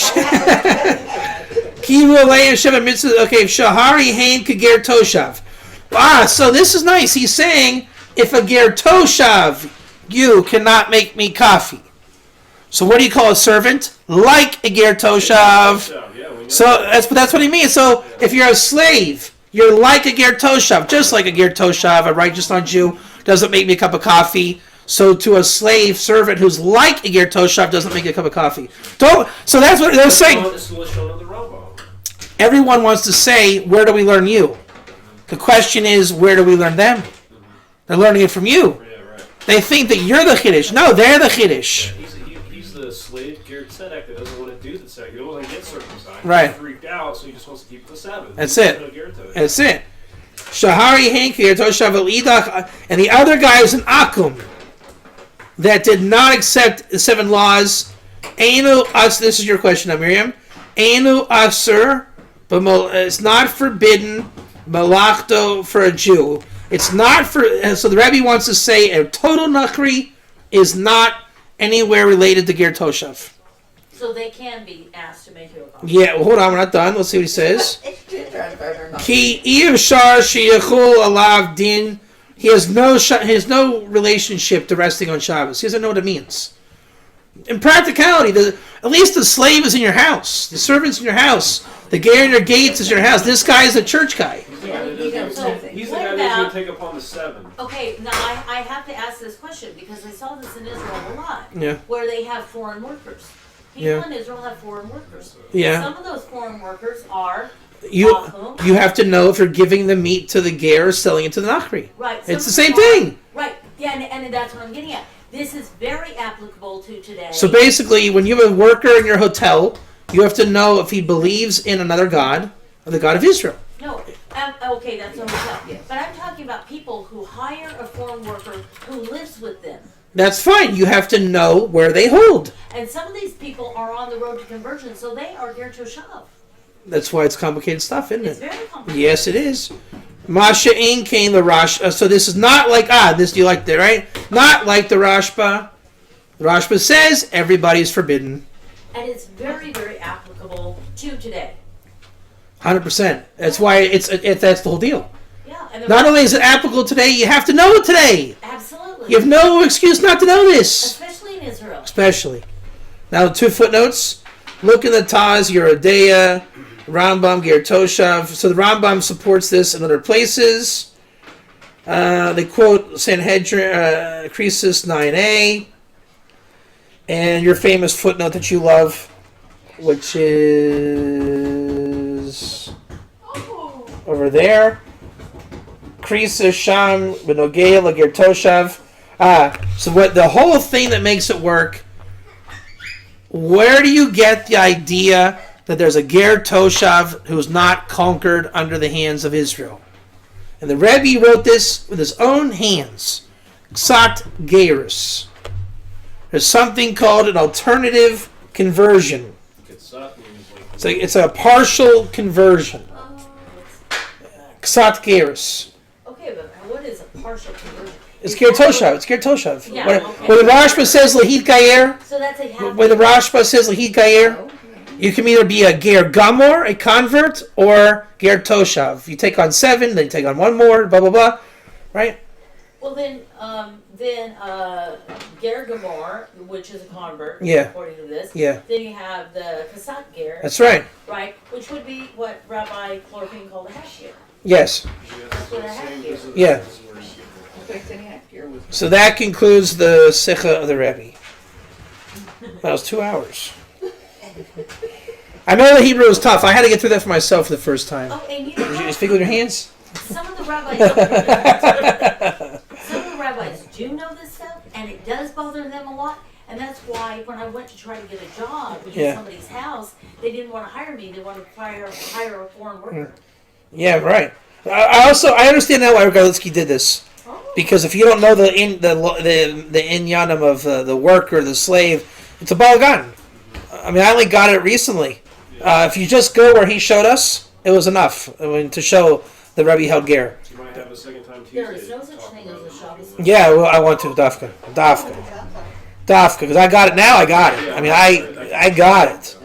[SPEAKER 1] Sheva Mitzvah. Okay, Shahari Hain Kager Toshav. So this is nice. He's saying, if a Ger Toshav, you cannot make me coffee. So what do you call a servant? Like a Ger Toshav. So that's what he means. So if you're a slave, you're like a Ger Toshav, just like a Ger Toshav, a righteous non-Jew. doesn't make me a cup of coffee. So to a slave servant who's like a ger toshav doesn't make a cup of coffee. Don't. So that's what they're saying. Everyone wants to say, where do we learn you? The question is, where do we learn them? They're learning it from you.
[SPEAKER 4] Yeah, right.
[SPEAKER 1] They think that you're the Chiddush. No, they're the Chiddush.
[SPEAKER 4] He's the slave, Ger Tzedek, that doesn't want to do the tzedek. He doesn't want to get circumcised.
[SPEAKER 1] Right.
[SPEAKER 4] He's freaked out, so he just wants to keep the Sabbath.
[SPEAKER 1] That's it. That's it. Shahari Hank, and the other guy is an Akum that did not accept the 7 laws. Anu As. This is your question, now, Miriam. Anu Asur, but it's not forbidden. Malachto for a Jew. It's not for. So the Rebbe wants to say a total Nachri is not anywhere related to Ger Toshav.
[SPEAKER 9] So they can be asked to make you a coffee.
[SPEAKER 1] Yeah, well, hold on, we're not done. Let's see what he says. Ki Shar Sheyachul Alav Din. He has no relationship to resting on Shabbos. He doesn't know what it means. In practicality, at least the slave is in your house. The servant's in your house. The ger in your gates is your house. This guy is a church guy.
[SPEAKER 4] He's the guy that's going to take upon the 7.
[SPEAKER 9] Okay, now I have to ask this question because I saw this in Israel a lot.
[SPEAKER 1] Yeah.
[SPEAKER 9] Where they have foreign workers. People in Israel have foreign workers.
[SPEAKER 1] Yeah.
[SPEAKER 9] Some of those foreign workers are
[SPEAKER 1] You have to know if you're giving the meat to the ger or selling it to the Nachri.
[SPEAKER 9] right.
[SPEAKER 1] It's the same thing.
[SPEAKER 9] Right. Yeah, and that's what I'm getting at. This is very applicable to today.
[SPEAKER 1] So basically, when you have a worker in your hotel, you have to know if he believes in another God or the God of Israel.
[SPEAKER 9] No, okay, that's a hotel. Yeah. But I'm talking about people who hire a foreign worker who lives with them.
[SPEAKER 1] That's fine. You have to know where they hold.
[SPEAKER 9] And some of these people are on the road to conversion, so they are ger toshav.
[SPEAKER 1] That's why it's complicated stuff, isn't
[SPEAKER 9] It's
[SPEAKER 1] it?
[SPEAKER 9] very complicated.
[SPEAKER 1] Yes, it is. Masha in came the Rash. So this is not like this. You like that, right? Not like the Rashba. The Rashba says everybody's forbidden.
[SPEAKER 9] And it's very, very applicable to today.
[SPEAKER 1] 100%. That's why that's the whole deal.
[SPEAKER 9] Yeah. And
[SPEAKER 1] Not only is it applicable today, you have to know it today.
[SPEAKER 9] absolutely.
[SPEAKER 1] You have no excuse not to know this.
[SPEAKER 9] Especially in Israel.
[SPEAKER 1] Especially. Now, the 2 footnotes. Look in the Taz, Yerodea, Rambam, Ger Toshav. So the Rambam supports this in other places. They quote Sanhedrin, Croesus 9a. And your famous footnote that you love, which is over there. Croesus Sham Benogea Lager Toshav. So what the whole thing that makes it work, where do you get the idea that there's a Ger Toshav who's not conquered under the hands of Israel? And the Rebbe wrote this with his own hands. Ksat Gerus. There's something called an alternative conversion. It's a partial conversion. Ksat Gerus.
[SPEAKER 9] Okay, but what is a partial conversion?
[SPEAKER 1] It's Ger Toshav. It's Ger Toshav.
[SPEAKER 9] Yeah,
[SPEAKER 1] When
[SPEAKER 9] okay.
[SPEAKER 1] the Rashba says Lahid Gayer,
[SPEAKER 9] So that's a half.
[SPEAKER 1] when the Rashba says Lahid Gayer, you can either be a Ger Gamor, a convert, or Ger Toshav. You take on 7, then you take on 1 more, blah, blah, blah. Right?
[SPEAKER 9] Well, then Ger Gamor, which is a convert,
[SPEAKER 1] Yeah.
[SPEAKER 9] according to this.
[SPEAKER 1] Yeah.
[SPEAKER 9] Then you have the Kasat Ger,
[SPEAKER 1] That's right.
[SPEAKER 9] right, which would be what Rabbi Chlorpin called a half year.
[SPEAKER 1] Yes.
[SPEAKER 9] That's what a half year.
[SPEAKER 1] Yeah. So that concludes the Sikha of the Rebbe. That was 2 hours. I know the Hebrew was tough. I had to get through that for myself for the first time.
[SPEAKER 9] Oh, and you
[SPEAKER 1] Did
[SPEAKER 9] know
[SPEAKER 1] you speak with your hands?
[SPEAKER 9] some of the rabbis do know this stuff, and it does bother them a lot. And that's why when I went to try to get a job in somebody's house, they didn't want to hire me. They wanted to hire a foreign worker.
[SPEAKER 1] Yeah, right. I understand now why Galitsky did this. Because if you don't know the inyanim of the worker, the slave, it's a balagan. I mean, I only got it recently. If you just go where he showed us, it was enough. I mean, to show the Rebbe held ger.
[SPEAKER 4] You might have a second time Tuesday.
[SPEAKER 9] There is no such thing as a Shabbos.
[SPEAKER 1] Yeah, well, I want to dafka, because I got it now. I got it. I mean, I got it.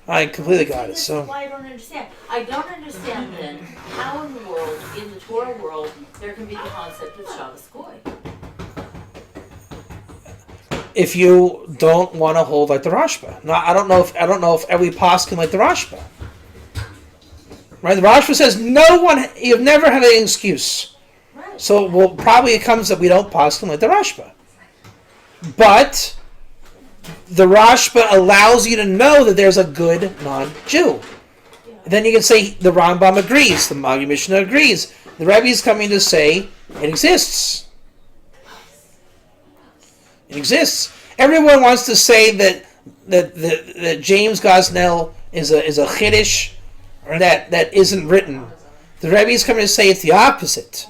[SPEAKER 1] I completely got it.
[SPEAKER 9] This
[SPEAKER 1] So
[SPEAKER 9] is why I don't understand. I don't understand then how in the world, in the Torah world, there can be the concept of Shabbos Goy.
[SPEAKER 1] if you don't want to hold like the Rashba, now I don't know if every poskin like the Rashba. Right, the Rashba says you've never had an excuse.
[SPEAKER 9] Right.
[SPEAKER 1] So, well, probably it comes that we don't poskim like the Rashba. But the Rashba allows you to know that there's a good non-Jew. Then you can say the Rambam agrees, the Magi Mishnah agrees. The Rebbe is coming to say it exists. It exists. Everyone wants to say that James Gosnell is a chiddush, or that isn't written. The Rebbe is coming to say it's the opposite.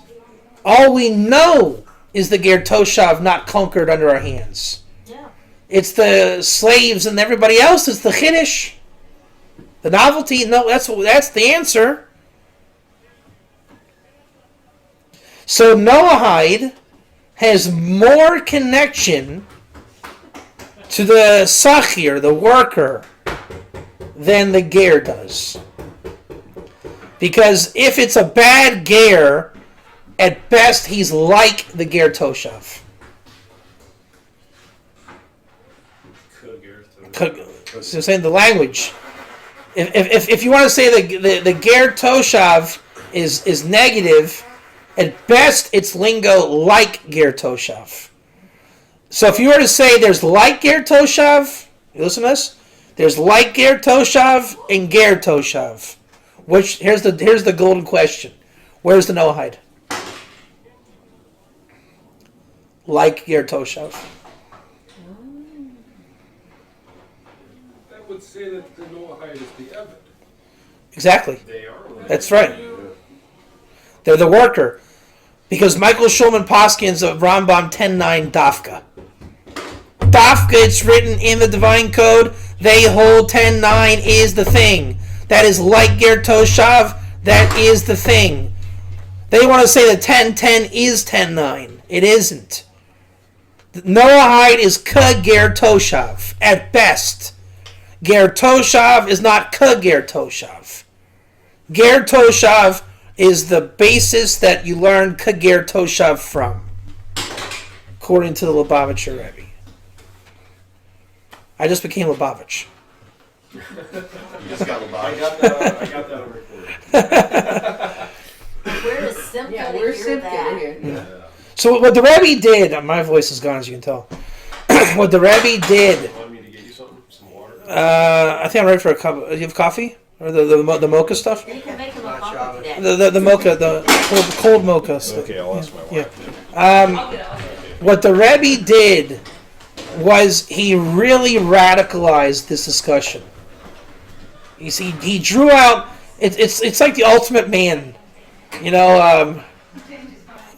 [SPEAKER 1] All we know is the Ger Toshav not conquered under our hands.
[SPEAKER 9] Yeah.
[SPEAKER 1] It's the slaves and everybody else is the chiddush. The novelty, no, that's the answer. So Noahide has more connection to the Sachir, the worker, than the Ger does. Because if it's a bad Ger, at best he's like the Ger Toshav. So I'm saying the language. If you want to say the Ger Toshav is negative, at best it's lingo like Ger Toshav. So if you were to say there's like Ger Toshav, you listen to this? There's like Ger Toshav and Ger Toshav. Which here's the golden question. Where's the Noahide? Like Ger Toshav.
[SPEAKER 8] That would say that the Noahide is the Eved.
[SPEAKER 1] Exactly.
[SPEAKER 4] They are.
[SPEAKER 1] That's right. They're the worker. Because Michael Schulman Poskins of Rambam 10.9 Dafka. Dafka, it's written in the Divine Code. They hold 10.9 is the thing. That is like Ger Toshav. That is the thing. They want to say that 10.10 is 10.9. It isn't. Noahide is Ka Ger Toshav at best. Ger Toshav is not Ka Ger Toshav. Ger Toshav is the basis that you learn Ka Ger Toshav from, according to the Lubavitcher Rebbe. I just became Lubavitch.
[SPEAKER 2] You just got
[SPEAKER 4] I
[SPEAKER 2] Lubavitch.
[SPEAKER 4] got that on record.
[SPEAKER 9] We're simple
[SPEAKER 3] Yeah,
[SPEAKER 9] to
[SPEAKER 3] we're
[SPEAKER 9] hear
[SPEAKER 3] simple
[SPEAKER 9] that.
[SPEAKER 3] here.
[SPEAKER 1] So what the Rebbe did, my voice is gone as you can tell. What the Rebbe did,
[SPEAKER 4] Want me to get you something? Some water?
[SPEAKER 1] I think I'm ready for a cup. You have coffee? Or the mocha stuff?
[SPEAKER 9] You can make them a
[SPEAKER 5] Not
[SPEAKER 9] coffee
[SPEAKER 5] Shabbos.
[SPEAKER 9] today.
[SPEAKER 1] The mocha, the cold mocha stuff.
[SPEAKER 4] Okay, I'll ask my wife.
[SPEAKER 1] Yeah.
[SPEAKER 9] I'll get it.
[SPEAKER 1] What the Rebbe did was he really radicalized this discussion. You see, he drew out. It's like the ultimate man. You know,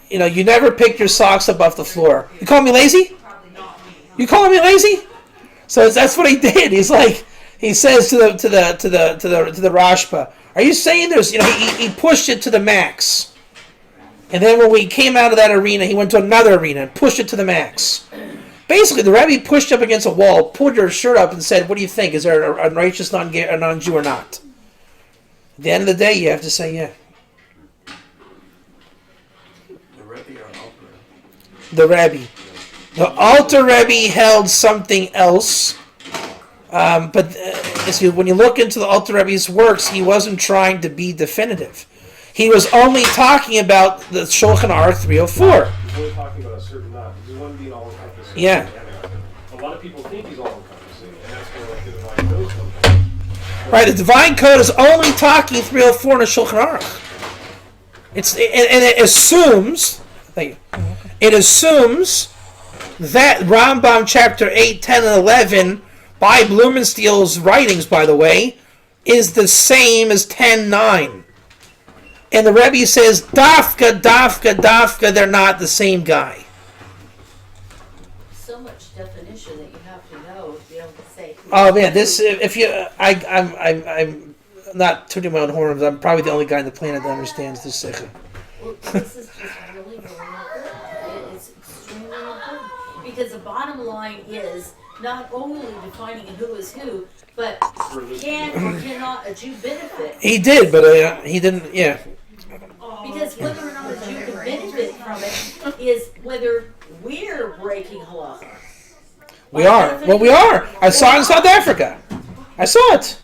[SPEAKER 1] you never pick your socks up off the floor. You call me lazy? You calling me lazy? So that's what he did. He's like, he says to the Rashba, are you saying there's, he pushed it to the max. And then when we came out of that arena, he went to another arena and pushed it to the max. Basically, the Rebbe pushed up against a wall, pulled your shirt up, and said, what do you think? Is there a righteous non-Jew or not? At the end of the day, you have to say, yeah.
[SPEAKER 5] The Rebbe or an Alter?
[SPEAKER 1] The Rebbe. The Alter Rebbe held something else. But when you look into the Alter Rebbe's works, he wasn't trying to be definitive. He was only talking about the Shulchan Aruch 304.
[SPEAKER 4] He's only talking about a certain knot. He doesn't want to be all-encompassing.
[SPEAKER 1] Yeah.
[SPEAKER 4] A lot of people think he's all-encompassing, and that's where like the divine code comes from.
[SPEAKER 1] Right, the Divine Code is only talking 304 in the Shulchan Aruch. It assumes, thank you, it assumes that Rambam chapter 8, 10, and 11, by Blumenstiel's writings, by the way, is the same as 10.9. And the Rebbe says, dafka, they're not the same guy.
[SPEAKER 9] So much definition that you have to know to be able to say.
[SPEAKER 1] Oh man, I'm not tooting my own horns. I'm probably the only guy on the planet that understands this sikha.
[SPEAKER 9] Well, this is just really important. It's extremely important because the bottom line is not only defining who is who, but can or cannot a Jew benefit?
[SPEAKER 1] He did, but he didn't. Yeah.
[SPEAKER 9] Because whether or not a Jew can benefit from it is whether we're breaking halacha.
[SPEAKER 1] We are. Well, we are. I saw it in South Africa. I saw it.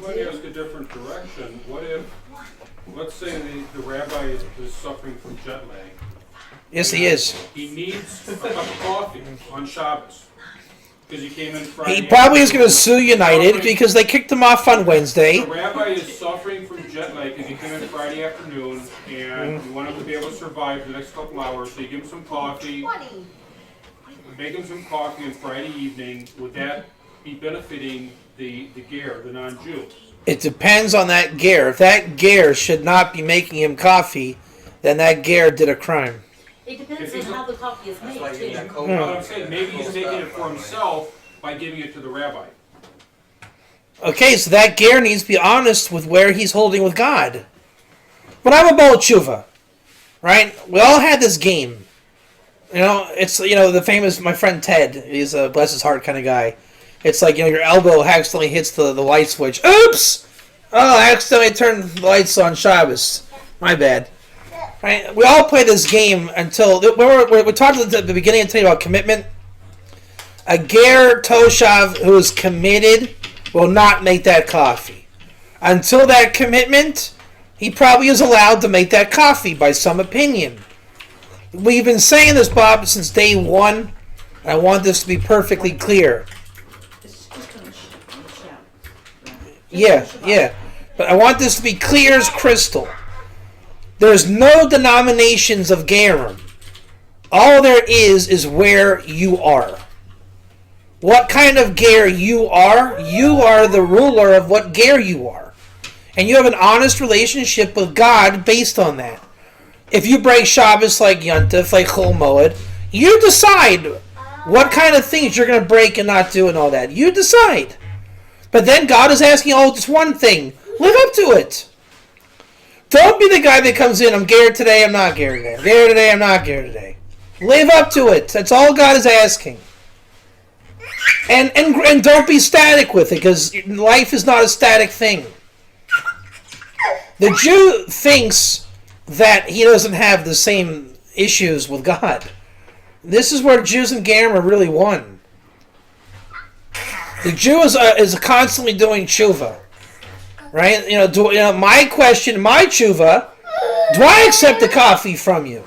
[SPEAKER 8] Let me ask a different direction. What if, let's let's say the rabbi is suffering from jet lag.
[SPEAKER 1] Yes, he is.
[SPEAKER 8] He needs a cup of coffee on Shabbos because he came in Friday.
[SPEAKER 1] He probably is going to sue United because they kicked him off on Wednesday.
[SPEAKER 8] The rabbi is suffering from jet lag because he came in Friday afternoon and you want him to be able to survive the next couple hours. So you give him some coffee, make him some coffee on Friday evening. Would that be benefiting the ger, the non-Jew?
[SPEAKER 1] It depends on that ger. If that ger should not be making him coffee, then that ger did a crime.
[SPEAKER 9] It depends on how the coffee is made, too.
[SPEAKER 8] But I'm saying maybe he's making it for himself by giving it to the rabbi.
[SPEAKER 1] Okay, so that ger needs to be honest with where he's holding with God. But I'm about tshuva, right? We all had this game. You know, it's, you know, the famous, my friend Ted, he's a bless his heart kind of guy. It's like, you know, your elbow accidentally hits the light switch. Oops! Oh, I accidentally turned the lights on Shabbos. My bad. Right? We all play this game until we talked at the beginning today about commitment. A ger toshav who is committed will not make that coffee. Until that commitment, he probably is allowed to make that coffee by some opinion. We've been saying this, Bob, since day one. I want this to be perfectly clear.
[SPEAKER 3] It's just on the shout.
[SPEAKER 1] Yeah. But I want this to be clear as crystal. There's no denominations of Gerim. All there is where you are. What kind of Ger you are the ruler of what Ger you are. And you have an honest relationship with God based on that. If you break Shabbos like Yontif, like Chol Moed, you decide what kind of things you're going to break and not do and all that. You decide. But then God is asking, just one thing. Live up to it. Don't be the guy that comes in, I'm Ger today, I'm not Ger today. I'm Ger today, I'm not Ger today. Live up to it. That's all God is asking. And don't be static with it, because life is not a static thing. The Jew thinks that he doesn't have the same issues with God. This is where Jews and Gerim are really one. The Jew is constantly doing tshuva. Right? My question, my tshuva, do I accept the coffee from you?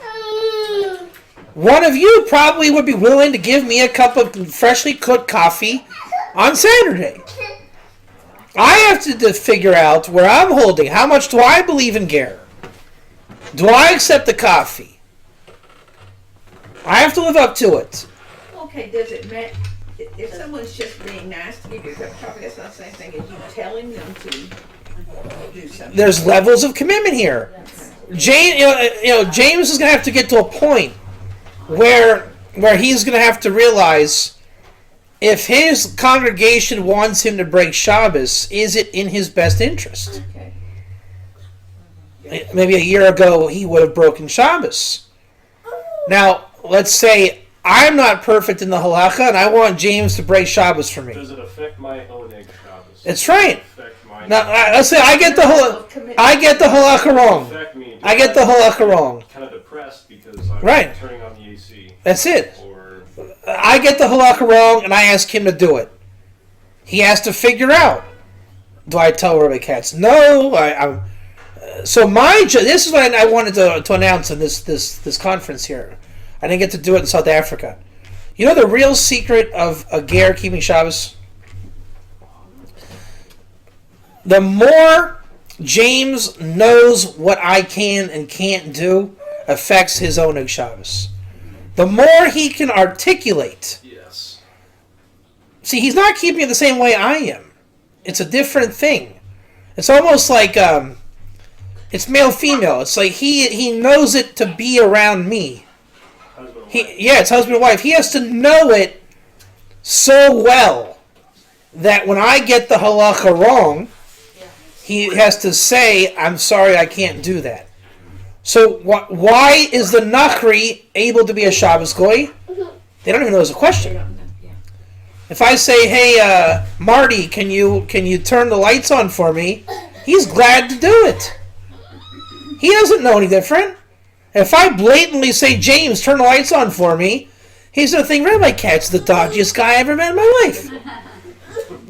[SPEAKER 1] One of you probably would be willing to give me a cup of freshly cooked coffee on Saturday. I have to figure out where I'm holding. How much do I believe in ger? Do I accept the coffee? I have to live up to it.
[SPEAKER 3] Okay, does it matter if someone's just being nice to give you a cup of coffee? That's not the same thing as you telling them to do something.
[SPEAKER 1] There's levels of commitment here. James is going to have to get to a point where he's going to have to realize if his congregation wants him to break Shabbos, is it in his best interest?
[SPEAKER 3] Okay.
[SPEAKER 1] Maybe a year ago he would have broken Shabbos. Now, let's say I'm not perfect in the halacha and I want James to break Shabbos for me.
[SPEAKER 4] Does it affect my own egg Shabbos?
[SPEAKER 1] That's right.
[SPEAKER 4] Affect
[SPEAKER 1] Now, let's say I get the halacha wrong.
[SPEAKER 4] Affect me.
[SPEAKER 1] I get the halacha wrong.
[SPEAKER 4] Kind of depressed because I'm
[SPEAKER 1] Right.
[SPEAKER 4] turning on the AC.
[SPEAKER 1] That's it.
[SPEAKER 4] Or
[SPEAKER 1] I get the halacha wrong and I ask him to do it. He has to figure out. Do I tell Rabbi Katz? No. So this is what I wanted to announce in this conference here. I didn't get to do it in South Africa. You know the real secret of a ger keeping Shabbos? The more James knows what I can and can't do affects his own Shabbos. The more he can articulate.
[SPEAKER 4] yes.
[SPEAKER 1] See, he's not keeping it the same way I am. It's a different thing. It's almost like it's male-female. It's like he knows it to be around me. It's husband and wife. He has to know it so well that when I get the halacha wrong, he has to say, I'm sorry, I can't do that. So why is the Nachri able to be a Shabbos Goy? They don't even know there's a question. If I say, hey, Marty, can you turn the lights on for me? He's glad to do it. He doesn't know any different. If I blatantly say, James, turn the lights on for me, he's going to think, Rabbi Katz, the dodgiest guy I ever met in my life.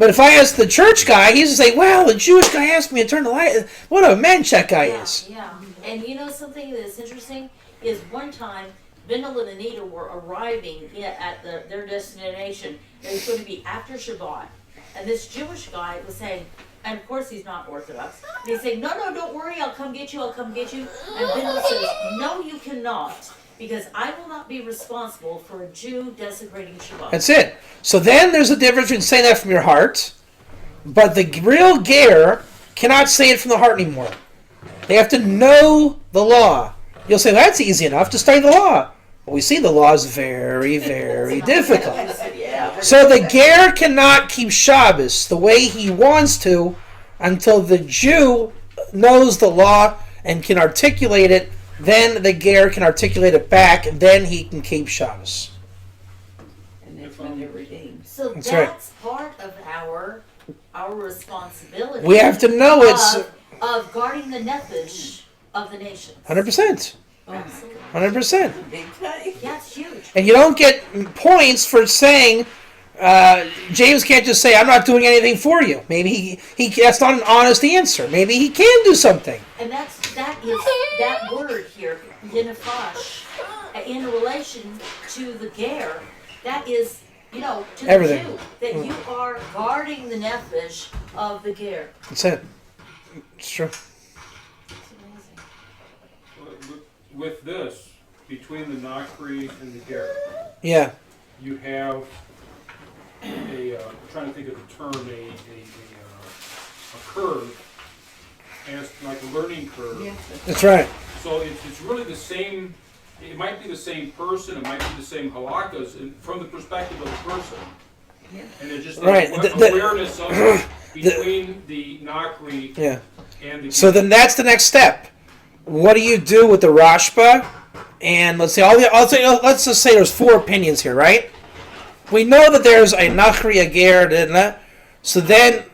[SPEAKER 1] But if I ask the church guy, he's going to say, well, the Jewish guy asked me to turn the light. What a man-check guy is.
[SPEAKER 9] Yeah. And you know something that's interesting is one time Bindle and Anita were arriving at their destination. It was going to be after Shabbat. And this Jewish guy was saying, and of course he's not Orthodox, and he's saying, no, don't worry, I'll come get you. And Bindle says, no, you cannot, because I will not be responsible for a Jew desecrating Shabbat.
[SPEAKER 1] That's it. So then there's a difference between saying that from your heart, but the real ger cannot say it from the heart anymore. They have to know the law. You'll say, well, that's easy enough to study the law. But we see the law is very, very difficult. So the ger cannot keep Shabbos the way he wants to until the Jew knows the law and can articulate it. Then the ger can articulate it back, and then he can keep Shabbos.
[SPEAKER 3] And that's when they're redeemed.
[SPEAKER 9] So
[SPEAKER 1] That's
[SPEAKER 9] that's
[SPEAKER 1] right.
[SPEAKER 9] part of our responsibility.
[SPEAKER 1] We have to know it's
[SPEAKER 9] of guarding the nefesh of the nations.
[SPEAKER 1] 100%.
[SPEAKER 9] Absolutely.
[SPEAKER 1] 100%.
[SPEAKER 3] Big time.
[SPEAKER 9] That's huge.
[SPEAKER 1] And you don't get points for saying, James can't just say, I'm not doing anything for you. Maybe he that's not an honest answer. Maybe he can do something.
[SPEAKER 9] And that word here, yenefash, in relation to the ger, that is, to
[SPEAKER 1] Everything.
[SPEAKER 9] the Jew, that you are guarding the nefesh of the ger.
[SPEAKER 1] That's it. It's true.
[SPEAKER 9] It's amazing.
[SPEAKER 8] With this, between the Nakri and the Ger,
[SPEAKER 1] Yeah.
[SPEAKER 8] you have I'm trying to think of the term, a curve, as like a learning curve.
[SPEAKER 3] Yes.
[SPEAKER 1] That's right.
[SPEAKER 8] So it's really the same, it might be the same person, it might be the same halakkas from the perspective of the person.
[SPEAKER 3] Yeah.
[SPEAKER 8] And it's just
[SPEAKER 1] Right.
[SPEAKER 8] the awareness of it between the Nakri
[SPEAKER 1] Yeah.
[SPEAKER 8] and the
[SPEAKER 1] So then that's the next step. What do you do with the Rashba? And let's just say there's 4 opinions here, right? We know that there's a Nachri, a Ger, so then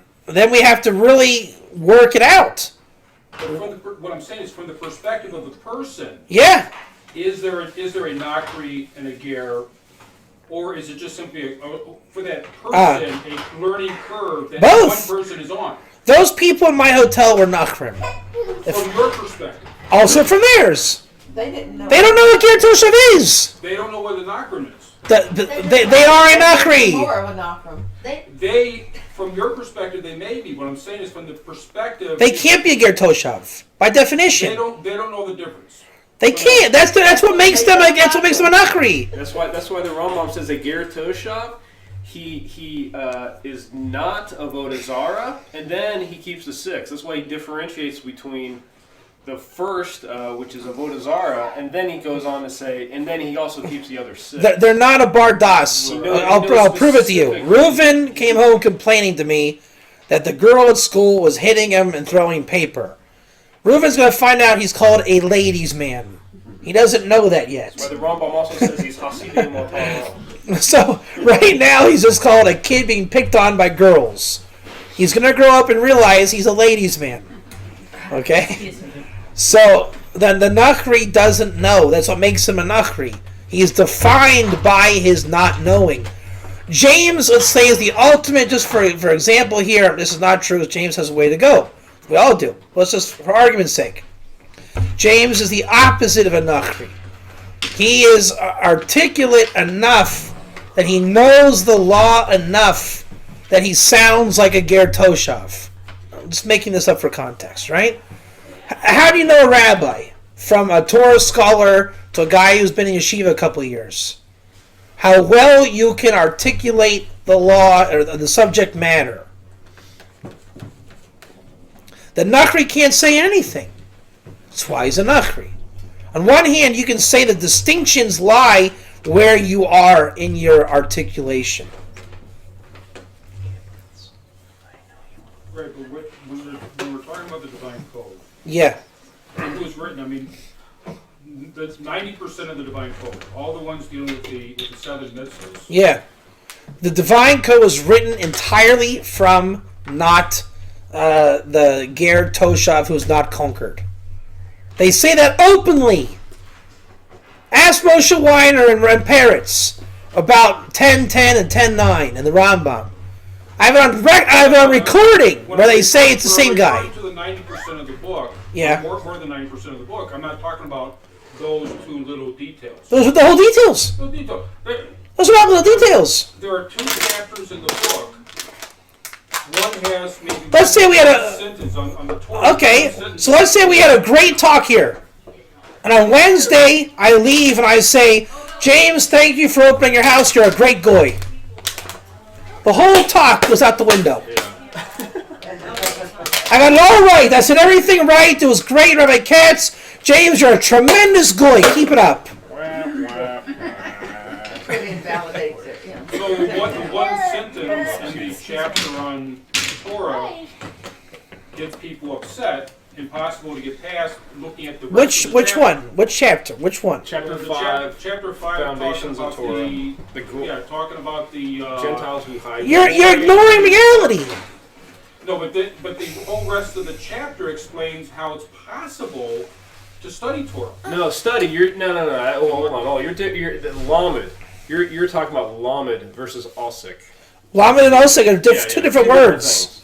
[SPEAKER 1] we have to really work it out.
[SPEAKER 8] What I'm saying is from the perspective of the person,
[SPEAKER 1] Yeah.
[SPEAKER 8] is there a Nakri and a Ger, or is it just simply for that person a learning curve that
[SPEAKER 1] Both.
[SPEAKER 8] one person is on?
[SPEAKER 1] Those people in my hotel were Nachrim.
[SPEAKER 8] From your perspective,
[SPEAKER 1] Also from theirs.
[SPEAKER 3] They didn't know.
[SPEAKER 1] They don't know what Ger Toshav is.
[SPEAKER 8] they don't know what the Nakrim is.
[SPEAKER 1] They are a Nachri.
[SPEAKER 3] More of a Nachrim.
[SPEAKER 8] They, from your perspective, they may be. What I'm saying is from the perspective,
[SPEAKER 1] They can't be a Ger Toshav by
[SPEAKER 8] They
[SPEAKER 1] definition.
[SPEAKER 8] don't know the difference.
[SPEAKER 1] They can't. That's what makes them. That's what makes them a Nachri.
[SPEAKER 4] That's why the Rambam says that Ger Toshav, he is not a Avodah Zarah, and then he keeps the 6. That's why he differentiates between the first, which is Avodah Zarah, and then he goes on to say, and then he also keeps the other 6.
[SPEAKER 1] They're not a Bardas. I'll prove it to you. Reuven came home complaining to me that the girl at school was hitting him and throwing paper. Reuven's going to find out he's called a ladies' man. He doesn't know that yet.
[SPEAKER 4] That's why the Rambam also says he's Hasidim Motal.
[SPEAKER 1] So right now he's just called a kid being picked on by girls. He's going to grow up and realize he's a ladies' man. Okay? So then the Nachri doesn't know. That's what makes him a Nachri. He's defined by his not knowing. James, let's say, is the ultimate, just for example here, this is not true, James has a way to go. We all do. Let's just, for argument's sake. James is the opposite of a Nachri. He is articulate enough that he knows the law enough that he sounds like a Ger Toshav. I'm just making this up for context, right? How do you know a rabbi? From a Torah scholar to a guy who's been in yeshiva a couple of years. How well you can articulate the law or the subject matter. The Nachri can't say anything. That's why he's a Nachri. On one hand, you can say the distinctions lie where you are in your articulation.
[SPEAKER 8] Right, but when we're talking about the divine code,
[SPEAKER 1] Yeah.
[SPEAKER 8] it was written, I mean, that's 90% of the divine code. All the ones dealing with the 7 mitzvahs.
[SPEAKER 1] Yeah. The divine code was written entirely from not the Ger Toshav who's not conquered. They say that openly. Ask Moshe Weiner and Peretz about 10:10 and 10:9 in the Rambam. I have it on recording where they say it's the same guy.
[SPEAKER 8] To the 90% of the book,
[SPEAKER 1] Yeah.
[SPEAKER 8] more than 90% of the book, I'm not talking about those two little details.
[SPEAKER 1] Those are the whole details.
[SPEAKER 8] Little detail.
[SPEAKER 1] Those are all the details.
[SPEAKER 8] There are two chapters in the book. One has maybe
[SPEAKER 1] Let's say we had a-
[SPEAKER 8] sentence on the Torah.
[SPEAKER 1] Okay,
[SPEAKER 8] One sentence.
[SPEAKER 1] so let's say we had a great talk here. And on Wednesday, I leave and I say, James, thank you for opening your house. You're a great goy. The whole talk goes out the window. I got it all right. I said everything right. It was great, Rabbi Katz. James, you're a tremendous goy. Keep it up.
[SPEAKER 3] Really invalidates it, yeah.
[SPEAKER 8] So one sentence in the chapter on Torah gets people upset, impossible to get past, looking at the rest of the
[SPEAKER 1] Which
[SPEAKER 8] chapter.
[SPEAKER 1] one? Which chapter? Which one?
[SPEAKER 4] Chapter
[SPEAKER 8] The
[SPEAKER 4] 5,
[SPEAKER 8] chapter 5
[SPEAKER 4] Foundations
[SPEAKER 8] talking
[SPEAKER 4] of
[SPEAKER 8] about
[SPEAKER 4] Torah.
[SPEAKER 8] the talking about the
[SPEAKER 4] Gentiles who hide.
[SPEAKER 1] You're ignoring reality.
[SPEAKER 8] No, but the whole rest of the chapter explains how it's possible to study Torah.
[SPEAKER 4] No, study. No. Hold on. Oh, you're the Lamed. You're talking about Lamed versus Osik.
[SPEAKER 1] Lamed and Osik are two different words.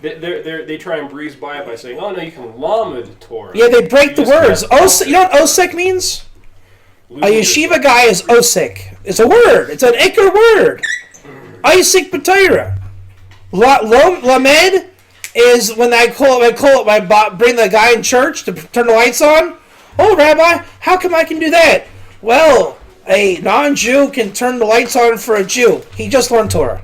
[SPEAKER 4] They try and breeze by it by saying, "Oh no, you can Lamed Torah."
[SPEAKER 1] Yeah, they break the
[SPEAKER 4] You just
[SPEAKER 1] words.
[SPEAKER 4] have
[SPEAKER 1] Osik, you know what Osik means? A yeshiva guy is Osik. It's a word. It's an Iker word. Isaac B'Torah. Lamed is when I bring the guy in church to turn the lights on. Oh, Rabbi, how come I can do that? Well, a non-Jew can turn the lights on for a Jew. He just learned Torah.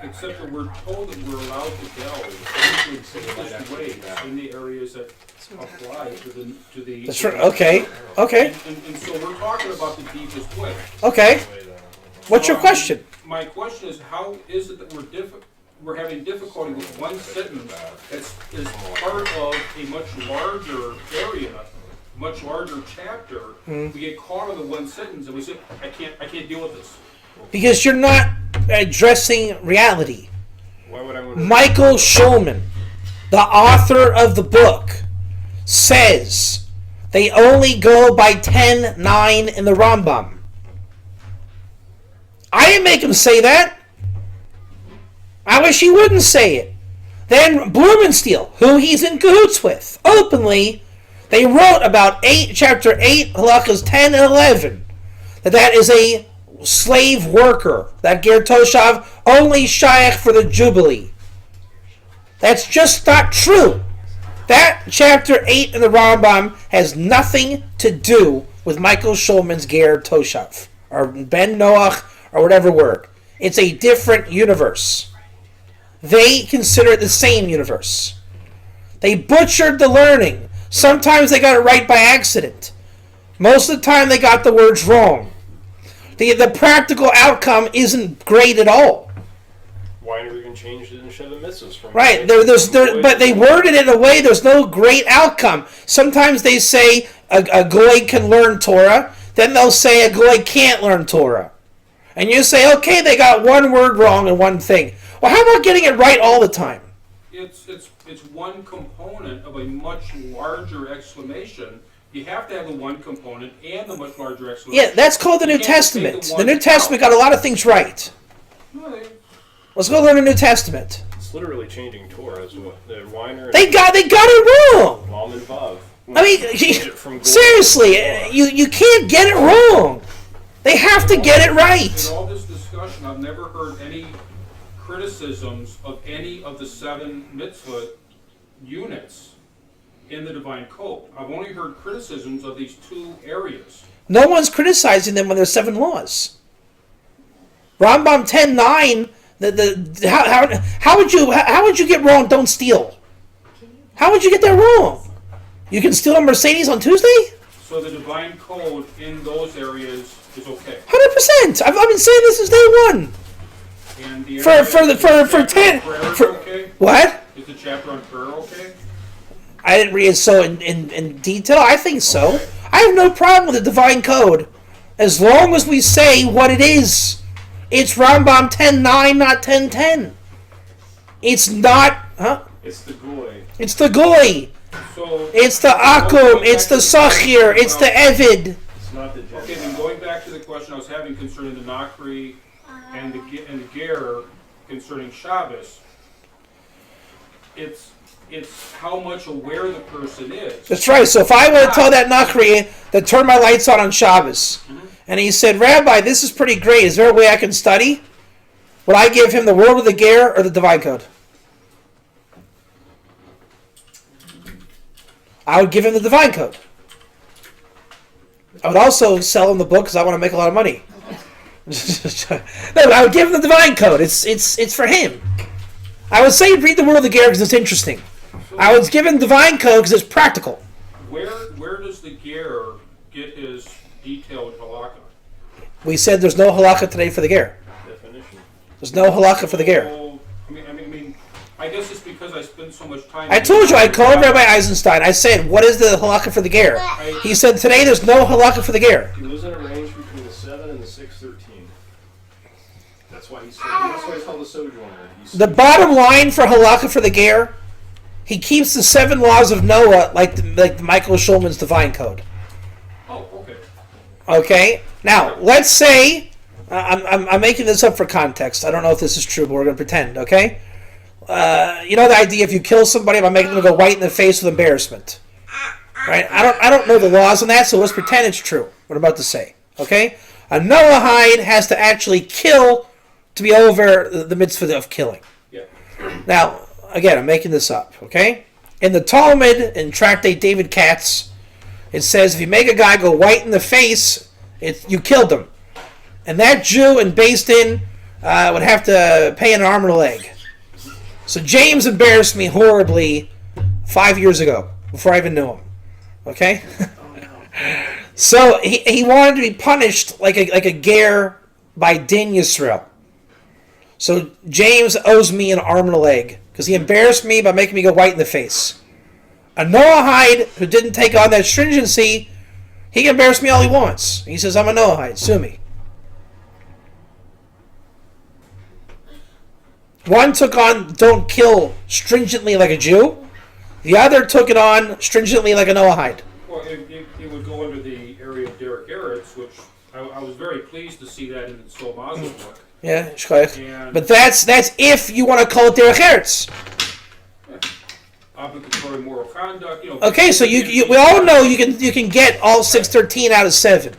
[SPEAKER 8] Except that we're told that we're allowed to delve into exist ways in the areas that apply to the.
[SPEAKER 1] That's right. Okay.
[SPEAKER 8] And so we're talking about the deepest way.
[SPEAKER 1] Okay. What's your question?
[SPEAKER 8] My question is, how is it that we're having difficulty with one sentence that is part of a much larger area, much larger chapter? We get caught on the one sentence and we say, I can't deal with this.
[SPEAKER 1] Because you're not addressing reality.
[SPEAKER 4] Why would I want
[SPEAKER 1] Michael Schulman, the author of the book, says they only go by 10:9 in the Rambam. I didn't make him say that. I wish he wouldn't say it. Then Blumenstiel, who he's in cahoots with, openly, they wrote about chapter 8, halachas 10 and 11, that is a slave worker, that ger toshav only shaykh for the Jubilee. That's just not true. That chapter 8 in the Rambam has nothing to do with Michael Schulman's ger toshav, or ben Noach, or whatever word. It's a different universe. They consider it the same universe. They butchered the learning. Sometimes they got it right by accident. Most of the time they got the words wrong. The practical outcome isn't great at all.
[SPEAKER 4] Why never even changed it in Sheva Mitzvahs from
[SPEAKER 1] Right, but they worded it in a way there's no great outcome. Sometimes they say a goy can learn Torah, then they'll say a goy can't learn Torah. And you say, okay, they got one word wrong and one thing. Well, how about getting it right all the time?
[SPEAKER 8] It's one component of a much larger exclamation. You have to have the one component and the much larger exclamation.
[SPEAKER 1] Yeah, that's called the New
[SPEAKER 8] You can't take
[SPEAKER 1] Testament.
[SPEAKER 8] the
[SPEAKER 1] The New
[SPEAKER 8] one
[SPEAKER 1] Testament
[SPEAKER 8] out.
[SPEAKER 1] got a lot of things right.
[SPEAKER 8] No,
[SPEAKER 1] Let's go learn the New Testament.
[SPEAKER 4] It's literally changing Torah. Is what the Weiner.
[SPEAKER 1] They got it wrong.
[SPEAKER 4] Lamed and Vav.
[SPEAKER 1] I mean,
[SPEAKER 4] Change it from gold.
[SPEAKER 1] seriously, you can't get it wrong. They have to get it right.
[SPEAKER 8] In all this discussion, I've never heard any criticisms of any of the 7 mitzvah units in the Divine Code. I've only heard criticisms of these 2 areas.
[SPEAKER 1] No one's criticizing them when there's 7 laws. Rambam 10:9. How would you get wrong? Don't steal. How would you get that wrong? You can steal a Mercedes on Tuesday?
[SPEAKER 8] So the Divine Code in those areas is okay.
[SPEAKER 1] 100%. I've been saying this since day one.
[SPEAKER 8] And the
[SPEAKER 1] For
[SPEAKER 8] area-
[SPEAKER 1] for
[SPEAKER 8] is the
[SPEAKER 1] 10
[SPEAKER 8] chapter on prayer
[SPEAKER 1] for
[SPEAKER 8] okay?
[SPEAKER 1] what?
[SPEAKER 8] Is the chapter on prayer okay?
[SPEAKER 1] I didn't read it so in detail. I think so. I have no problem with the Divine Code, as long as we say what it is. It's Rambam 10:9, not 10:10. It's not.
[SPEAKER 4] It's the goy.
[SPEAKER 1] It's the goy.
[SPEAKER 8] So
[SPEAKER 1] It's the akum. It's the sachir. It's the evid.
[SPEAKER 4] It's not the Gentile.
[SPEAKER 8] okay, then going back to the question I was having concerning the Nakri and the Ger, concerning Shabbos, it's how much aware the person is.
[SPEAKER 1] That's right. So if I would tell that Nachri to turn my lights on Shabbos, and he said, Rabbi, this is pretty great. Is there a way I can study? Would I give him the World of the Ger or the Divine Code? I would give him the Divine Code. I would also sell him the book because I want to make a lot of money. No, but I would give him the Divine Code. It's for him. I would say read the World of the Ger because it's interesting. I would give him Divine Code because it's practical.
[SPEAKER 8] Where does the Ger get his detailed halakha?
[SPEAKER 1] We said there's no halakha today for the Ger.
[SPEAKER 4] Definition.
[SPEAKER 1] There's no halakha for the Ger.
[SPEAKER 8] So, I guess it's because I spend so much time.
[SPEAKER 1] I told you, I called Rabbi Eisenstein. I said, what is the halakha for the Ger? He said, today there's no halakha for the Ger.
[SPEAKER 4] He lives in a range between the 7 and the 613. That's why he's called a sojourner.
[SPEAKER 1] The bottom line for halakha for the Ger, he keeps the 7 laws of Noah like Michael Schulman's Divine Code.
[SPEAKER 8] Oh, okay.
[SPEAKER 1] Okay? Now, let's say, I'm making this up for context. I don't know if this is true, but we're going to pretend, okay? You know the idea, if you kill somebody by making them go white in the face with embarrassment. Right? I don't know the laws on that, so let's pretend it's true, what I'm about to say. Okay? A Noahide has to actually kill to be over the mitzvah of killing.
[SPEAKER 8] Yeah.
[SPEAKER 1] Now, again, I'm making this up, okay? In the Talmud, in Tractate David Katz, it says if you make a guy go white in the face, you killed him. And that Jew in Beis Din would have to pay an arm and a leg. So James embarrassed me horribly 5 years ago, before I even knew him. Okay? So he wanted to be punished like a ger by Din Yisrael. So James owes me an arm and a leg, because he embarrassed me by making me go white in the face. A Noahide who didn't take on that stringency, he can embarrass me all he wants. He says, I'm a Noahide, sue me. One took on don't kill stringently like a Jew. The other took it on stringently like a Noahide.
[SPEAKER 8] Well, it would go under the area of Derek Eretz, which I was very pleased to see that in the Sol Mazel book.
[SPEAKER 1] Yeah, shkoyach.
[SPEAKER 8] And
[SPEAKER 1] But that's if you want to call it derech eretz.
[SPEAKER 8] obligatory moral conduct,
[SPEAKER 1] Okay, so we all know you can get all 613 out of 7.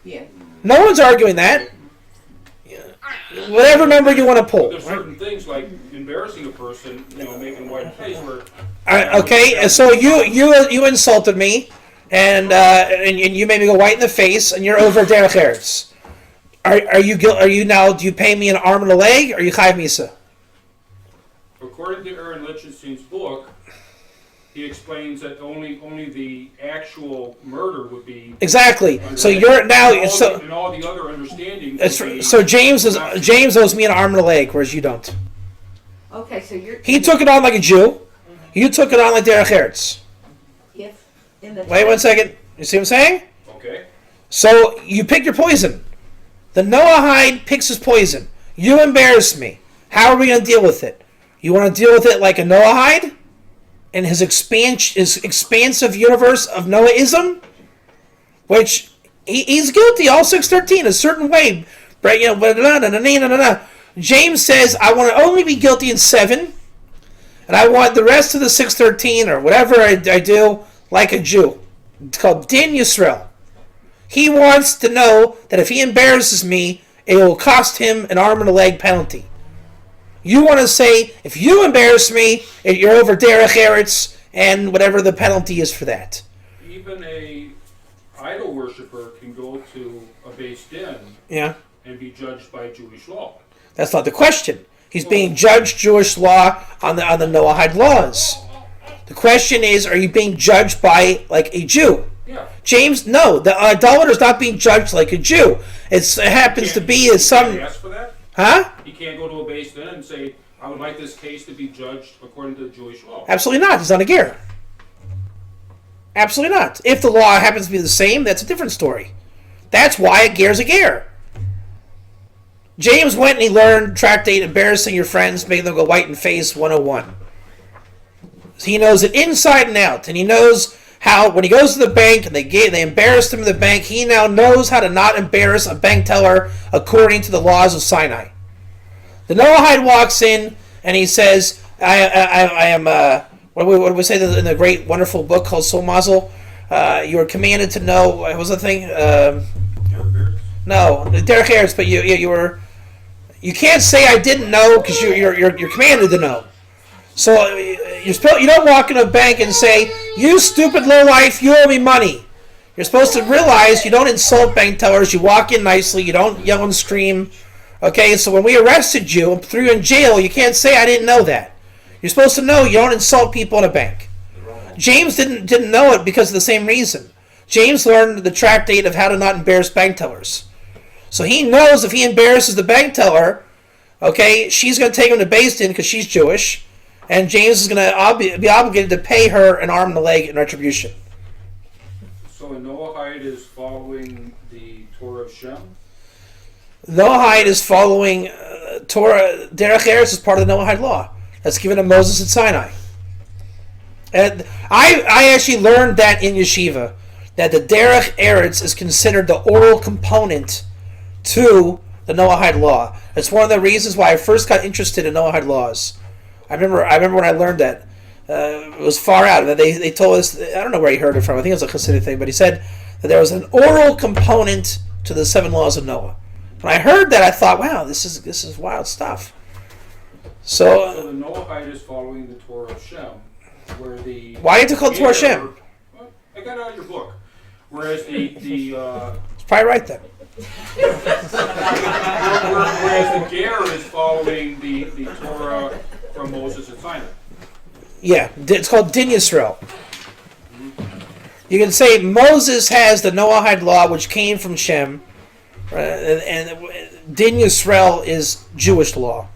[SPEAKER 3] Yeah.
[SPEAKER 1] No one's arguing that. Whatever number you want to pull.
[SPEAKER 8] There's certain things like embarrassing a person, making white face where.
[SPEAKER 1] All right, okay, so you insulted me, and you made me go white in the face, and you're over derech eretz. Are you now? Do you pay me an arm and a leg, or are you chayv misa?
[SPEAKER 8] According to Aaron Lichtenstein's book, he explains that only the actual murder would be
[SPEAKER 1] Exactly. So you're now
[SPEAKER 8] and all the other understandings.
[SPEAKER 1] So James owes me an arm and a leg, whereas you don't.
[SPEAKER 3] Okay, so
[SPEAKER 1] He took it on like a Jew. You took it on like derech eretz.
[SPEAKER 3] if in the
[SPEAKER 1] Wait 1 second. You see what I'm saying?
[SPEAKER 8] Okay.
[SPEAKER 1] So you pick your poison. The Noahide picks his poison. You embarrass me. How are we going to deal with it? You want to deal with it like a Noahide? In his expansive universe of Noahism? Which, he's guilty, all 613, a certain way. James says, I want to only be guilty in 7, and I want the rest of the 613, or whatever I do, like a Jew. It's called Din Yisrael. He wants to know that if he embarrasses me, it will cost him an arm and a leg penalty. You want to say, if you embarrass me, you're over derech eretz, and whatever the penalty is for that.
[SPEAKER 8] Even a idol worshiper can go to a Beis Din and be judged by Jewish law.
[SPEAKER 1] That's not the question. He's being judged Jewish law on the Noahide laws. The question is, are you being judged by like a Jew?
[SPEAKER 8] Yeah.
[SPEAKER 1] James, no, the idolater is not being judged like a Jew. It happens to be as some.
[SPEAKER 8] Can he ask for that?
[SPEAKER 1] Huh?
[SPEAKER 8] He can't go to a Beis Din and say, I would like this case to be judged according to the Jewish law.
[SPEAKER 1] Absolutely not. He's not a ger. Absolutely not. If the law happens to be the same, that's a different story. That's why a ger is a ger. James went and he learned Tractate Embarrassing Your Friends, Making Them Go White in Face 101. He knows it inside and out, and he knows how when he goes to the bank and they embarrassed him in the bank, he now knows how to not embarrass a bank teller according to the laws of Sinai. The Noahide walks in and he says, I am, what do we say in the great, wonderful book called Soul Mazel? You are commanded to know, what was the thing? No, Derek Harris, but you were, you can't say I didn't know because you're commanded to know. So you don't walk in a bank and say, you stupid lowlife, you owe me money. You're supposed to realize you don't insult bank tellers, you walk in nicely, you don't yell and scream. Okay, so when we arrested you and threw you in jail, you can't say I didn't know that. You're supposed to know you don't insult people in a bank. James didn't know it because of the same reason. James learned the tractate of how to not embarrass bank tellers. So he knows if he embarrasses the bank teller, okay, she's going to take him to Beis Din because she's Jewish, and James is going to be obligated to pay her an arm and a leg in retribution.
[SPEAKER 8] So a Noahide is following the Torah of Shem?
[SPEAKER 1] Noahide is following Torah. Derech Eretz is part of the Noahide law that's given to Moses at Sinai. And I actually learned that in yeshiva, that the Derech Eretz is considered the oral component to the Noahide law. It's one of the reasons why I first got interested in Noahide laws. I remember when I learned that. It was far out. They told us, I don't know where he heard it from, I think it was a Hasidic thing, but he said that there was an oral component to the 7 laws of Noah. When I heard that, I thought, wow, this is wild stuff.
[SPEAKER 8] So the Noahide is following the Torah of Shem, where the...
[SPEAKER 1] Why do you have to call it Torah of Shem?
[SPEAKER 8] Well, I got it out of your book. Whereas the
[SPEAKER 1] It's probably right then.
[SPEAKER 8] whereas the Ger is following the Torah from Moses at Sinai.
[SPEAKER 1] Yeah, it's called Din Yisrael. You can say Moses has the Noahide law, which came from Shem, and Din Yisrael is Jewish law.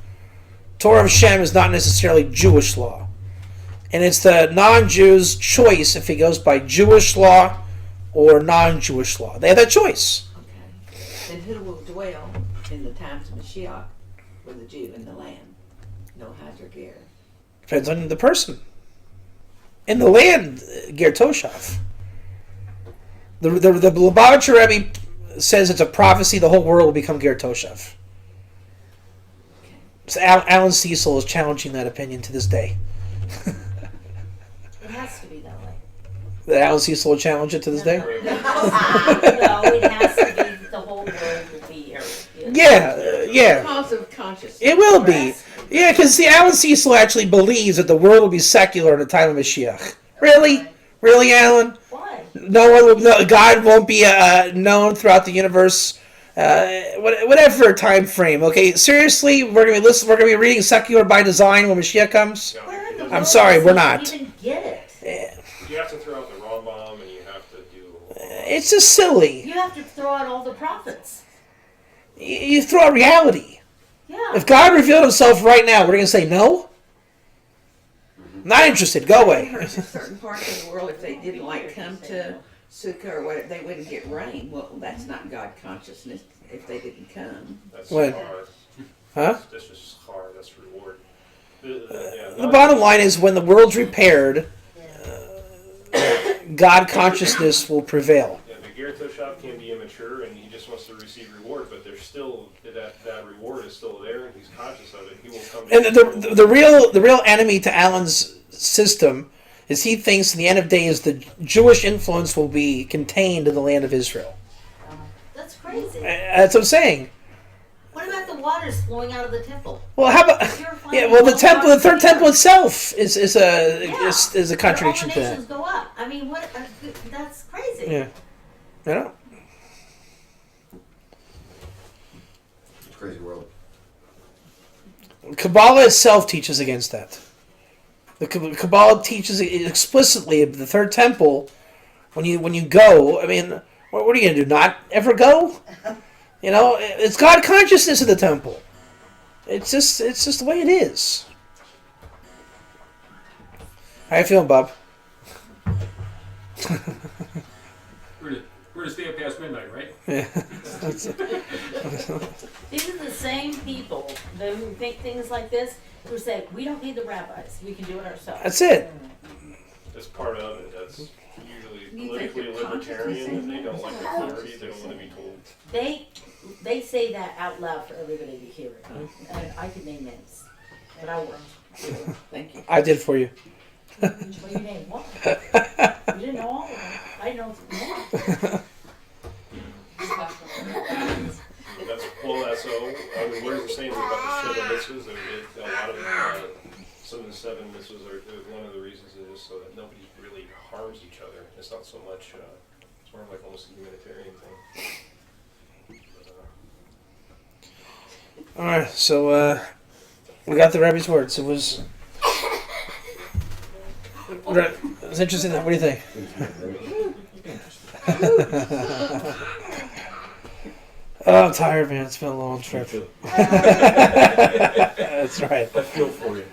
[SPEAKER 1] Torah of Shem is not necessarily Jewish law. And it's the non-Jew's choice if he goes by Jewish law or non-Jewish law. They have that choice.
[SPEAKER 3] Okay. Then who will dwell in the times of Mashiach with the Jew in the land? No Hydra Ger.
[SPEAKER 1] Depends on the person. In the land, Ger Toshav. The Lubavitcher Rebbe says it's a prophecy the whole world will become Ger Toshav. So Alan Cecil is challenging that opinion to this day.
[SPEAKER 9] It has to be that way.
[SPEAKER 1] That Alan Cecil will challenge it to this day?
[SPEAKER 9] No, it has to be the whole world will be here.
[SPEAKER 1] Yeah.
[SPEAKER 3] Because of consciousness.
[SPEAKER 1] It will be. Yeah, because Alan Cecil actually believes that the world will be secular in the time of Mashiach. Really? Really, Alan?
[SPEAKER 9] Why?
[SPEAKER 1] God won't be known throughout the universe. Whatever time frame. Okay, seriously, we're gonna be reading secular by design when Mashiach comes.
[SPEAKER 9] Where in the
[SPEAKER 1] I'm
[SPEAKER 9] world
[SPEAKER 1] sorry,
[SPEAKER 9] does
[SPEAKER 1] we're
[SPEAKER 9] he
[SPEAKER 1] not.
[SPEAKER 9] even get it?
[SPEAKER 4] You have to throw out the Rambam, and you have to do.
[SPEAKER 1] It's just silly.
[SPEAKER 9] You have to throw out all the prophets.
[SPEAKER 1] You throw out reality.
[SPEAKER 9] Yeah.
[SPEAKER 1] If God revealed Himself right now, we're gonna say no. Not interested. Go
[SPEAKER 3] I
[SPEAKER 1] away.
[SPEAKER 3] heard in certain parts of the world, if they didn't come to Sukkah or whatever, they wouldn't get rain. Well, that's not God consciousness if they didn't come.
[SPEAKER 4] That's
[SPEAKER 1] What?
[SPEAKER 4] hard.
[SPEAKER 1] Huh?
[SPEAKER 4] That's just hard. That's reward.
[SPEAKER 1] The bottom line is when the world's repaired, God consciousness will prevail.
[SPEAKER 4] Yeah, the Ger Toshav can be immature, and he just wants to receive reward, but there's still that reward is still there, and he's conscious of it. He will come.
[SPEAKER 1] And the real enemy to Alan's system is he thinks in the end of days the Jewish influence will be contained in the land of Israel.
[SPEAKER 9] That's crazy.
[SPEAKER 1] That's what I'm saying.
[SPEAKER 9] What about the waters flowing out of the temple?
[SPEAKER 1] Well, how about the third temple itself is a contradiction to
[SPEAKER 9] All the
[SPEAKER 1] that.
[SPEAKER 9] nations go up. I mean, what? That's crazy.
[SPEAKER 1] Yeah, I know.
[SPEAKER 2] It's a crazy world.
[SPEAKER 1] Kabbalah itself teaches against that. The Kabbalah teaches explicitly the third temple. When you go, I mean, what are you gonna do? Not ever go? You know, it's God consciousness in the temple. It's just the way it is. How you feeling, Bob?
[SPEAKER 8] We're to stay up past midnight, right?
[SPEAKER 1] Yeah.
[SPEAKER 9] These are the same people who think things like this who say, we don't need the rabbis. We can do it ourselves.
[SPEAKER 1] That's it.
[SPEAKER 4] That's part of it. That's usually
[SPEAKER 3] You think
[SPEAKER 4] politically
[SPEAKER 3] your
[SPEAKER 4] libertarian, and they don't like
[SPEAKER 3] consciousness
[SPEAKER 4] authority. They don't want to be told.
[SPEAKER 9] They say that out loud for everybody to hear it. And I could name names, but I won't.
[SPEAKER 3] Thank you.
[SPEAKER 1] I did for you.
[SPEAKER 9] Well, you named one. You didn't know all of them. I know one.
[SPEAKER 4] So I mean, what you're saying about the 7 mitzvahs, a lot of some of the 7 mitzvahs are one of the reasons is so that nobody really harms each other. It's not so much. It's more like almost a humanitarian thing.
[SPEAKER 1] All right, so we got the Rabbi's words. It was interesting. What do you think? Oh, I'm tired, man. It's been a long trip. That's right.
[SPEAKER 5] I feel for you.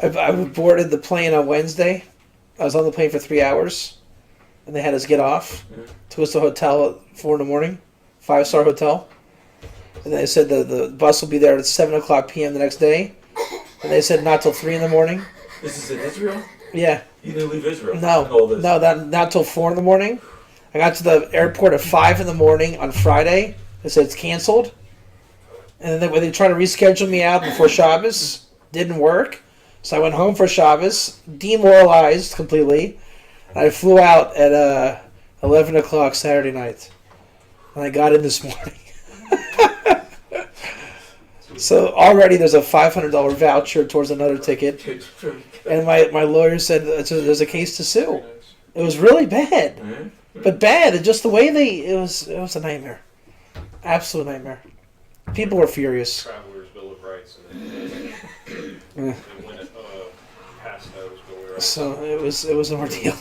[SPEAKER 1] I boarded the plane on Wednesday. I was on the plane for 3 hours, and they had us get off. Took us to a hotel at 4 a.m, 5-star hotel. And they said the bus will be there at 7 p.m. the next day. And they said not till 3 a.m.
[SPEAKER 5] This is in Israel?
[SPEAKER 1] Yeah.
[SPEAKER 5] You didn't leave Israel?
[SPEAKER 1] No, not till 4 a.m. I got to the airport at 5 a.m. on Friday. They said it's canceled. And then when they tried to reschedule me out before Shabbos, didn't work. So I went home for Shabbos, demoralized completely. I flew out at 11 o'clock Saturday night. And I got in this morning. So already there's a $500 voucher towards another ticket. And my lawyer said there's a case to sue. It was really bad. But bad, just the way it was a nightmare. Absolute nightmare. People were furious.
[SPEAKER 4] Travelers' Bill of Rights, and they went past those Bill of Rights.
[SPEAKER 1] So it was an ordeal.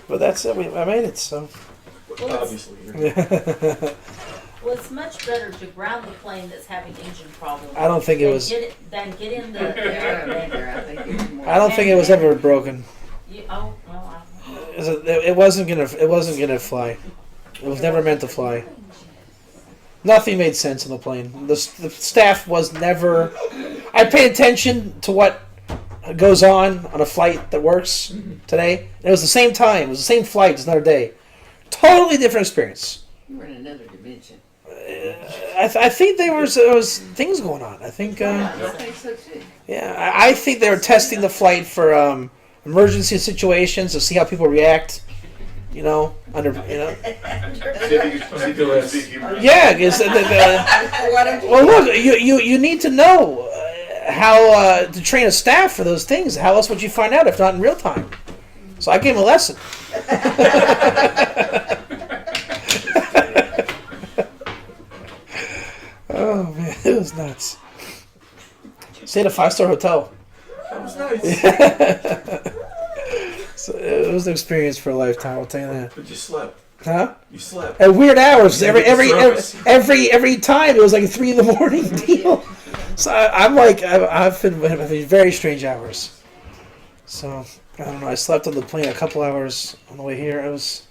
[SPEAKER 1] But that's it. I made it. So.
[SPEAKER 5] Obviously.
[SPEAKER 9] Well, it's much better to ground the plane that's having engine problems.
[SPEAKER 1] I don't think it was.
[SPEAKER 9] Than get in the.
[SPEAKER 1] I don't think it was ever broken.
[SPEAKER 9] Well,
[SPEAKER 1] It wasn't gonna fly. It was never meant to fly. Nothing made sense on the plane. The staff was never. I pay attention to what goes on a flight that works today. It was the same time. It was the same flight. It's another day. Totally different experience.
[SPEAKER 3] You were in another dimension.
[SPEAKER 1] I think there was things going on. I think.
[SPEAKER 3] I think so too.
[SPEAKER 1] Yeah, I think they were testing the flight for emergency situations to see how people react. Well, look, you need to know how to train a staff for those things. How else would you find out if not in real time? So I gave him a lesson. Oh man, it was nuts. Stayed at a 5-star hotel.
[SPEAKER 5] That was nice.
[SPEAKER 1] So it was an experience for a lifetime. I'll tell you that.
[SPEAKER 5] But you slept.
[SPEAKER 1] Huh?
[SPEAKER 5] You slept.
[SPEAKER 1] At weird hours. Every time it was like a 3 a.m. deal. So I've been having very strange hours. So I don't know. I slept on the plane a couple hours on the way here. It was.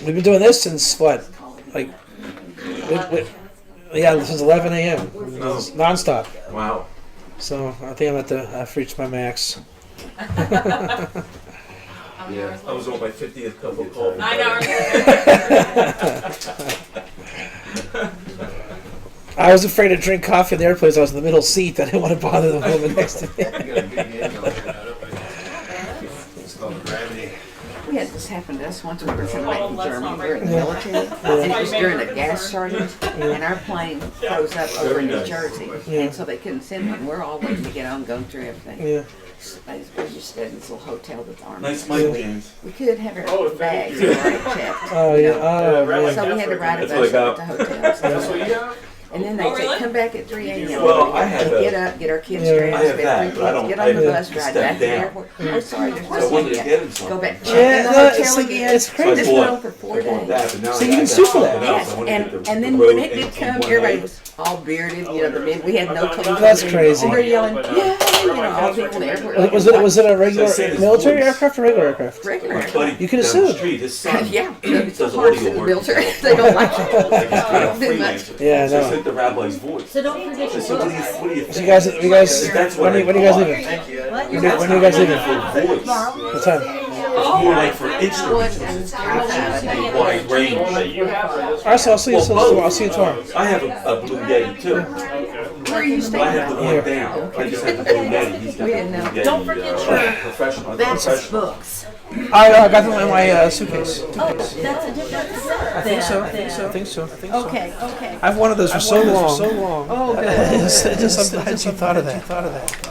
[SPEAKER 1] We've been doing this since what? Since 11 a.m. Nonstop.
[SPEAKER 5] Wow.
[SPEAKER 1] So I think I've reached my max.
[SPEAKER 5] Yeah, I was on my 50th cup of coffee.
[SPEAKER 9] 9 hours.
[SPEAKER 1] I was afraid to drink coffee in the airplane. So I was in the middle seat. I didn't want to bother the woman next to me.
[SPEAKER 2] It's called gravity.
[SPEAKER 3] We had this happen to us once. We were coming back from Germany. We were in the military, and it was during a gas shortage, and our plane froze up over in New Jersey, and so they couldn't send one. We're all waiting to get on, going through everything.
[SPEAKER 1] Yeah.
[SPEAKER 3] We just stayed in this little hotel with the army.
[SPEAKER 5] Nice mic, James.
[SPEAKER 3] We could have our bags already checked.
[SPEAKER 1] Oh yeah. Oh man.
[SPEAKER 3] So we had to ride a
[SPEAKER 5] That's what I
[SPEAKER 3] bus
[SPEAKER 5] got.
[SPEAKER 3] at the hotel.
[SPEAKER 4] That's what you got?
[SPEAKER 3] And then they said, come back at 3 a.m.
[SPEAKER 5] Well, I had
[SPEAKER 3] and
[SPEAKER 5] a-
[SPEAKER 3] get up, get our kids
[SPEAKER 1] Yeah.
[SPEAKER 3] dressed,
[SPEAKER 5] I have
[SPEAKER 3] we
[SPEAKER 5] that,
[SPEAKER 3] had
[SPEAKER 5] but I
[SPEAKER 3] 3
[SPEAKER 5] don't-
[SPEAKER 3] kids, get
[SPEAKER 5] I
[SPEAKER 3] on the
[SPEAKER 5] have
[SPEAKER 3] bus,
[SPEAKER 5] to
[SPEAKER 3] drive
[SPEAKER 5] step
[SPEAKER 3] back to the
[SPEAKER 5] down.
[SPEAKER 3] airport. Oh, sorry, there's
[SPEAKER 5] So I
[SPEAKER 3] nothing
[SPEAKER 5] wanted to
[SPEAKER 3] yet.
[SPEAKER 5] get him something.
[SPEAKER 3] Go back, check
[SPEAKER 1] Yeah,
[SPEAKER 3] in the
[SPEAKER 1] no,
[SPEAKER 3] hotel again.
[SPEAKER 1] it's crazy.
[SPEAKER 3] This
[SPEAKER 5] So I
[SPEAKER 3] went on
[SPEAKER 5] bought-
[SPEAKER 3] for 4
[SPEAKER 5] I bought
[SPEAKER 3] days.
[SPEAKER 5] that, but now
[SPEAKER 1] So
[SPEAKER 5] I
[SPEAKER 1] you
[SPEAKER 5] got
[SPEAKER 1] can sue for that.
[SPEAKER 5] something else.
[SPEAKER 3] Yes,
[SPEAKER 5] I wanted to get
[SPEAKER 3] and then
[SPEAKER 5] the road
[SPEAKER 3] when it did
[SPEAKER 5] in
[SPEAKER 3] come,
[SPEAKER 5] one
[SPEAKER 3] everybody
[SPEAKER 5] day.
[SPEAKER 3] was all bearded, the men, we had no clothes.
[SPEAKER 1] That's crazy.
[SPEAKER 3] And they're yelling, yeah, all people in the airport.
[SPEAKER 1] Was it a regular
[SPEAKER 5] So I said his
[SPEAKER 1] military
[SPEAKER 5] voice.
[SPEAKER 1] aircraft or regular aircraft?
[SPEAKER 3] Regular.
[SPEAKER 5] My buddy
[SPEAKER 1] You could've
[SPEAKER 5] down the
[SPEAKER 1] sued.
[SPEAKER 5] street, his son
[SPEAKER 3] Yeah, it's so
[SPEAKER 5] does
[SPEAKER 3] hard to
[SPEAKER 5] audio
[SPEAKER 3] sit in the
[SPEAKER 5] work.
[SPEAKER 3] military. They don't like it.
[SPEAKER 5] Like he's kind of
[SPEAKER 3] Too much.
[SPEAKER 5] freelance.
[SPEAKER 1] Yeah,
[SPEAKER 5] So I
[SPEAKER 1] no.
[SPEAKER 5] said, like the rabbi's voice.
[SPEAKER 9] So don't forget your
[SPEAKER 5] So what do you,
[SPEAKER 9] books.
[SPEAKER 5] what do you
[SPEAKER 1] So
[SPEAKER 5] think?
[SPEAKER 1] you guys, you guys,
[SPEAKER 5] That's
[SPEAKER 1] when
[SPEAKER 5] what
[SPEAKER 1] are you guys leaving?
[SPEAKER 2] Thank you.
[SPEAKER 9] What?
[SPEAKER 1] When are you guys leaving?
[SPEAKER 5] Voice.
[SPEAKER 1] What time?
[SPEAKER 5] It's more like for instruments. It's a wide range.
[SPEAKER 1] All right, so I'll see you. I'll see you tomorrow.
[SPEAKER 5] I have a Blue Yeti too.
[SPEAKER 3] Where are you
[SPEAKER 5] But I have the
[SPEAKER 3] staying?
[SPEAKER 5] one down. I just have the Blue Yeti. He's got
[SPEAKER 3] We
[SPEAKER 5] the
[SPEAKER 3] didn't
[SPEAKER 5] Blue
[SPEAKER 3] know.
[SPEAKER 5] Yeti.
[SPEAKER 9] Don't forget your
[SPEAKER 5] Professional.
[SPEAKER 3] That's
[SPEAKER 5] Professional.
[SPEAKER 3] books.
[SPEAKER 1] I got them in my suitcase.
[SPEAKER 9] Oh, that's a different set.
[SPEAKER 1] I think so. I think so.
[SPEAKER 3] Okay, okay.
[SPEAKER 1] I've wanted those for so long.
[SPEAKER 3] Oh, good.
[SPEAKER 1] It's just I'm glad you thought of that.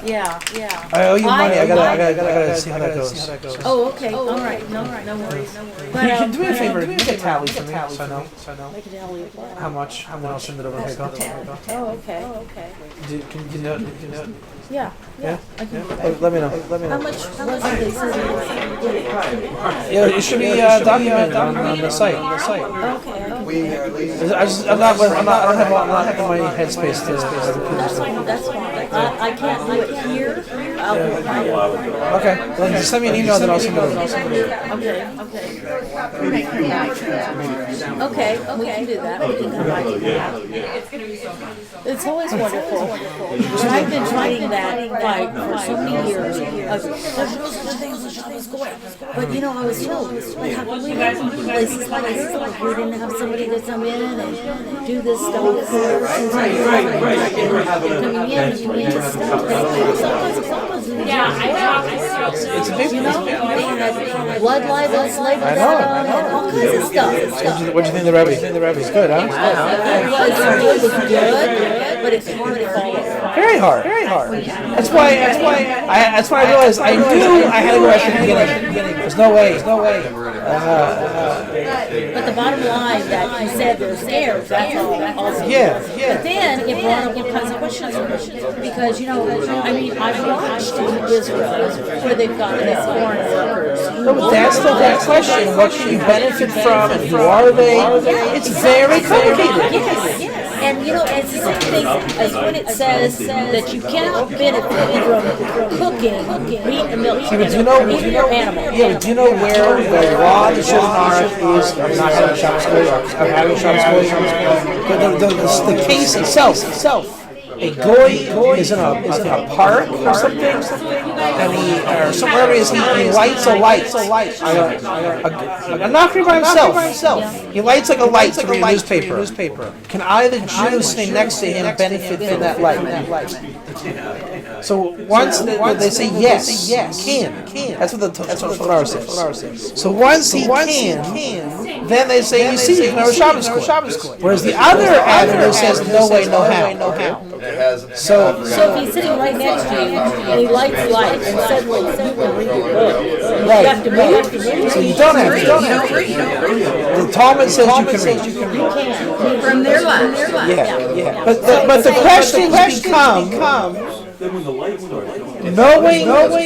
[SPEAKER 3] Yeah, yeah.
[SPEAKER 1] I owe you money. I gotta see how that goes.
[SPEAKER 3] Oh, okay, all right, no worries.
[SPEAKER 1] But you can do me a favor. Make a tally for me, so I know
[SPEAKER 3] Make it tally of what?
[SPEAKER 1] how much, and then I'll send it over.
[SPEAKER 3] Oh, okay.
[SPEAKER 1] Can you know?
[SPEAKER 3] Yeah,
[SPEAKER 1] Yeah.
[SPEAKER 3] I can.
[SPEAKER 1] Let me know.
[SPEAKER 3] How much did they say?
[SPEAKER 1] Yeah, it should be documented on the site.
[SPEAKER 3] Okay, I can.
[SPEAKER 1] I'm not having my headspace to.
[SPEAKER 3] That's fine. I can't do it here. I'll do it later.
[SPEAKER 1] Okay, well, just send me an email, then I'll send it over.
[SPEAKER 3] Okay, we can do that. We can come back to that. It's always wonderful. And I've been fighting that fight for so many years. There's no such thing as a Shabbos Goy. But you know, I was told, like, how can we have places like this, like we didn't have somebody to come in and do this stuff. Coming in and doing this stuff.
[SPEAKER 1] It's a big
[SPEAKER 3] You know, they had blood libels labeled
[SPEAKER 1] I know.
[SPEAKER 3] and all kinds of stuff.
[SPEAKER 1] What do you think of the Rebbe? You think the Rebbe's good, huh?
[SPEAKER 3] It was good, but it's hard to follow.
[SPEAKER 1] Very hard. That's why I realized I knew I had to go right from the beginning. There's no way.
[SPEAKER 3] But the bottom line that he said they're scared, that's all.
[SPEAKER 1] Yeah.
[SPEAKER 3] But then it brought up all kinds of questions because, you know, I mean, I've watched in Israel where they've got these foreign workers.
[SPEAKER 1] No, but that's the whole question. What can you benefit from, and who are they? It's very complicated.
[SPEAKER 3] Yes. And you know, it's the same thing as when it says that you cannot benefit from cooking meat and milk, even your animal.
[SPEAKER 1] Yeah, but do you know where the law, the Shulchan is of not having Shabbos Goy, of having Shabbos Goy? The case itself. A goy is in a park or something, and or somewhere he lights a light. Not by himself. He lights like a light to read a newspaper. Can either Jew sitting next to him benefit from that light? So once they say yes, he can. That's what the Torah says. So once he can, then they say, you see, you can have a Shabbos Goy. Whereas the other avenue says, no way, no how. So
[SPEAKER 3] if he's sitting right next to you and he lights the light and suddenly you can read your book, you have to move.
[SPEAKER 1] So you don't have to. The Talmud says you can read.
[SPEAKER 3] You can from their life.
[SPEAKER 1] Yeah. But the question becomes
[SPEAKER 5] Then when the light starts going,
[SPEAKER 1] knowing what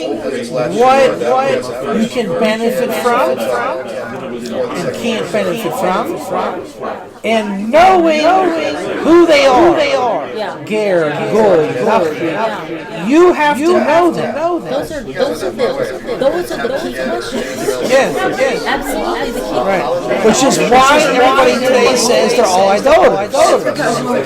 [SPEAKER 1] you can benefit from and can't benefit from, and knowing who they are. Ger, Goy, Nachri. You have to know that.
[SPEAKER 3] Those are the key questions.
[SPEAKER 1] Yeah.
[SPEAKER 3] Absolutely the key.
[SPEAKER 1] Right. Which is why everybody today says they're all idolaters.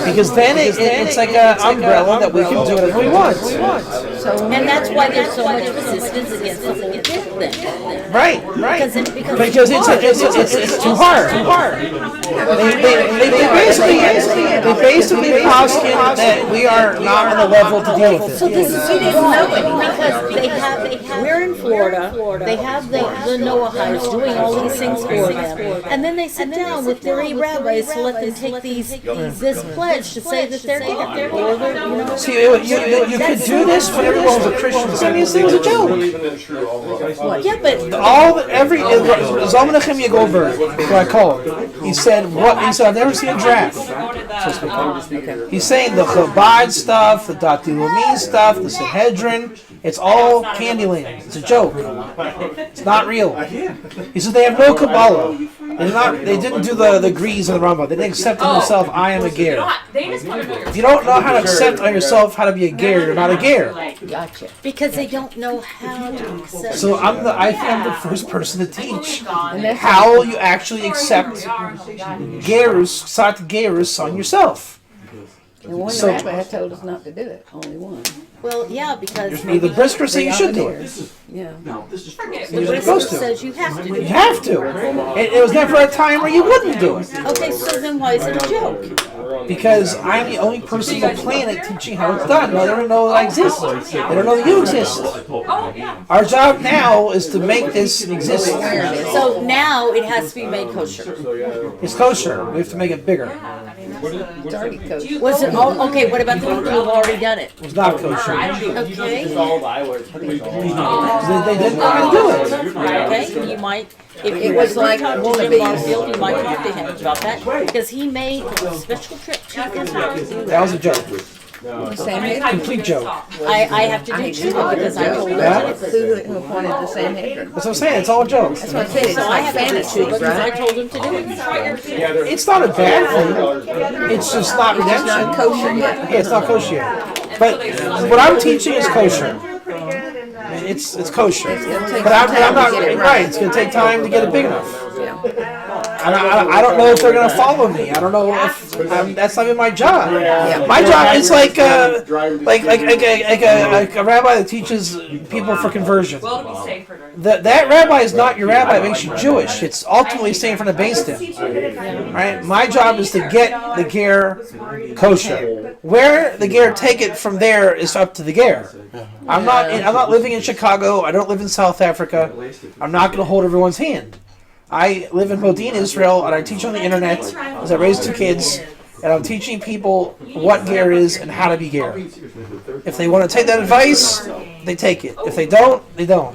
[SPEAKER 1] Because then it's like an umbrella that we can do whatever we want.
[SPEAKER 3] And that's why there's so much resistance against the whole gift thing.
[SPEAKER 1] Right. Because it's too hard. They basically postulate that we are not on a level to deal with it.
[SPEAKER 3] So this is, we didn't know it because we're in Florida, they have the Noahites doing all these things for them, and then they sit down with 30 rabbis to let them take this pledge to say that they're gay, or they're, you know.
[SPEAKER 1] See, you could do this when everyone was a Christian. This thing was a joke.
[SPEAKER 3] Yeah, but
[SPEAKER 1] Every Zalmanachem Yegover, who I call him, he said, I've never seen a draft. He's saying the Chabad stuff, the Dati Leumi stuff, the Sanhedrin, it's all Candyland. It's a joke. It's not real. He says they have no Kabbalah. They didn't do the Grees and the Rambam. They didn't accept on themselves, I am a ger. If you don't know how to accept on yourself how to be a ger, you're not a ger.
[SPEAKER 3] gotcha. Because they don't know how to accept.
[SPEAKER 1] So I think I'm the first person to teach how you actually accept gerus, sat gerus on yourself.
[SPEAKER 3] And one
[SPEAKER 1] So-
[SPEAKER 3] rabbi told us not to do it, only one.
[SPEAKER 9] Well, yeah, because
[SPEAKER 1] The brisker say you should do it.
[SPEAKER 3] Yeah.
[SPEAKER 9] the
[SPEAKER 1] You're
[SPEAKER 9] Brit
[SPEAKER 1] supposed to.
[SPEAKER 9] says you have to do
[SPEAKER 1] You
[SPEAKER 9] it.
[SPEAKER 1] have to. It was never a time where you wouldn't do it.
[SPEAKER 9] Okay, so then why is it a joke?
[SPEAKER 1] Because I'm the only person on the planet teaching how it's done. No, they don't know that I exist. They don't know that you exist. Our job now is to make this exist.
[SPEAKER 9] So now it has to be made kosher.
[SPEAKER 1] It's kosher. We have to make it bigger.
[SPEAKER 3] It's already kosher.
[SPEAKER 9] Was it, oh, okay, what about the people who've already done it?
[SPEAKER 1] It's not kosher.
[SPEAKER 9] Okay,
[SPEAKER 1] They didn't know how to do it.
[SPEAKER 9] okay, you might, if
[SPEAKER 3] It
[SPEAKER 9] you
[SPEAKER 3] was
[SPEAKER 9] was
[SPEAKER 3] like
[SPEAKER 9] like to
[SPEAKER 3] one of
[SPEAKER 9] Jim
[SPEAKER 3] these.
[SPEAKER 9] Barfield, you might talk to him about that, because he made a special trip to Israel to do
[SPEAKER 1] That was a joke.
[SPEAKER 3] Sanhedrin.
[SPEAKER 1] Complete joke.
[SPEAKER 9] I have to do two because I told him
[SPEAKER 1] Yeah?
[SPEAKER 9] to do it.
[SPEAKER 3] Who appointed the Sanhedrin?
[SPEAKER 1] That's what I'm saying. It's all a joke.
[SPEAKER 3] That's what I said, it's
[SPEAKER 9] So I
[SPEAKER 3] like
[SPEAKER 9] have to do
[SPEAKER 3] fantasy,
[SPEAKER 9] two because I
[SPEAKER 3] right?
[SPEAKER 9] told him to do it.
[SPEAKER 1] It's not a bad thing. It's just not
[SPEAKER 3] It's
[SPEAKER 1] redemption.
[SPEAKER 3] not kosher yet.
[SPEAKER 1] Yeah, it's not kosher yet. But what I'm teaching is kosher. It's kosher. But I'm not right. It's going to take time to get it big enough. I don't know if they're going to follow me. I don't know if that's not even my job. My job is like a rabbi that teaches people for conversion. That rabbi is not your rabbi. It makes you Jewish. It's ultimately staying from the base din. Right? My job is to get the ger kosher. Where the ger take it from there is up to the ger. I'm not living in Chicago. I don't live in South Africa. I'm not going to hold everyone's hand. I live in Modiin, Israel, and I teach on the internet as I raise two kids, and I'm teaching people what ger is and how to be ger. If they want to take that advice, they take it. If they don't, they don't.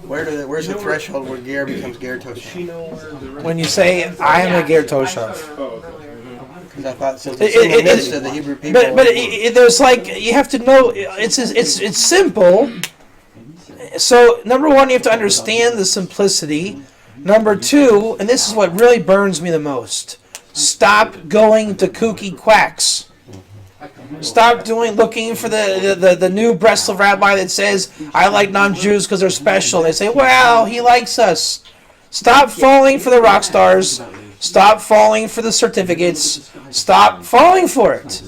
[SPEAKER 5] Where's the threshold where ger becomes ger toshav?
[SPEAKER 1] When you say, I am a ger toshav.
[SPEAKER 5] Because I thought since it's in the midst of the Hebrew people.
[SPEAKER 1] But there's like, you have to know, it's simple. So, number one, you have to understand the simplicity. Number two, and this is what really burns me the most, stop going to kooky quacks. Stop looking for the new Breslov rabbi that says, I like non-Jews because they're special. They say, well, he likes us. Stop falling for the rock stars. Stop falling for the certificates. Stop falling for it.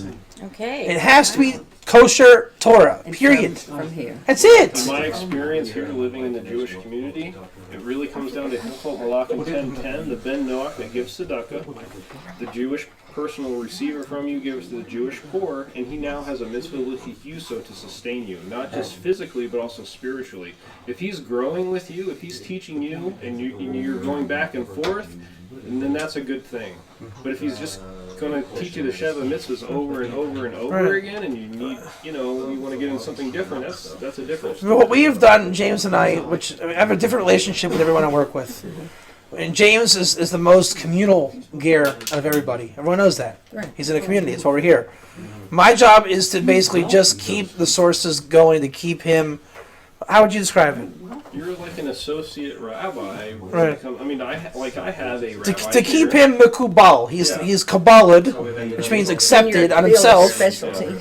[SPEAKER 9] Okay.
[SPEAKER 1] It has to be kosher Torah, period.
[SPEAKER 3] From here.
[SPEAKER 1] That's it.
[SPEAKER 4] In my experience here, living in the Jewish community, it really comes down to Hilchot Malachim 10:10, the Ben Noach that gives tzedakah, the Jewish personal receiver from you gives to the Jewish poor, and he now has a mitzvah l'chiyuso to sustain you, not just physically but also spiritually. If he's growing with you, if he's teaching you, and you're going back and forth, and then that's a good thing. But if he's just going to teach you the Sheva mitzvahs over and over and over again, and you need, you want to get into something different, that's a difference.
[SPEAKER 1] What we have done, James and I, which I have a different relationship with everyone I work with. And James is the most communal ger of everybody. Everyone knows that. He's in a community. That's why we're here. My job is to basically just keep the sources going, to keep him. How would you describe it?
[SPEAKER 4] You're like an associate rabbi.
[SPEAKER 1] Right.
[SPEAKER 4] I have a rabbi.
[SPEAKER 1] To keep him mekubal. He's kabbaled, which means accepted on himself.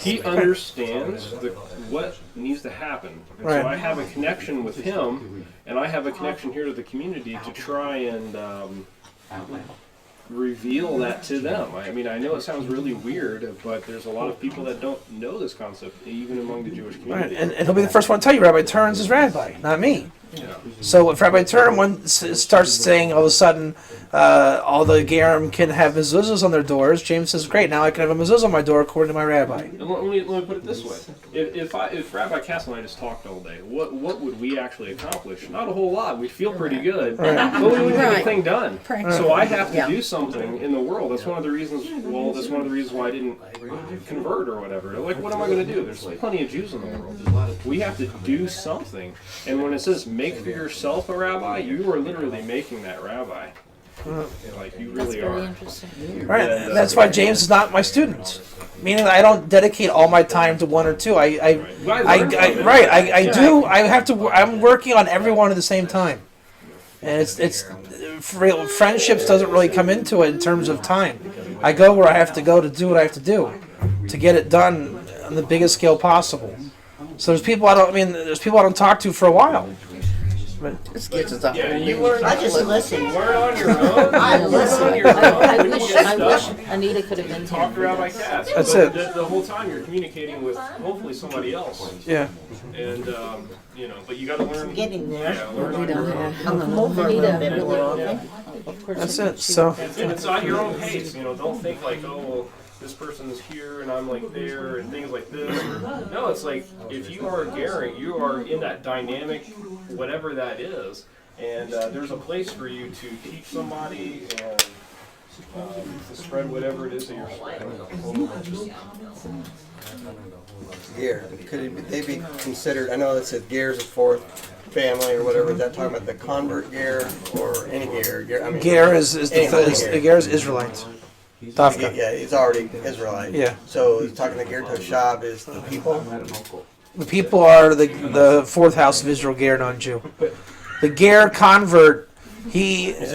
[SPEAKER 4] He understands what needs to happen. And so I have a connection with him, and I have a connection here to the community to try and reveal that to them. I know it sounds really weird, but there's a lot of people that don't know this concept, even among the Jewish community.
[SPEAKER 1] And he'll be the first one to tell you, Rabbi Turns is rabbi, not me. So if Rabbi Turn starts saying all of a sudden all the Gerim can have mezuzahs on their doors, James says, great, now I can have a mezuzah on my door according to my rabbi.
[SPEAKER 4] And let me put it this way. If Rabbi Katz and I just talked all day, what would we actually accomplish? Not a whole lot. We'd feel pretty good. But we would get the thing done. So I have to do something in the world. That's one of the reasons why I didn't convert or whatever. Like, what am I going to do? There's plenty of Jews in the world. We have to do something. And when it says make for yourself a rabbi, you are literally making that rabbi. Like, you really are.
[SPEAKER 9] Interesting.
[SPEAKER 1] Right, that's why James is not my student. Meaning I don't dedicate all my time to one or two. I'm working on every one at the same time. And friendships doesn't really come into it in terms of time. I go where I have to go to do what I have to do to get it done on the biggest scale possible. So there's people I don't talk to for a while.
[SPEAKER 3] This gets us off.
[SPEAKER 4] Yeah, you learn.
[SPEAKER 5] I just listen.
[SPEAKER 4] You learn on your own.
[SPEAKER 5] I
[SPEAKER 4] You learn
[SPEAKER 5] listen.
[SPEAKER 4] on your own.
[SPEAKER 9] I
[SPEAKER 4] You
[SPEAKER 9] wish,
[SPEAKER 4] get
[SPEAKER 9] I
[SPEAKER 4] stuff.
[SPEAKER 9] wish Anita could have been
[SPEAKER 4] Talk to
[SPEAKER 9] here.
[SPEAKER 4] Rabbi Katz.
[SPEAKER 1] That's
[SPEAKER 4] But
[SPEAKER 1] it.
[SPEAKER 4] The whole time you're communicating with hopefully somebody else,
[SPEAKER 1] Yeah.
[SPEAKER 4] and but you got to learn.
[SPEAKER 5] Getting there.
[SPEAKER 4] Yeah, learn on
[SPEAKER 3] We
[SPEAKER 4] your
[SPEAKER 3] don't
[SPEAKER 4] own.
[SPEAKER 3] have.
[SPEAKER 5] Come over a little bit more often.
[SPEAKER 9] Of course,
[SPEAKER 1] That's
[SPEAKER 9] I
[SPEAKER 1] it.
[SPEAKER 9] think she
[SPEAKER 1] So
[SPEAKER 9] would have
[SPEAKER 4] And it's on your own pace. Don't think like, oh, well, this person is here and I'm like there and things like this. No, it's like if you are Gary, you are in that dynamic, whatever that is, and there's a place for you to teach somebody and to spread whatever it is that you're spreading.
[SPEAKER 10] Ger. They be considered? I know it says Ger's a fourth family or whatever. Is that talking about the convert Ger or any Ger? I mean,
[SPEAKER 1] Ger is
[SPEAKER 10] Ger.
[SPEAKER 1] Ger is Israelites. Dafka.
[SPEAKER 10] Yeah, he's already Israelite.
[SPEAKER 1] Yeah.
[SPEAKER 10] So he's talking to Ger Toshab is the people.
[SPEAKER 1] The people are the fourth house of Israel, Ger non-Jew. The Ger convert,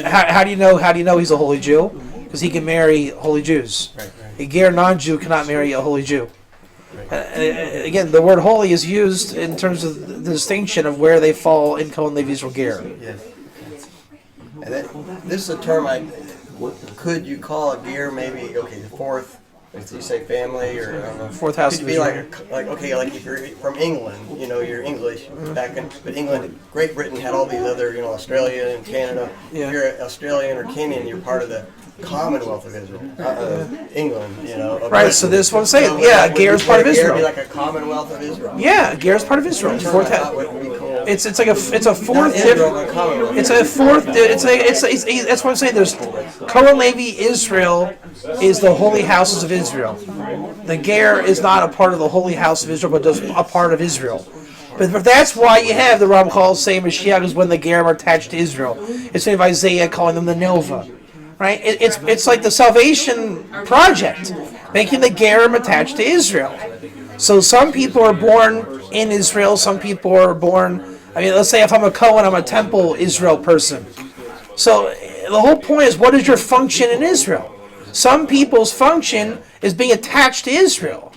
[SPEAKER 1] how do you know he's a holy Jew? Because he can marry holy Jews.
[SPEAKER 10] Right.
[SPEAKER 1] A Ger non-Jew cannot marry a holy Jew. Again, the word holy is used in terms of the distinction of where they fall in Kohen Levi Israel Ger.
[SPEAKER 10] Yes. And this is a term could you call a Ger maybe the fourth? If you say family or I don't know,
[SPEAKER 1] Fourth house
[SPEAKER 10] could
[SPEAKER 1] of
[SPEAKER 10] be
[SPEAKER 1] Israel.
[SPEAKER 10] like if you're from England, you're English back in, but England, Great Britain had all these other, Australia and Canada.
[SPEAKER 1] Yeah.
[SPEAKER 10] If you're Australian or Kenyan, you're part of the Commonwealth of Israel, England, of
[SPEAKER 1] Right, so
[SPEAKER 10] Britain.
[SPEAKER 1] this is what I'm saying.
[SPEAKER 10] So
[SPEAKER 1] Yeah,
[SPEAKER 10] would
[SPEAKER 1] Ger is part of
[SPEAKER 10] Ger
[SPEAKER 1] Israel.
[SPEAKER 10] be like a Commonwealth of Israel.
[SPEAKER 1] Yeah, Ger is part of Israel.
[SPEAKER 10] Term
[SPEAKER 1] Fourth
[SPEAKER 10] I
[SPEAKER 1] house.
[SPEAKER 10] thought would be cool.
[SPEAKER 1] It's a fourth.
[SPEAKER 10] Not Israel, but Commonwealth.
[SPEAKER 1] It's a fourth. That's what I'm saying. There's Kohen Levi Israel is the holy houses of Israel. The Ger is not a part of the holy house of Israel, but just a part of Israel. But that's why you have the Ramchal saying Mashiach is when the Ger are attached to Israel. It's of Isaiah calling them the Nova, right? It's like the salvation project, making the Gerim attached to Israel. So some people are born in Israel. Some people are born. Let's say if I'm a Cohen, I'm a Temple Israel person. So the whole point is, what is your function in Israel? Some people's function is being attached to Israel.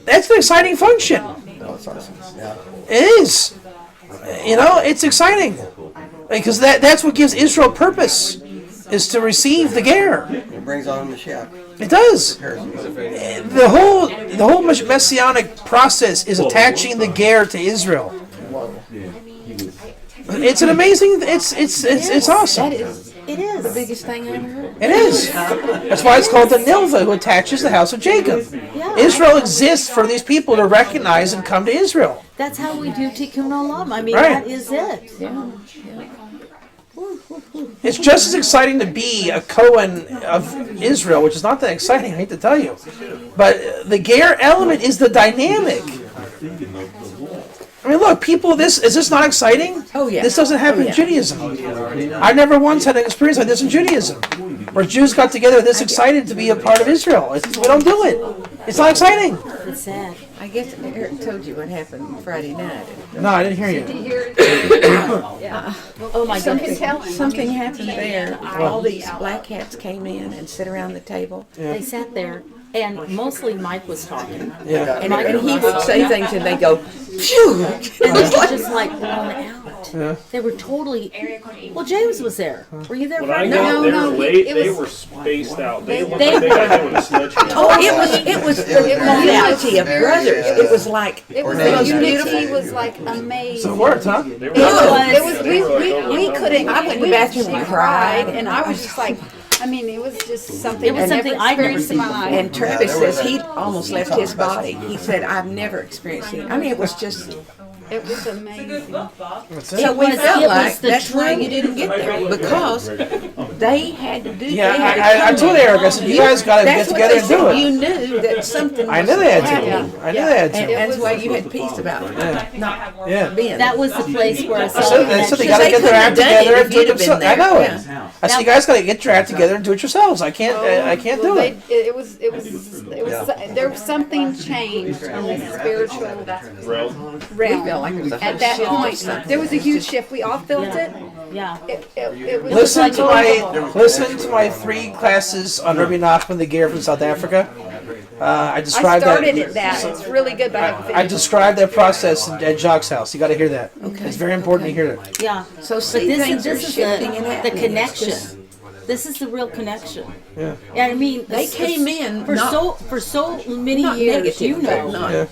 [SPEAKER 1] That's an exciting function.
[SPEAKER 10] That's awesome. Yeah.
[SPEAKER 1] It is. It's exciting. Because that's what gives Israel purpose, is to receive the Ger.
[SPEAKER 10] It brings on Mashiach.
[SPEAKER 1] It does. The whole messianic process is attaching the Ger to Israel. It's an amazing. It's awesome.
[SPEAKER 3] It is the biggest thing I ever heard.
[SPEAKER 1] It is. That's why it's called the Nilva, who attaches the house of Jacob.
[SPEAKER 9] Yeah.
[SPEAKER 1] Israel exists for these people to recognize and come to Israel.
[SPEAKER 9] That's how we do Tikkun Olam.
[SPEAKER 1] Right.
[SPEAKER 9] That is it.
[SPEAKER 3] Yeah.
[SPEAKER 1] It's just as exciting to be a Cohen of Israel, which is not that exciting, I hate to tell you. But the Ger element is the dynamic. Look, people, is this not exciting?
[SPEAKER 3] Oh, yeah.
[SPEAKER 1] This doesn't happen in Judaism. I never once had an experience like this in Judaism, where Jews got together this excited to be a part of Israel. We don't do it. It's not exciting.
[SPEAKER 9] It's sad.
[SPEAKER 3] I guess Eric told you what happened Friday night.
[SPEAKER 1] No, I didn't hear you.
[SPEAKER 9] Oh my goodness.
[SPEAKER 3] Something happened there. All these black hats came in and sit around the table.
[SPEAKER 9] They sat there, and mostly Mike was talking.
[SPEAKER 1] Yeah.
[SPEAKER 3] And he would say things and they go, phew!
[SPEAKER 9] And they were just like blown out.
[SPEAKER 1] Yeah.
[SPEAKER 9] They were totally. Well, James was there. Were you there?
[SPEAKER 4] When I
[SPEAKER 9] Friday?
[SPEAKER 4] got there
[SPEAKER 3] no,
[SPEAKER 4] late,
[SPEAKER 3] it
[SPEAKER 4] they
[SPEAKER 3] was-
[SPEAKER 4] were spaced out. They looked
[SPEAKER 9] they
[SPEAKER 4] like they got
[SPEAKER 9] were-
[SPEAKER 4] hit with a sledgehammer.
[SPEAKER 3] Oh, it was the unity of brothers. It was like
[SPEAKER 5] It was
[SPEAKER 10] Ordained.
[SPEAKER 5] the unity was like amazing.
[SPEAKER 1] So it worked, huh?
[SPEAKER 4] They were
[SPEAKER 5] It was
[SPEAKER 4] they were
[SPEAKER 5] we couldn't.
[SPEAKER 3] I went to the
[SPEAKER 5] we
[SPEAKER 3] bathroom and cried.
[SPEAKER 5] and I was just like, it was just something
[SPEAKER 9] It was
[SPEAKER 5] I
[SPEAKER 9] something
[SPEAKER 5] never
[SPEAKER 9] I'd never
[SPEAKER 5] experienced in my
[SPEAKER 9] seen
[SPEAKER 5] life.
[SPEAKER 3] And Travis says he almost left his body. He said, I've never experienced it. It was just...
[SPEAKER 5] It was amazing.
[SPEAKER 3] So we
[SPEAKER 9] was-
[SPEAKER 3] felt
[SPEAKER 9] it was
[SPEAKER 3] like
[SPEAKER 9] the
[SPEAKER 3] that's why
[SPEAKER 9] truth.
[SPEAKER 3] you didn't get there, because they had to do.
[SPEAKER 1] Yeah,
[SPEAKER 3] they had to
[SPEAKER 1] I
[SPEAKER 3] come
[SPEAKER 1] told
[SPEAKER 3] in.
[SPEAKER 1] Eric, I said, you guys got to get
[SPEAKER 3] That's what
[SPEAKER 1] together
[SPEAKER 3] they
[SPEAKER 1] and do
[SPEAKER 3] said.
[SPEAKER 1] it.
[SPEAKER 3] You knew that something.
[SPEAKER 1] I
[SPEAKER 3] was
[SPEAKER 1] knew they had
[SPEAKER 3] happening.
[SPEAKER 1] to. I knew they had
[SPEAKER 3] And
[SPEAKER 1] to.
[SPEAKER 3] that's why you had peace about it. Not
[SPEAKER 1] Yeah.
[SPEAKER 3] being.
[SPEAKER 9] That was the place where I saw
[SPEAKER 1] So they
[SPEAKER 9] that.
[SPEAKER 1] got to get their act together and do it
[SPEAKER 3] If you'd have
[SPEAKER 1] themselves.
[SPEAKER 3] been
[SPEAKER 1] I know
[SPEAKER 3] there,
[SPEAKER 1] it.
[SPEAKER 3] yeah.
[SPEAKER 1] I said, you guys got to get your act together and do it yourselves. I can't do
[SPEAKER 5] Well,
[SPEAKER 1] it.
[SPEAKER 5] it was there was something changed in the spiritual
[SPEAKER 4] realm.
[SPEAKER 5] realm.
[SPEAKER 3] felt like it was a
[SPEAKER 5] At that
[SPEAKER 3] shift or
[SPEAKER 5] point,
[SPEAKER 3] something.
[SPEAKER 5] there was a huge shift. We all felt it.
[SPEAKER 9] Yeah.
[SPEAKER 5] It was
[SPEAKER 1] Listen
[SPEAKER 5] like
[SPEAKER 1] to my 3 classes on Rabbi Nachman the Ger from South Africa. I
[SPEAKER 5] I
[SPEAKER 1] described
[SPEAKER 5] started
[SPEAKER 1] that.
[SPEAKER 5] at that. It's really good, but I haven't
[SPEAKER 1] I
[SPEAKER 5] finished.
[SPEAKER 1] described that process at Jock's house. You got to hear that. Okay. It's very important to hear that.
[SPEAKER 11] Yeah.
[SPEAKER 3] So
[SPEAKER 11] But
[SPEAKER 3] see,
[SPEAKER 11] this
[SPEAKER 3] things are
[SPEAKER 11] is
[SPEAKER 3] shifting and
[SPEAKER 11] the
[SPEAKER 3] happening.
[SPEAKER 11] connection. This is the real connection.
[SPEAKER 1] Yeah.
[SPEAKER 11] And I mean,
[SPEAKER 3] They came in
[SPEAKER 11] for
[SPEAKER 3] not-
[SPEAKER 11] so many
[SPEAKER 3] not
[SPEAKER 11] years.
[SPEAKER 3] negative,
[SPEAKER 11] You know,
[SPEAKER 3] but not-
[SPEAKER 1] Yeah.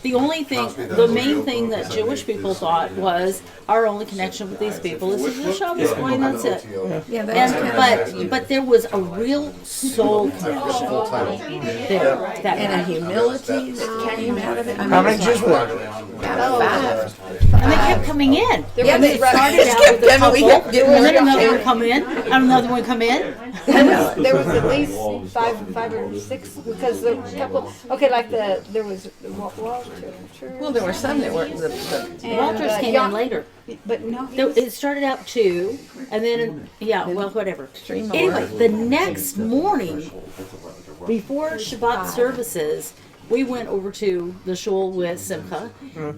[SPEAKER 11] the main thing that Jewish people thought was our only connection with these people is the Shabbos boy, and that's it.
[SPEAKER 3] Yeah, that's kind of
[SPEAKER 11] But there was a real soul connection there. That
[SPEAKER 3] and a humility that came out of it. I mean,
[SPEAKER 1] How many
[SPEAKER 3] it's
[SPEAKER 1] Jews were there?
[SPEAKER 3] about five.
[SPEAKER 11] and they kept coming in.
[SPEAKER 3] Yeah,
[SPEAKER 11] They started out
[SPEAKER 3] kept
[SPEAKER 11] with a
[SPEAKER 3] coming. We
[SPEAKER 11] couple,
[SPEAKER 3] kept getting
[SPEAKER 11] and then
[SPEAKER 3] more.
[SPEAKER 11] another one come in, and another one come in.
[SPEAKER 5] There was at least five or six because there was a couple. Okay, like there was Walter.
[SPEAKER 3] Well, there were some that were the
[SPEAKER 5] and,
[SPEAKER 11] Walters came
[SPEAKER 5] Jan-
[SPEAKER 11] in later.
[SPEAKER 5] but no, he
[SPEAKER 11] There-
[SPEAKER 5] was,
[SPEAKER 11] It started out two, and then whatever.
[SPEAKER 3] three more.
[SPEAKER 11] Anyway, the next morning, before Shabbat services, we went over to the shul with Simcha,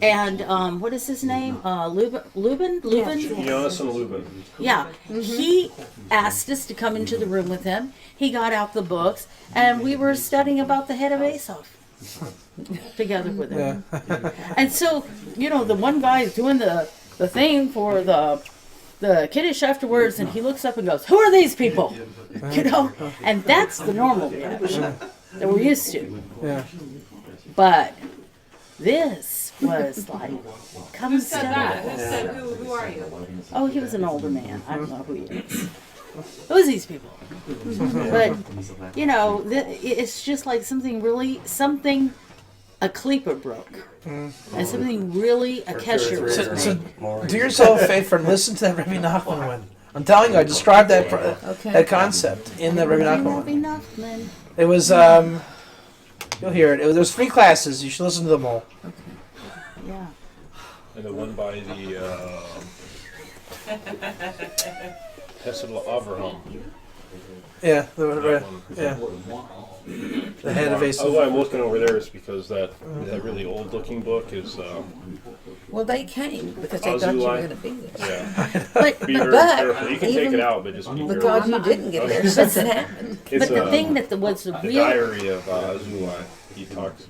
[SPEAKER 11] and what is his name? Lubin?
[SPEAKER 4] Jonas and Lubin.
[SPEAKER 11] Yeah, he asked us to come into the room with him. He got out the books, and we were studying about the head of Asaph together with him. And so, the one guy is doing the thing for the Kiddush afterwards, and he looks up and goes, "Who are these people?" And that's the normal reaction that we're used to.
[SPEAKER 1] Yeah.
[SPEAKER 11] But this was like, come study.
[SPEAKER 9] Who are you?
[SPEAKER 11] Oh, he was an older man. I don't know who he is. Who is these people? But, it's just like a klipa broke. And something really, a kesher was
[SPEAKER 1] So
[SPEAKER 11] made.
[SPEAKER 1] do yourself a favor and listen to that Rabbi Nachman one. I'm telling you, I described that concept in the Rabbi Nachman
[SPEAKER 11] Rabbi
[SPEAKER 1] one.
[SPEAKER 11] Nachman.
[SPEAKER 1] It was, you'll hear it. There's 3 classes. You should listen to them all.
[SPEAKER 11] Yeah.
[SPEAKER 4] And the one by the Hesed Avraham.
[SPEAKER 1] Yeah,
[SPEAKER 4] That one.
[SPEAKER 1] the head of
[SPEAKER 4] Oh,
[SPEAKER 1] Asaph.
[SPEAKER 4] why I'm looking over there is because that really old looking book is
[SPEAKER 3] Well, they came because they thought you were going to be there.
[SPEAKER 4] yeah.
[SPEAKER 11] But
[SPEAKER 4] Be very
[SPEAKER 3] But
[SPEAKER 4] careful. You can take
[SPEAKER 3] even
[SPEAKER 4] it out, but just be
[SPEAKER 3] Because
[SPEAKER 4] careful.
[SPEAKER 3] you didn't get there, something happened.
[SPEAKER 4] It's
[SPEAKER 11] the thing that was the
[SPEAKER 4] the
[SPEAKER 11] real
[SPEAKER 4] diary of Azulai. He talks.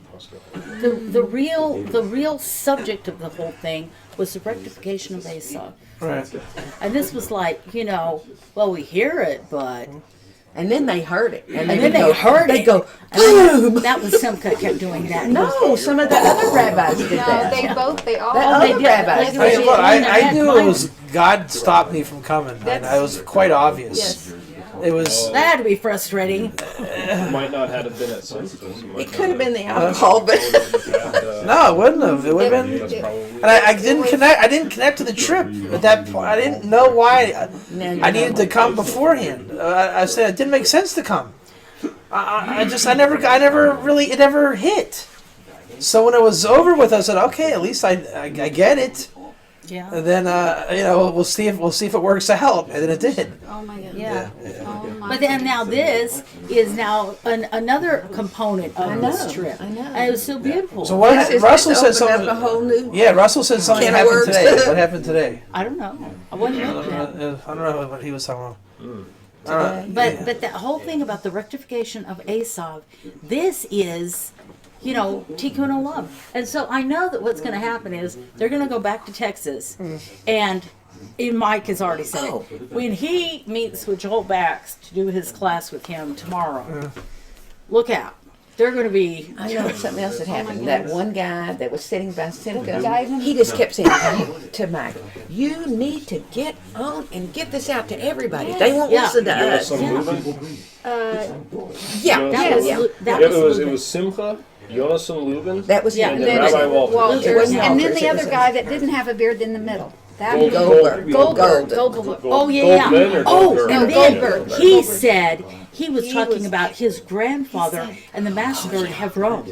[SPEAKER 11] the real subject of the whole thing was the rectification of Esau.
[SPEAKER 1] Right.
[SPEAKER 11] And this was like, well, we hear it, but
[SPEAKER 3] And then they heard it.
[SPEAKER 11] and then they heard
[SPEAKER 3] They
[SPEAKER 11] it.
[SPEAKER 3] go,
[SPEAKER 11] Boom! That was Simcha kept doing that.
[SPEAKER 3] no, some of the other rabbis did
[SPEAKER 5] no,
[SPEAKER 3] that.
[SPEAKER 5] they all.
[SPEAKER 3] That
[SPEAKER 11] they
[SPEAKER 3] other
[SPEAKER 11] did.
[SPEAKER 3] rabbis
[SPEAKER 11] Like,
[SPEAKER 3] did.
[SPEAKER 1] Look, I knew it was God stopped me from coming, and it was quite obvious.
[SPEAKER 3] Yes.
[SPEAKER 1] It was.
[SPEAKER 11] That had to be frustrating.
[SPEAKER 4] Might not have been at Simcha's.
[SPEAKER 3] It could have been the alcohol, but
[SPEAKER 1] No, it wouldn't have. It would have been.
[SPEAKER 4] That's probably.
[SPEAKER 1] And I didn't connect. I didn't connect to the trip at that point. I didn't know why I needed to come beforehand. I said it didn't make sense to come. I never really. It never hit. So when it was over with, I said, okay, at least I get it.
[SPEAKER 11] Yeah.
[SPEAKER 1] And then we'll see if it works out. And then it did.
[SPEAKER 5] Oh my God.
[SPEAKER 11] Yeah.
[SPEAKER 5] Oh my.
[SPEAKER 11] But then now this is now another component of this trip.
[SPEAKER 3] I know.
[SPEAKER 11] And it was so beautiful.
[SPEAKER 1] So what?
[SPEAKER 3] It's
[SPEAKER 1] Russell
[SPEAKER 3] just
[SPEAKER 1] said
[SPEAKER 3] opened up
[SPEAKER 1] something.
[SPEAKER 3] a whole new.
[SPEAKER 1] Yeah, Russell said something
[SPEAKER 3] Can of
[SPEAKER 1] happened
[SPEAKER 3] worms.
[SPEAKER 1] today. What happened today?
[SPEAKER 11] I don't know. I wasn't looking at it.
[SPEAKER 1] I don't know what he was talking about.
[SPEAKER 11] But that whole thing about the rectification of Esau, this is, tikkun olam. And so I know that what's going to happen is they're going to go back to Texas, and Mike has already said
[SPEAKER 3] Oh.
[SPEAKER 11] it. When he meets with Joel Bax to do his class with him tomorrow, look out. They're going to be.
[SPEAKER 3] I know something else that happened. That one guy that was sitting by Simcha,
[SPEAKER 5] guy-
[SPEAKER 3] he just kept saying to Mike, "You need to get on and get this out to everybody. They won't
[SPEAKER 11] Yeah.
[SPEAKER 3] listen to us."
[SPEAKER 4] Some Lubin?
[SPEAKER 3] Yeah,
[SPEAKER 11] That was,
[SPEAKER 3] yeah.
[SPEAKER 11] that
[SPEAKER 4] Yeah,
[SPEAKER 11] was,
[SPEAKER 4] it was Simcha, Jonas and Lubin,
[SPEAKER 3] That was
[SPEAKER 11] Yeah.
[SPEAKER 3] him.
[SPEAKER 4] and then Rabbi Walter.
[SPEAKER 5] Walter.
[SPEAKER 3] It wasn't
[SPEAKER 5] And then
[SPEAKER 3] Walters,
[SPEAKER 5] the
[SPEAKER 3] it
[SPEAKER 5] other
[SPEAKER 3] was
[SPEAKER 5] guy that didn't have a beard in the middle. That
[SPEAKER 3] Goldberg.
[SPEAKER 5] Goldberg.
[SPEAKER 3] Goldberg.
[SPEAKER 11] Oh yeah.
[SPEAKER 4] Goldman or
[SPEAKER 11] Oh,
[SPEAKER 4] Goldberg?
[SPEAKER 11] and
[SPEAKER 5] No,
[SPEAKER 11] then
[SPEAKER 5] Goldberg.
[SPEAKER 11] he said he was talking about his grandfather and the massacre in Hebron,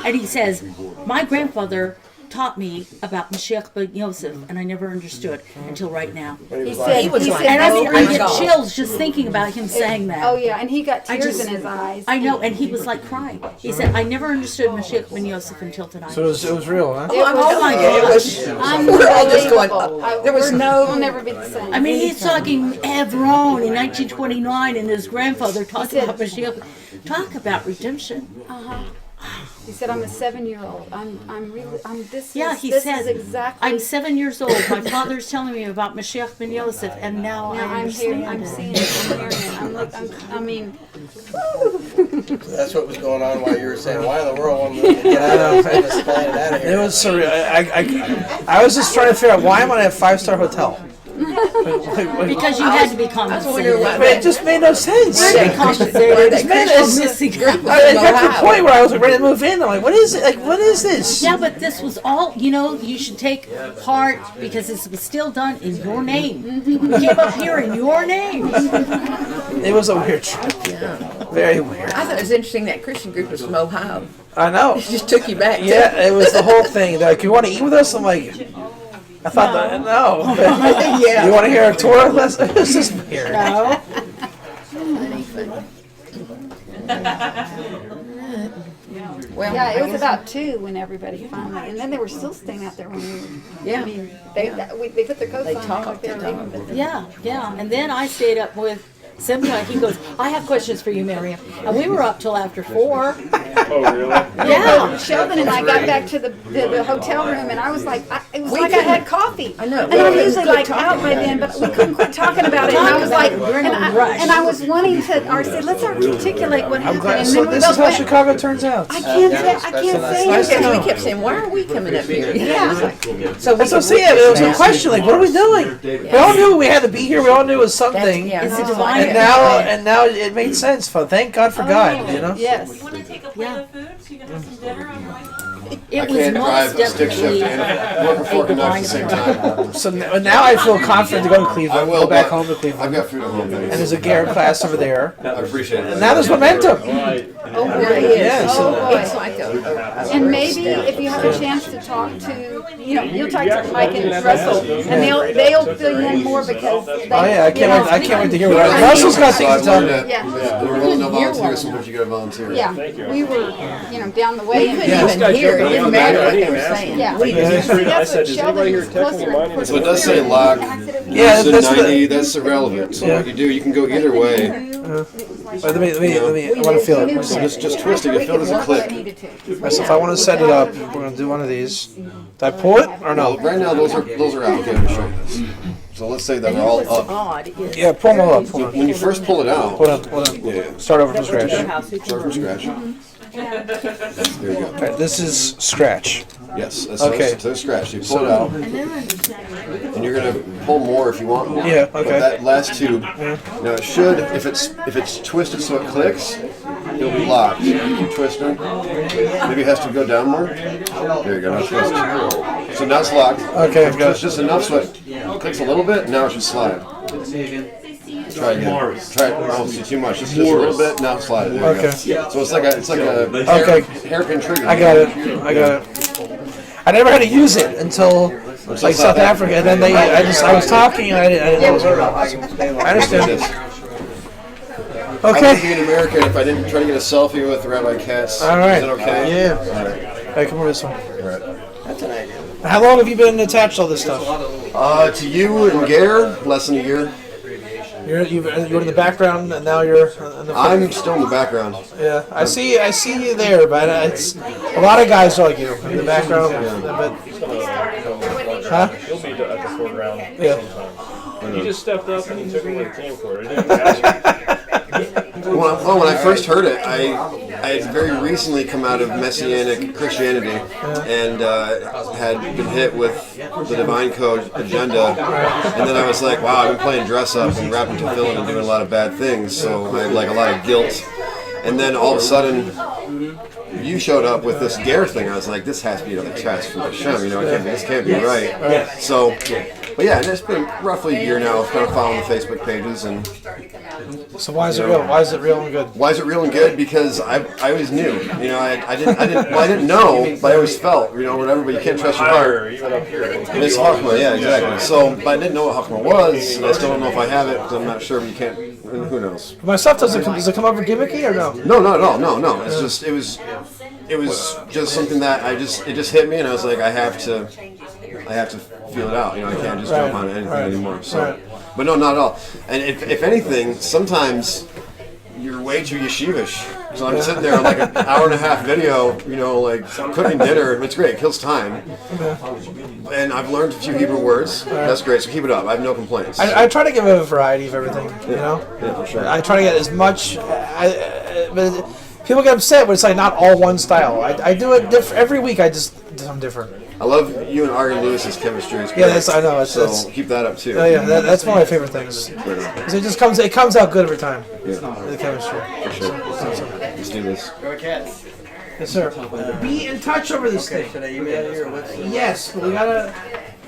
[SPEAKER 11] and he says, "My grandfather taught me about Mashiach ben Yosef, and I never understood until right now."
[SPEAKER 3] He said,
[SPEAKER 11] And I
[SPEAKER 3] "Oh
[SPEAKER 11] I
[SPEAKER 3] my
[SPEAKER 11] get
[SPEAKER 3] God."
[SPEAKER 11] chills just thinking about him saying that.
[SPEAKER 5] Oh yeah, and he got
[SPEAKER 11] I
[SPEAKER 5] tears
[SPEAKER 11] just-
[SPEAKER 5] in his eyes.
[SPEAKER 11] I know, and he was like crying. He said, "I never understood Mashiach ben Yosef until tonight."
[SPEAKER 1] So it was real, huh?
[SPEAKER 3] Oh, I'm
[SPEAKER 11] Oh
[SPEAKER 3] telling
[SPEAKER 11] my
[SPEAKER 3] you, it was. We're all just going.
[SPEAKER 5] Unbelievable.
[SPEAKER 3] There was
[SPEAKER 5] We'll
[SPEAKER 3] no.
[SPEAKER 5] never be the same.
[SPEAKER 11] I mean, he's talking Hebron in 1929, and his grandfather talked
[SPEAKER 5] said-
[SPEAKER 11] about Mashiach. Talk about redemption.
[SPEAKER 5] He said, I'm a 7-year-old.
[SPEAKER 11] Yeah, he
[SPEAKER 5] this
[SPEAKER 11] said,
[SPEAKER 5] is exactly.
[SPEAKER 11] I'm 7 years old. My father's telling me about Mashiach ben Yosef, and now
[SPEAKER 5] Now
[SPEAKER 11] I
[SPEAKER 5] I'm here.
[SPEAKER 11] understand
[SPEAKER 5] I'm
[SPEAKER 11] it.
[SPEAKER 5] seeing it. I'm hearing it. I mean,
[SPEAKER 10] That's what was going on while you were saying, why in the world am I going to get out of this planet out of
[SPEAKER 1] It
[SPEAKER 10] here?
[SPEAKER 1] was surreal. I was just trying to figure out why am I at a 5-star hotel?
[SPEAKER 11] Because you had to be compensated.
[SPEAKER 1] But it just made no sense.
[SPEAKER 11] Where they compensated.
[SPEAKER 1] It's missing. I got to the point where I was ready to move in. I'm like, what is it? Like, what is this?
[SPEAKER 11] Yeah, but this was all, you should take part because this was still done in your name. You came up here in your name.
[SPEAKER 1] It was a weird trip. Very weird.
[SPEAKER 3] I thought it was interesting that Christian group was from Ohio.
[SPEAKER 1] I know.
[SPEAKER 3] It just took you back.
[SPEAKER 1] Yeah, it was the whole thing. They're like, you want to eat with us? I'm like, I thought that, no.
[SPEAKER 3] Yeah.
[SPEAKER 1] You want to hear a Torah lesson? It's just weird.
[SPEAKER 11] No.
[SPEAKER 3] Well,
[SPEAKER 5] yeah, it
[SPEAKER 3] I
[SPEAKER 5] was
[SPEAKER 3] guess-
[SPEAKER 5] about 2 when everybody finally, and then they were still staying out there when we were.
[SPEAKER 3] Yeah.
[SPEAKER 5] I mean, they put their coats
[SPEAKER 3] They
[SPEAKER 5] on.
[SPEAKER 3] talked
[SPEAKER 5] like they were
[SPEAKER 3] and
[SPEAKER 5] leaving, but then-
[SPEAKER 11] Yeah. And then I stayed up with Simcha. He goes, I have questions for you, Miriam. And we were up till after 4.
[SPEAKER 4] Oh, really?
[SPEAKER 11] Yeah.
[SPEAKER 5] Sheldon and I got back to the hotel room, and I was like, it was
[SPEAKER 3] We
[SPEAKER 5] like I
[SPEAKER 3] couldn't-
[SPEAKER 5] had coffee.
[SPEAKER 3] I know.
[SPEAKER 5] And I'm usually like out by then, but we couldn't quit talking about it. And I was like, and I was wanting to. I said, let's articulate what
[SPEAKER 1] I'm
[SPEAKER 5] happened.
[SPEAKER 1] glad.
[SPEAKER 5] And
[SPEAKER 1] So
[SPEAKER 5] then we
[SPEAKER 1] this is
[SPEAKER 5] both
[SPEAKER 1] how
[SPEAKER 5] went,
[SPEAKER 1] Chicago turns out.
[SPEAKER 5] I can't say
[SPEAKER 1] nice to
[SPEAKER 5] anything.
[SPEAKER 1] know.
[SPEAKER 3] We kept saying, why are we coming up here?
[SPEAKER 5] Yeah.
[SPEAKER 3] So
[SPEAKER 1] That's what I'm saying. It was a question, like, what are we doing? We all knew we had to be here. We all knew it was something.
[SPEAKER 3] Yeah,
[SPEAKER 11] It's a
[SPEAKER 3] that's
[SPEAKER 11] divine-
[SPEAKER 3] why-
[SPEAKER 1] And now it made sense. Thank God for God, you know?
[SPEAKER 5] Yes.
[SPEAKER 9] You want to take a plate of food so you can have some dinner on the way home?
[SPEAKER 11] It
[SPEAKER 2] I
[SPEAKER 11] was
[SPEAKER 2] can't
[SPEAKER 11] most
[SPEAKER 2] drive a stick shift
[SPEAKER 11] definitely
[SPEAKER 2] and work a fork and knife at the same time.
[SPEAKER 1] So now I feel confident to go to
[SPEAKER 2] I
[SPEAKER 1] Cleveland,
[SPEAKER 2] will,
[SPEAKER 1] go back
[SPEAKER 2] but
[SPEAKER 1] home to
[SPEAKER 2] I've
[SPEAKER 1] Cleveland.
[SPEAKER 2] got food at home.
[SPEAKER 1] And there's a Garrett class over there.
[SPEAKER 2] I appreciate it.
[SPEAKER 1] And now there's momentum.
[SPEAKER 3] Oh, boy, it is.
[SPEAKER 1] Yeah, so-
[SPEAKER 3] Oh, boy. It's like a
[SPEAKER 5] And maybe if you have a chance to talk to, you'll talk to Mike and Russell, and they'll fill you in more because they.
[SPEAKER 1] Oh yeah, I can't wait to hear what Russell's got things to tell me.
[SPEAKER 5] Yeah.
[SPEAKER 2] We're rolling no volunteers, sometimes you gotta volunteer.
[SPEAKER 5] Yeah, we were, down the way.
[SPEAKER 3] We couldn't even hear it. It didn't matter what they were saying.
[SPEAKER 5] Yeah.
[SPEAKER 3] We just-
[SPEAKER 4] I said, does anybody here technically mind?
[SPEAKER 2] So it does say lock.
[SPEAKER 1] Yeah,
[SPEAKER 2] It's
[SPEAKER 1] that's
[SPEAKER 2] a
[SPEAKER 1] the-
[SPEAKER 2] 90, that's irrelevant. So
[SPEAKER 1] Yeah.
[SPEAKER 2] what you do, you can go either way.
[SPEAKER 1] Let me, I want to feel it.
[SPEAKER 2] So just twist it, you feel it as a click.
[SPEAKER 1] So if I want to set it up, we're going to do one of these. Do I pull it or no?
[SPEAKER 2] Right now, those are out. Okay, let me show you this. So let's say that they're all
[SPEAKER 3] What's
[SPEAKER 2] up.
[SPEAKER 3] odd is.
[SPEAKER 1] Yeah, pull them all up. Hold on.
[SPEAKER 2] When you first pull it out,
[SPEAKER 1] Hold on.
[SPEAKER 2] yeah,
[SPEAKER 1] Start over from scratch.
[SPEAKER 2] start from scratch. There you go.
[SPEAKER 1] Alright, this is scratch.
[SPEAKER 2] Yes, that's
[SPEAKER 1] Okay.
[SPEAKER 2] so scratch. You pull it out, and you're gonna pull more if you want more.
[SPEAKER 1] Yeah,
[SPEAKER 2] But
[SPEAKER 1] okay.
[SPEAKER 2] that last tube, now it should, if it's twisted so it clicks, it'll be locked. Keep twisting. Maybe it has to go down more. There you go. Now twist. So now it's locked.
[SPEAKER 1] Okay, I've got
[SPEAKER 2] Twist
[SPEAKER 1] it.
[SPEAKER 2] just enough so it clicks a little bit. Now it should slide. Try again. Try it. Oh, see too much. Just a little bit. Now slide it. There you go.
[SPEAKER 1] Okay.
[SPEAKER 2] So it's like a
[SPEAKER 1] Okay.
[SPEAKER 2] hairpin trigger.
[SPEAKER 1] I got it. I never had to use it until like South Africa, and then I was talking and I didn't know what it was. I understand this.
[SPEAKER 2] I would be
[SPEAKER 1] Okay.
[SPEAKER 2] an American if I didn't try to get a selfie with Rabbi Katz.
[SPEAKER 1] All right.
[SPEAKER 2] Is that okay?
[SPEAKER 1] Yeah.
[SPEAKER 2] All right.
[SPEAKER 1] Hey, come over this one.
[SPEAKER 2] All right.
[SPEAKER 3] That's an idea.
[SPEAKER 1] How long have you been attached to all this stuff?
[SPEAKER 2] To you and Gare, less than a year.
[SPEAKER 1] You're in the background, and now you're in the.
[SPEAKER 2] I'm still in the background.
[SPEAKER 1] Yeah, I see you there, but it's a lot of guys like you in the background. But huh?
[SPEAKER 4] He'll be at the foreground.
[SPEAKER 1] Yeah.
[SPEAKER 4] He just stepped up and he took away the camcorder. I didn't ask
[SPEAKER 2] When I first heard it, I had very recently come out of Messianic Christianity and had been hit with the Divine Code agenda. And then I was like, wow, I've been playing dress up and rapping tefillin and doing a lot of bad things. So I had like a lot of guilt. And then all of a sudden, you showed up with this Gare thing. I was like, this has to be a test from Hashem. This can't be right. So, but yeah, it's been roughly a year now of kind of following the Facebook pages. And
[SPEAKER 1] So why is it real? Why is it real and good?
[SPEAKER 2] why is it real and good? Because I always knew. I didn't know, but I always felt. Whatever. But you can't trust your heart.
[SPEAKER 4] even up here.
[SPEAKER 2] And it's Hakma, yeah, exactly. So, but I didn't know what Hakma was, and I still don't know if I have it because I'm not sure. But you can't. Who knows?
[SPEAKER 1] My stuff does it come over gimmicky or no?
[SPEAKER 2] No, not at all. No. It's just it was just something that it just hit me, and I was like, I have to feel it out. I can't just jump on anything anymore. So, but no, not at all. And if anything, sometimes you're way too yeshivish. So I'm sitting there on like an hour and a half video, like cooking dinner. It's great, it kills time. And I've learned a few Hebrew words. That's great, so keep it up. I have no complaints.
[SPEAKER 1] I try to give a variety of everything,
[SPEAKER 2] Yeah, for sure.
[SPEAKER 1] I try to get as much. But people get upset when it's like not all one style. I do it every week. I just do something different.
[SPEAKER 2] I love you and Ari Lewis's chemistry. It's
[SPEAKER 1] Yeah,
[SPEAKER 2] great.
[SPEAKER 1] I know.
[SPEAKER 2] So keep that up too.
[SPEAKER 1] Oh yeah, that's one of my favorite things. 'Cause it just comes out good every time. The chemistry.
[SPEAKER 2] For sure. Let's do this.
[SPEAKER 10] Rabbi Katz.
[SPEAKER 1] Yes, sir. Be in touch over this thing.
[SPEAKER 10] Should I email you or what's
[SPEAKER 1] Yes, but we gotta.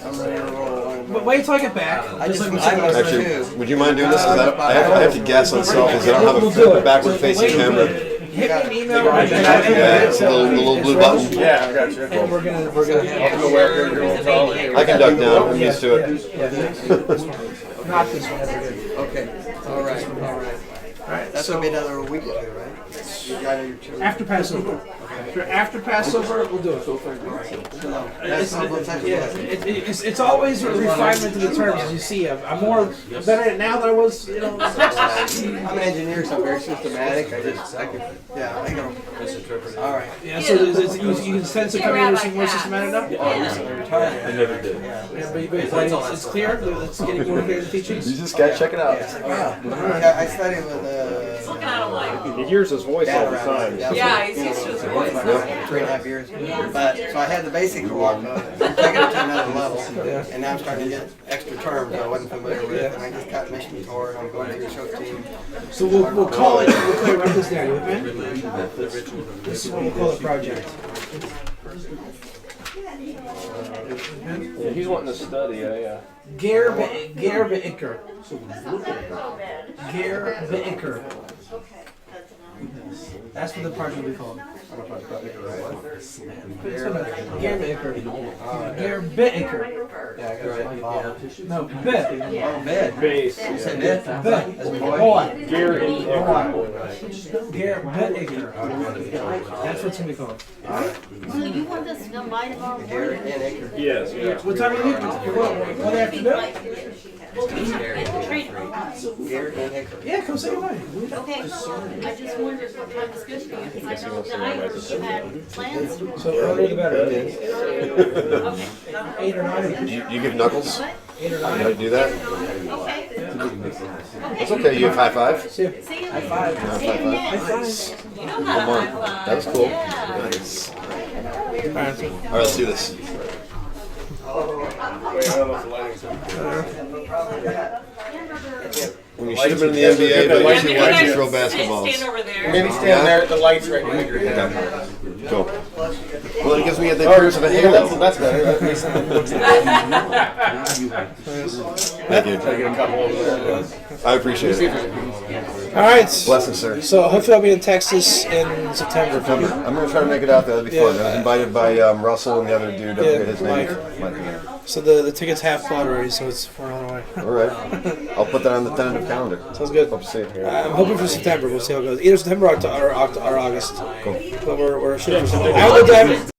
[SPEAKER 10] I'm ready to roll.
[SPEAKER 1] Wait till I get back.
[SPEAKER 10] I just
[SPEAKER 1] like we
[SPEAKER 10] I
[SPEAKER 1] said last
[SPEAKER 10] was
[SPEAKER 1] time.
[SPEAKER 2] Actually, would you mind doing this? 'Cause I have to guess on selfies. I don't have a backward-facing camera.
[SPEAKER 1] Hit me an email.
[SPEAKER 2] Yeah, it's the little blue button.
[SPEAKER 6] Yeah, I got you.
[SPEAKER 1] And we're gonna have.
[SPEAKER 2] I can duck down. I'm used to it.
[SPEAKER 1] Not this one ever good.
[SPEAKER 10] Okay. All right. That's
[SPEAKER 1] So
[SPEAKER 10] gonna be another week or two, right? You got your children.
[SPEAKER 1] after Passover. After Passover, we'll do it. It's always a refinement to the terms, as you see. I'm better at it now than I was.
[SPEAKER 10] I'm an engineer, so I'm very systematic. I can. All right.
[SPEAKER 1] Yeah. So you can sense it coming into more systematic now.
[SPEAKER 10] Oh, recently retired.
[SPEAKER 7] I never did.
[SPEAKER 1] Yeah, but it's clear. It's getting more clear in the teachings.
[SPEAKER 2] You just gotta check it out.
[SPEAKER 10] Wow. Yeah, I studied with
[SPEAKER 4] He hears his voice all the time.
[SPEAKER 12] Yeah, he's used to his voice.
[SPEAKER 10] 3.5 years. But so I had the basic to walk on, taking it to another level, and now I'm starting to get extra terms I wasn't familiar with, and I just got mission Torah, and I'm going through the show team.
[SPEAKER 1] So we'll call it. We'll write this down. You with me? This is what we'll call the project.
[SPEAKER 4] Yeah, he's wanting to study, yeah.
[SPEAKER 1] Ger be'ikr. Ger be'ikr. That's what the project will be called. Ger be'ikr. Ger be'ikr. No, be.
[SPEAKER 4] Base.
[SPEAKER 10] You said that?
[SPEAKER 1] Boy.
[SPEAKER 4] Gear in
[SPEAKER 1] Ger be'ikr. That's what it's going to be called.
[SPEAKER 9] So you want us to come by tomorrow
[SPEAKER 10] Gary
[SPEAKER 9] morning?
[SPEAKER 10] and Acre.
[SPEAKER 4] Yes, yeah.
[SPEAKER 1] What time are you leaving? One afternoon?
[SPEAKER 10] Gary and Acre.
[SPEAKER 1] Yeah, come say goodbye.
[SPEAKER 9] Okay, I just wondered what time is good for you, because I know tonight you had plans.
[SPEAKER 1] So earlier the better.
[SPEAKER 9] Okay.
[SPEAKER 1] 8 or 9.
[SPEAKER 2] You give knuckles?
[SPEAKER 1] 8 or
[SPEAKER 2] How
[SPEAKER 1] 9.
[SPEAKER 2] do you do that?
[SPEAKER 9] Okay.
[SPEAKER 2] It's okay. You have high five?
[SPEAKER 1] See you.
[SPEAKER 9] See you
[SPEAKER 1] High
[SPEAKER 9] later.
[SPEAKER 1] five.
[SPEAKER 2] High five.
[SPEAKER 9] Nice. You know how to high five.
[SPEAKER 2] That was cool.
[SPEAKER 9] Yeah.
[SPEAKER 2] Nice.
[SPEAKER 1] All right.
[SPEAKER 2] All right, let's do this. When you should have been in the NBA, but you should watch you throw basketballs.
[SPEAKER 12] Stand over there.
[SPEAKER 6] Maybe stand there at the lights right here.
[SPEAKER 2] Cool. Well, it gives me the appearance of a halo.
[SPEAKER 6] That's better. At least it looks
[SPEAKER 2] Thank you. I appreciate it.
[SPEAKER 1] All right.
[SPEAKER 2] Blessings, sir.
[SPEAKER 1] So hopefully I'll be in Texas in September.
[SPEAKER 2] I'm going to try to make it out there. That'll be fun. I was invited by Russell and the other dude. I forget his name. Mike.
[SPEAKER 1] So the ticket's half bought already, so we're on our way.
[SPEAKER 2] All right. I'll put that on the tentative calendar.
[SPEAKER 1] Sounds good.
[SPEAKER 2] Hope to see it here.
[SPEAKER 1] I'm hoping for September. We'll see how it goes. Either September or August.
[SPEAKER 2] Cool.
[SPEAKER 1] But we're shooting for September. I haven't